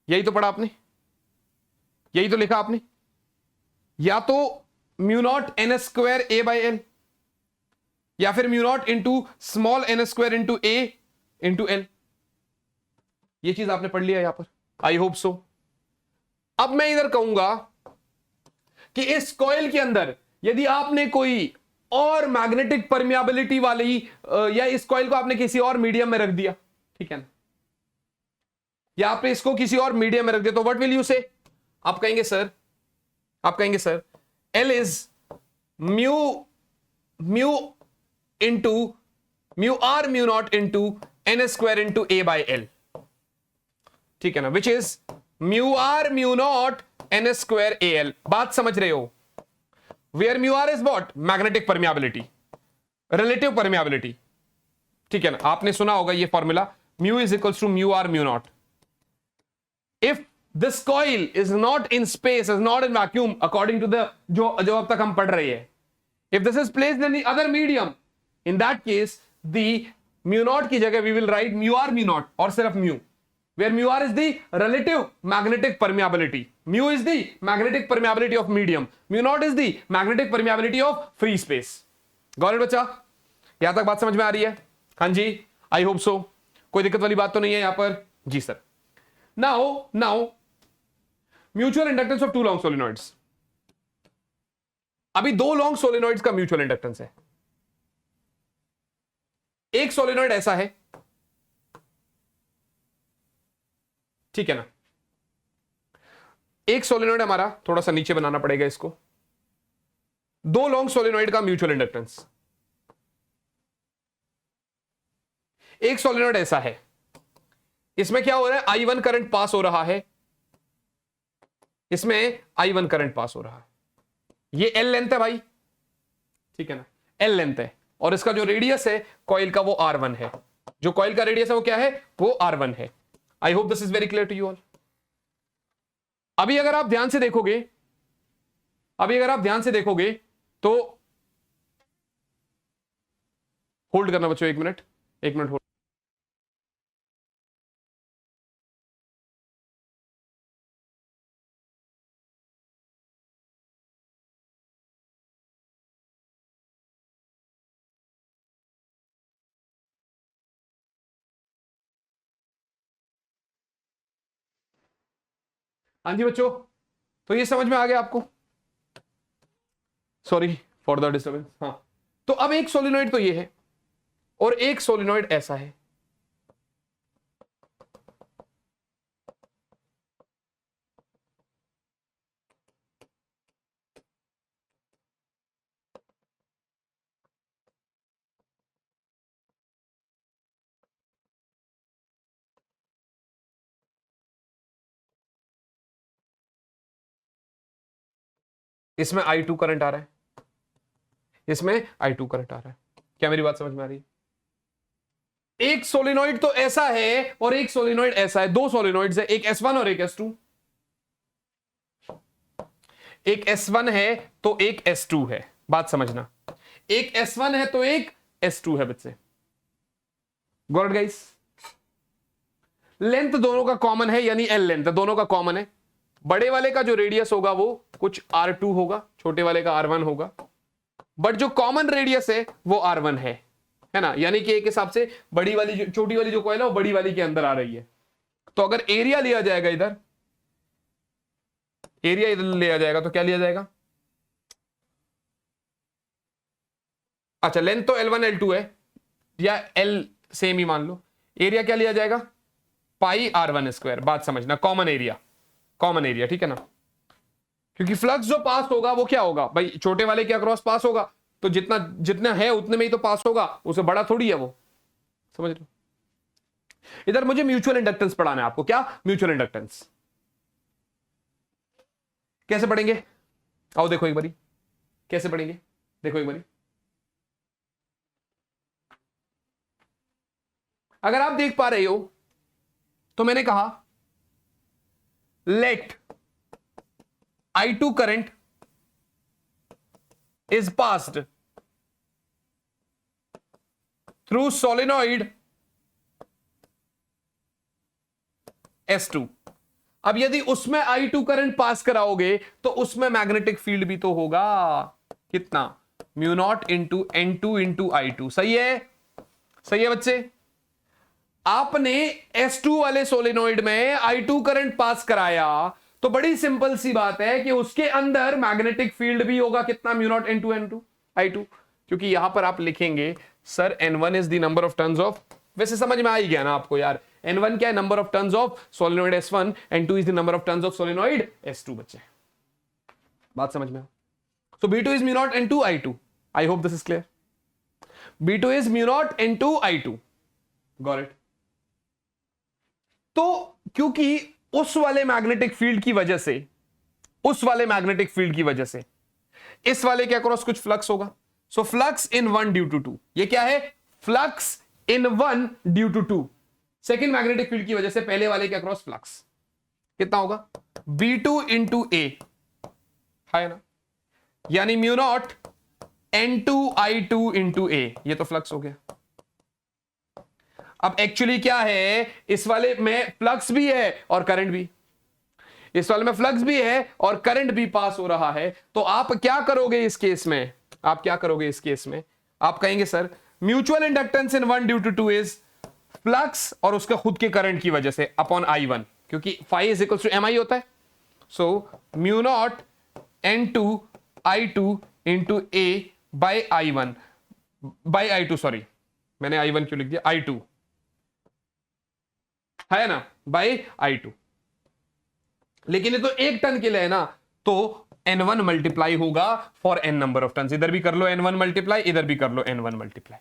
यही तो पढ़ा आपने, यही तो लिखा आपने। या तो mu not N square A by L, या फिर mu not into small N square into A into L, ये चीज आपने पढ़ लिया यहां पर, आई होप सो। अब मैं इधर कहूंगा कि इस कॉइल के अंदर यदि आपने कोई और मैग्नेटिक परमियाबिलिटी वाली या इस कॉइल को आपने किसी और मीडियम में रख दिया, ठीक है ना, या आपने इसको किसी और मीडियम में रख दिया, तो व्हाट विल यू से? आप कहेंगे sir L is mu into mu R mu not into N square into A by L, ठीक है ना, which is mu R mu not N square A L. बात समझ रहे हो? Where mu R is what? Magnetic permeability, relative permeability, ठीक है ना, आपने सुना होगा ये formula, mu is equals to mu R mu nought. If this coil is not in space, is not in vacuum, according to the जो अब तक हम पढ़ रहे हैं, if this is placed in the other medium, in that case the mu nought की जगह we will write mu R mu nought और सिर्फ mu, where mu r is the relative magnetic permeability, mu is the magnetic permeability of medium, mu naught is the magnetic permeability of free space. Got it बच्चा? यहां तक बात समझ में आ रही है? हाँ जी, आई होप सो। कोई दिक्कत वाली बात तो नहीं है यहां पर? जी sir. Now mutual inductance of 2 long solenoids. अभी 2 लॉन्ग सोलेनॉइड्स का म्यूचुअल इंडक्टेंस है। एक सोलेनॉइड ऐसा है, ठीक है ना, एक सोलेनॉइड हमारा, थोड़ा सा नीचे बनाना पड़ेगा इसको, 2 लॉन्ग सोलेनॉइड का म्यूचुअल इंडक्टेंस, एक सोलेनॉइड ऐसा है, इसमें क्या हो रहा है, I1 करंट पास हो रहा है, इसमें I1 करंट पास हो रहा है, ये L लेंथ है भाई, ठीक है ना, L लेंथ है, और इसका जो रेडियस है कॉइल का वो R1 है, जो कॉइल का रेडियस है वो क्या है, वो R1 है। I hope this is very clear to you all. अभी अगर आप ध्यान से देखोगे, तो होल्ड करना बच्चों, 1 मिनट होल्ड। हाँ जी बच्चों, तो ये समझ में आ गया आपको, सॉरी फॉर द डिस्टर्बेंस। हाँ, तो अब एक सोलिनॉइड तो ये है और एक सोलिनॉइड ऐसा है, इसमें I2 करंट आ रहा है, इसमें I2 करंट आ रहा है। क्या मेरी बात समझ में आ रही है? एक सोलिनॉइड तो ऐसा है और एक सोलिनॉइड ऐसा है, दो सोलिनॉइड्स है, एक S1 और एक S2। एक S1 है तो एक S2 है, बात समझना, एक S1 है तो एक S2 है बच्चे, गॉट इट गाइस। लेंथ दोनों का कॉमन है, यानी L लेंथ दोनों का कॉमन है। बड़े वाले का जो रेडियस होगा वो कुछ R2 होगा, छोटे वाले का R1 होगा, बट जो कॉमन रेडियस है वो R1 है ना, यानी कि एक हिसाब से बड़ी वाली छोटी वाली जो कॉइल है वो बड़ी वाली के अंदर आ रही है। तो अगर एरिया लिया जाएगा इधर, एरिया इधर लिया जाएगा तो क्या लिया जाएगा, अच्छा लेंथ तो L1 L2 है, या L सेम ही मान लो, एरिया क्या लिया जाएगा, पाई R1 स्क्वायर। बात समझना, कॉमन एरिया, ठीक है ना, क्योंकि फ्लक्स जो पास होगा वो क्या होगा भाई, छोटे वाले के अक्रॉस पास होगा, तो जितना है उतने में ही तो पास होगा, उससे बड़ा थोड़ी है वो, समझ लो। इधर मुझे म्यूचुअल इंडक्टेंस पढ़ाना है आपको। क्या म्यूचुअल इंडक्टेंस कैसे पढ़ेंगे, आओ देखो एक बारी, कैसे पढ़ेंगे देखो एक बारी। अगर आप देख पा रहे हो तो मैंने कहा late I2 current is passed through solenoid S2। अब यदि उसमें I2 करंट पास कराओगे तो उसमें मैग्नेटिक फील्ड भी तो होगा, कितना, mu not into N2 into I2। सही है बच्चे। आपने S2 वाले सोलेनॉइड में I2 करंट पास कराया तो बड़ी सिंपल सी बात है कि उसके अंदर मैग्नेटिक फील्ड भी होगा, कितना, म्यू नॉट N2 I2। क्योंकि यहां पर आप लिखेंगे sir N1 is the number of turns of, वैसे समझ में आ ही गया ना आपको यार, N1 क्या है, number of turns of solenoid S1, N2 is the number of turns of solenoid S2 बच्चे, बात समझ में। सो B2 is mu nought N2 I2। I hope this is clear. B2 is mu nought N2 I2, got it. तो क्योंकि उस वाले magnetic field की वजह से, इस वाले के अक्रॉस कुछ फ्लक्स होगा, so flux in 1 due to 2। ये क्या है, flux in 1 due to 2, second magnetic field की वजह से पहले वाले के अक्रॉस फ्लक्स कितना होगा, B2 इंटू A है ना, यानी mu nought N2 I2 into A, ये तो फ्लक्स हो गया। अब एक्चुअली क्या है, इस वाले में फ्लक्स भी है और करंट भी, इस वाले में फ्लक्स भी है और करंट भी पास हो रहा है। तो आप क्या करोगे इस केस में, आप कहेंगे sir mutual inductance in 1 due to 2 is flux और उसका खुद के करंट की वजह से अपॉन I1, क्योंकि phi is equal to MI होता है। So mu nought N2 I2 into A by I1 by I2, sorry मैंने I1 क्यों लिख दिया, I2 है ना, बाई I2। लेकिन ये तो एक टन के लिए है ना, तो N1 मल्टीप्लाई होगा for N number of turn. इधर भी कर लो N1 मल्टीप्लाई, इधर भी कर लो N1 मल्टीप्लाई।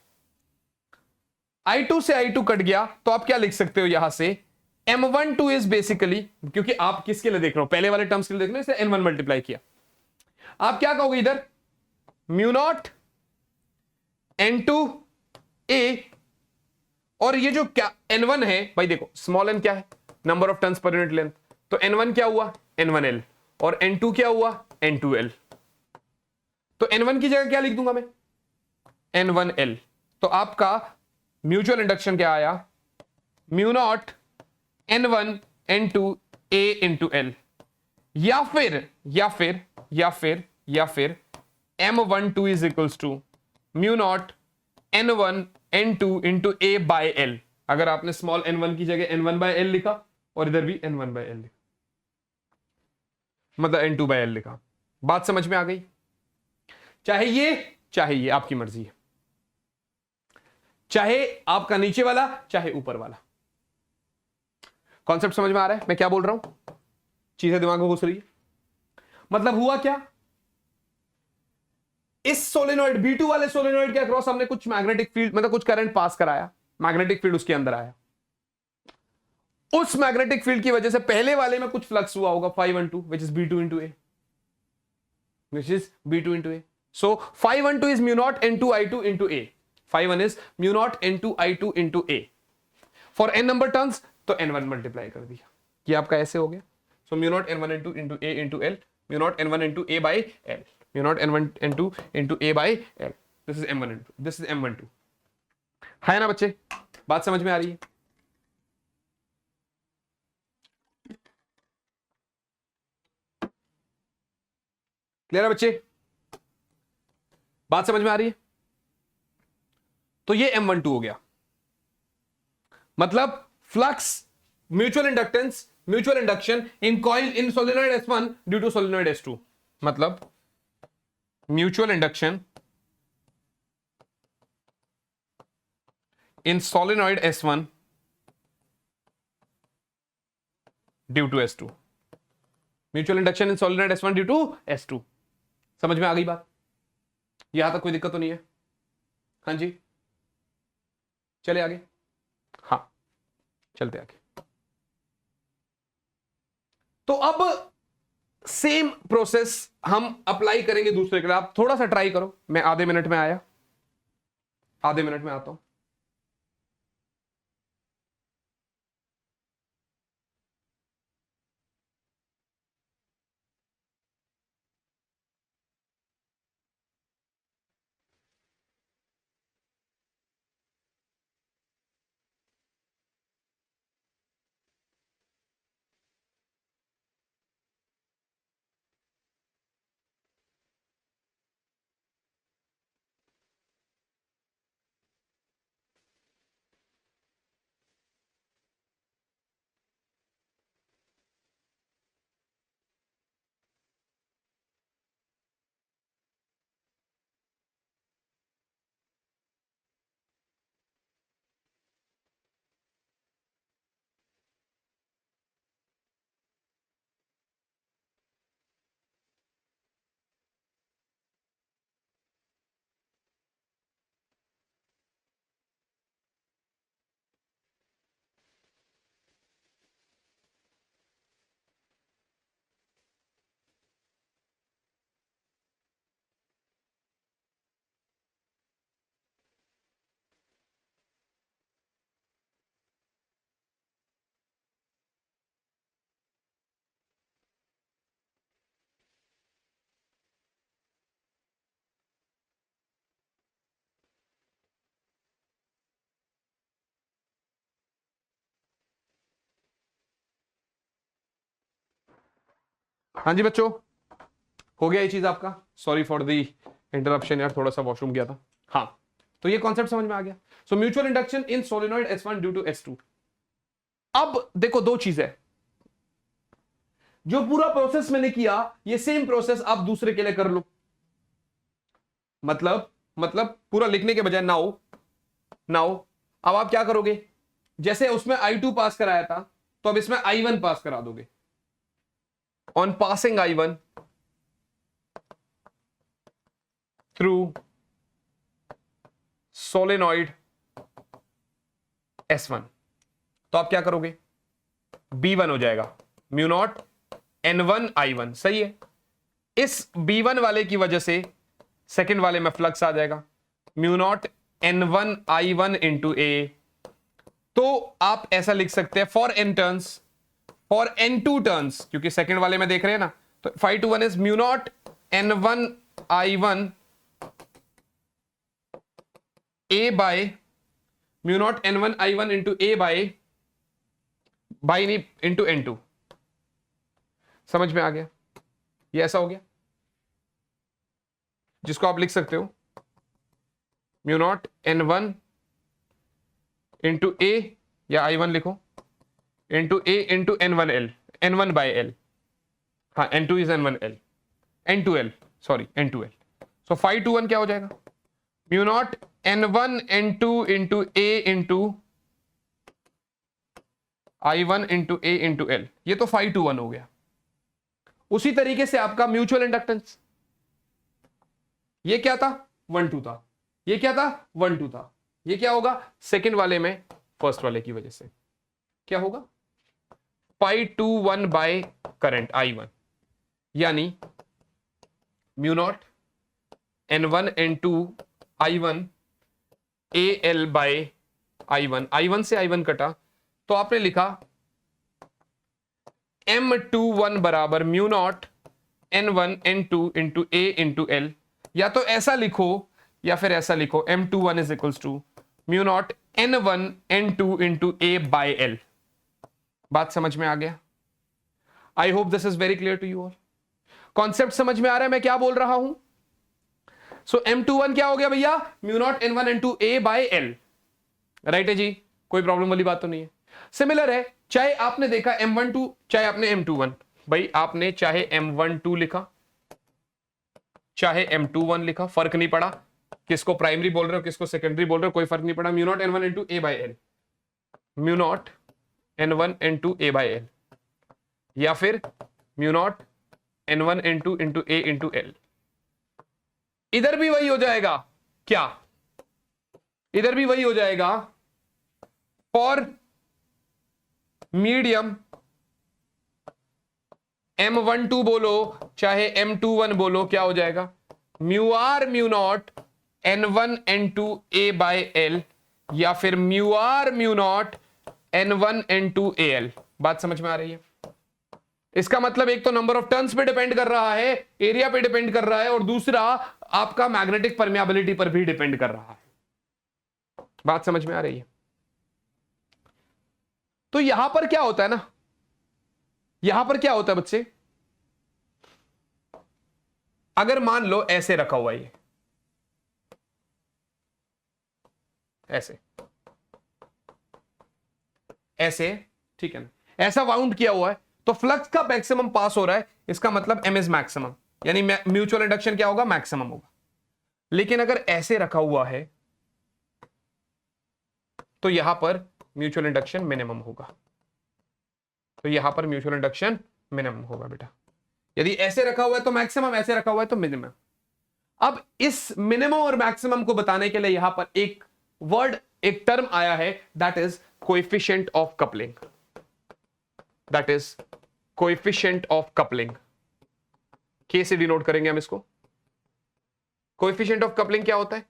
I2 से I2 कट गया तो आप क्या लिख सकते हो यहां से M12 इज बेसिकली, क्योंकि आप किसके लिए देख रहे हो, पहले वाले टर्म्स के लिए देख रहे हो, इसे N1 मल्टीप्लाई किया, आप क्या कहोगे इधर म्यू नॉट N2 A, और ये जो क्या N1 है भाई, देखो स्मॉल n क्या है, number of turns per unit length, तो N1 क्या हुआ N1L, और N2 क्या हुआ N2L, तो N1 की जगह क्या लिख दूंगा मैं N1L, तो आपका म्यूचुअल इंडक्शन क्या आया mu not N1 N2 A into L, या फिर M12 is equals to mu not N1 N2 into A by L, अगर आपने स्मॉल n1 की जगह N1 बाय L लिखा और इधर भी N1 बाय L लिखा, मतलब N2 बाय L लिखा, बात समझ में आ गई, चाहे ये आपकी मर्जी है, चाहे आपका नीचे वाला चाहे ऊपर वाला, कॉन्सेप्ट समझ में आ रहा है मैं क्या बोल रहा हूं, चीजें दिमाग में घुस रही है, मतलब हुआ क्या, इस सोलेनॉइड B2 वाले सोलेनॉइड के अक्रॉस हमने कुछ मैग्नेटिक फील्ड, मतलब कुछ करंट पास कराया, मैग्नेटिक फील्ड उसके अंदर आया, उस मैग्नेटिक फील्ड की वजह से पहले वाले में कुछ फ्लक्स हुआ होगा 512 which is B2 into A, which is B2 into A, so 512 is mu naught N2 I2 into A, 5 is mu naught N2 I2 into A, for n number turns तो N1 मल्टीप्लाई कर दिया, ये आपका ऐसे हो गया, so mu naught N1 N2 into A into L, mu naught N1 into A by L, mu naught N1 N2 into A by L, this is M1 N2, this is M12, है ना बच्चे, बात समझ में आ रही है, clear है बच्चे, बात समझ में आ रही है, तो ये M12 हो गया, मतलब flux mutual inductance mutual induction in coil in solenoid S1 due to solenoid S2, मतलब mutual induction in solenoid S1 due to S2, mutual induction in solenoid S1 due to S2, समझ में आ गई बात, यहां तक कोई दिक्कत तो नहीं है, हाँ जी चले आगे, हाँ चलते आगे, तो अब सेम प्रोसेस हम अप्लाई करेंगे दूसरे के लिए, आप थोड़ा सा ट्राई करो, मैं आधे मिनट में आया, आधे मिनट में आता हूं, हाँ जी बच्चों, हो गया ये चीज आपका, सॉरी फॉर द इंटरप्शन यार, थोड़ा सा वॉशरूम गया था, हाँ तो ये कॉन्सेप्ट समझ में आ गया, so mutual induction in solenoid S1 due to S2, अब देखो दो चीजें, जो पूरा प्रोसेस मैंने किया ये सेम प्रोसेस आप दूसरे के लिए कर लो, मतलब पूरा लिखने के बजाय नाउ अब आप क्या करोगे, जैसे उसमें I2 पास कराया था तो अब इसमें I1 पास करा दोगे, on passing I1 through solenoid S1, तो आप क्या करोगे, B1 हो जाएगा म्यू नॉट N1 I1, सही है। इस B1 वाले की वजह से सेकंड वाले में फ्लक्स आ जाएगा mu not N1 I1 into ए। तो आप ऐसा लिख सकते हैं for N turns, for N2 turns, क्योंकि सेकंड वाले में देख रहे हैं ना, तो 5 to 1 is mu not N1 I1 A by mu not N1 I1 into A by नहीं इंटू N2। समझ में आ गया, ये ऐसा हो गया, जिसको आप लिख सकते हो म्यू नॉट N1 इंटू ए, या I1 लिखो, into A into N1L, N1 by L, हाँ N2 is N1L, N2L, sorry N2L। So 5 to 1 क्या हो जाएगा, mu not N1 N2 into A into I1 into A into L, ये तो 5 to 1 हो गया। उसी तरीके से आपका म्यूचुअल इंडक्टेंस, ये क्या था 1-2 था, ये क्या था 1-2 था, ये क्या होगा सेकंड वाले में फर्स्ट वाले की वजह से क्या होगा 5 to 1 बाय करंट I1, यानी mu not N1 N2 I1 AL bye I1 से I1 कटा, तो आपने लिखा M21 बराबर mu not N1 N2 into A into L, या तो ऐसा लिखो या फिर ऐसा लिखो M21 is equals to mu not N1 N2 into A by L। बात समझ में आ गया? I hope this is very clear to you all. Concept समझ में आ रहा है मैं क्या बोल रहा हूं? सो M21 क्या हो गया भैया, mu not N1 N2 A by L, right है जी, कोई प्रॉब्लम वाली बात तो नहीं है। सिमिलर है, चाहे आपने देखा M12 चाहे आपने M21, भाई आपने चाहे M12 लिखा चाहे M21 लिखा, फर्क नहीं पड़ा, किसको प्राइमरी बोल रहे हो किसको सेकेंडरी बोल रहे हो, कोई फर्क नहीं पड़ा। Mu not N1 N2 A by L, mu not N1 N2 A by L, या फिर mu not N1 N2 into A into L। इधर भी वही हो जाएगा क्या, इधर भी वही हो जाएगा फॉर मीडियम M12 बोलो चाहे M21 बोलो, क्या हो जाएगा mu R mu not N1 N2 A by L, या फिर mu R mu not N1 N2 AL। बात समझ में आ रही है? इसका मतलब एक तो नंबर ऑफ टर्न्स पे डिपेंड कर रहा है, एरिया पे डिपेंड कर रहा है, और दूसरा आपका मैग्नेटिक परमेबिलिटी पर भी डिपेंड कर रहा है। बात समझ में आ रही है? तो यहां पर क्या होता है ना, यहां पर क्या होता है बच्चे, अगर मान लो ऐसे रखा हुआ ये, ऐसे ऐसे, ठीक है ना, ऐसा वाउंड किया हुआ है, तो फ्लक्स का मैक्सिमम पास हो रहा है, इसका मतलब M इज मैक्सिमम, यानी म्यूचुअल इंडक्शन क्या होगा, मैक्सिमम होगा। लेकिन अगर ऐसे रखा हुआ है तो यहां पर म्यूचुअल इंडक्शन मिनिमम होगा, तो यहां पर म्यूचुअल इंडक्शन मिनिमम होगा बेटा। यदि ऐसे रखा हुआ है तो मैक्सिमम, ऐसे रखा हुआ है तो मिनिमम। अब इस मिनिमम और मैक्सिमम को बताने के लिए यहां पर एक वर्ड, एक टर्म आया है, that is coefficient of coupling, that is coefficient of coupling. के से डिनोट करेंगे हम इसको। कोएफिशिएंट ऑफ कपलिंग क्या होता है,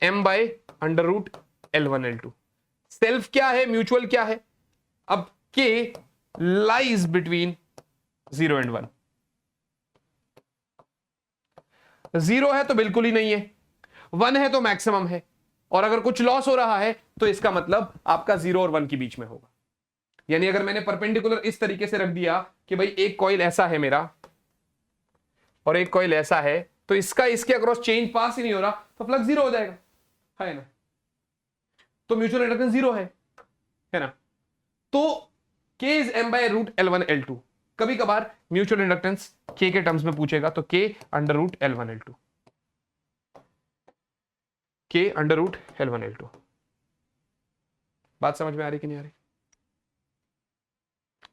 M by under root L1 L2। Self क्या है, म्यूचुअल क्या है, अब K लाइज बिटवीन 0 एंड 1। 0 है तो बिल्कुल ही नहीं है, 1 है तो मैक्सिमम है, और अगर कुछ लॉस हो रहा है तो इसका मतलब आपका 0 और 1 के बीच में होगा। यानी अगर मैंने परपेंडिकुलर इस तरीके से रख दिया कि भाई एक कॉइल ऐसा है मेरा और एक कॉइल ऐसा है, तो इसका इसके अक्रॉस चेंज पास ही नहीं हो रहा, तो फ्लक्स 0 हो जाएगा, है ना, तो म्यूचुअल इंडक्टेंस 0 है ना। तो K is M by root L1 L2। कभी कभार म्यूचुअल इंडक्टेंस K के टर्म्स में पूछेगा, तो K under root L1 L2, K under root L1 L2। बात समझ में आ रही कि नहीं आ रही?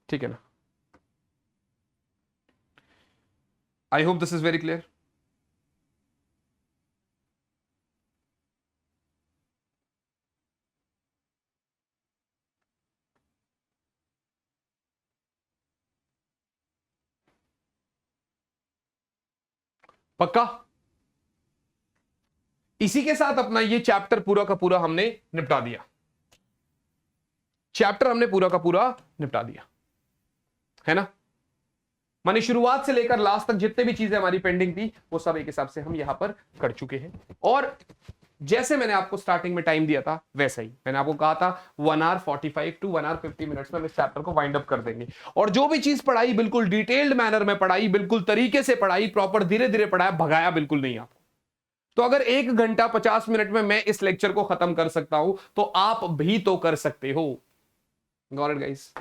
ठीक है ना? आई hope this is very clear. पक्का? इसी के साथ अपना ये चैप्टर पूरा का पूरा हमने निपटा दिया। चैप्टर हमने पूरा का पूरा निपटा दिया, है ना? माने शुरुआत से लेकर लास्ट तक जितने भी चीजें हमारी पेंडिंग थी वो सब एक हिसाब से हम यहां पर कर चुके हैं। और जैसे मैंने आपको स्टार्टिंग में टाइम दिया था वैसा ही मैंने आपको कहा था 1 hour 45 to 1 hour 50 मिनट्स में हम इस चैप्टर को वाइंड अप कर देंगे। और जो भी चीज पढ़ाई बिल्कुल डिटेल्ड मैनर में पढ़ाई, बिल्कुल तरीके से पढ़ाई, प्रॉपर धीरे धीरे पढ़ाया, भगाया बिल्कुल नहीं आपको। तो अगर 1 घंटा 50 मिनट में मैं इस लेक्चर को खत्म कर सकता हूं तो आप भी तो कर सकते हो। Got it guys?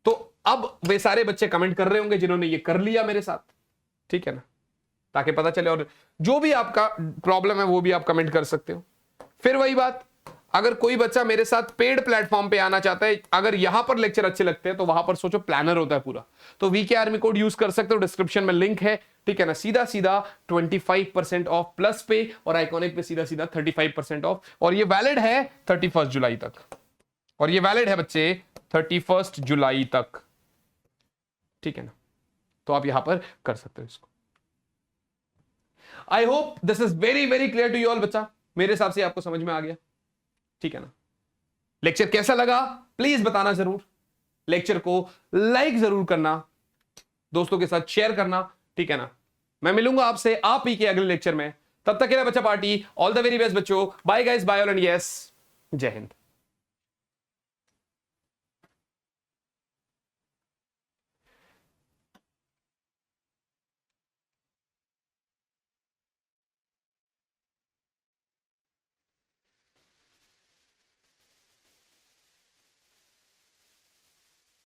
तो अब वे सारे बच्चे कमेंट कर रहे होंगे जिन्होंने ये कर लिया मेरे साथ, ठीक है ना, ताकि पता चले। और जो भी आपका प्रॉब्लम है वो भी आप कमेंट कर सकते हो। फिर वही बात, अगर कोई बच्चा मेरे साथ पेड प्लेटफॉर्म पे आना चाहता है, अगर यहां पर लेक्चर अच्छे लगते हैं तो वहां पर सोचो प्लानर होता है पूरा, तो वीके आर्मी कोड यूज कर सकते हो, डिस्क्रिप्शन में लिंक है, ठीक है ना। सीधा सीधा 25% ऑफ प्लस पे और आइकॉनिक पे सीधा सीधा 35% ऑफ। और ये वैलिड है 31 जुलाई तक, और ये वैलिड है बच्चे 31 जुलाई तक, ठीक है ना। तो आप यहां पर कर सकते हो इसको। I hope this is very very clear to you all बच्चा। मेरे हिसाब से आपको समझ में आ गया, ठीक है ना। लेक्चर कैसा लगा प्लीज बताना जरूर। लेक्चर को लाइक जरूर करना, दोस्तों के साथ शेयर करना, ठीक है ना। मैं मिलूंगा आपसे आप ही के अगले लेक्चर में। तब तक के लिए बच्चा party, all the very best बच्चों। Bye guys, bye all and yes, जय हिंद।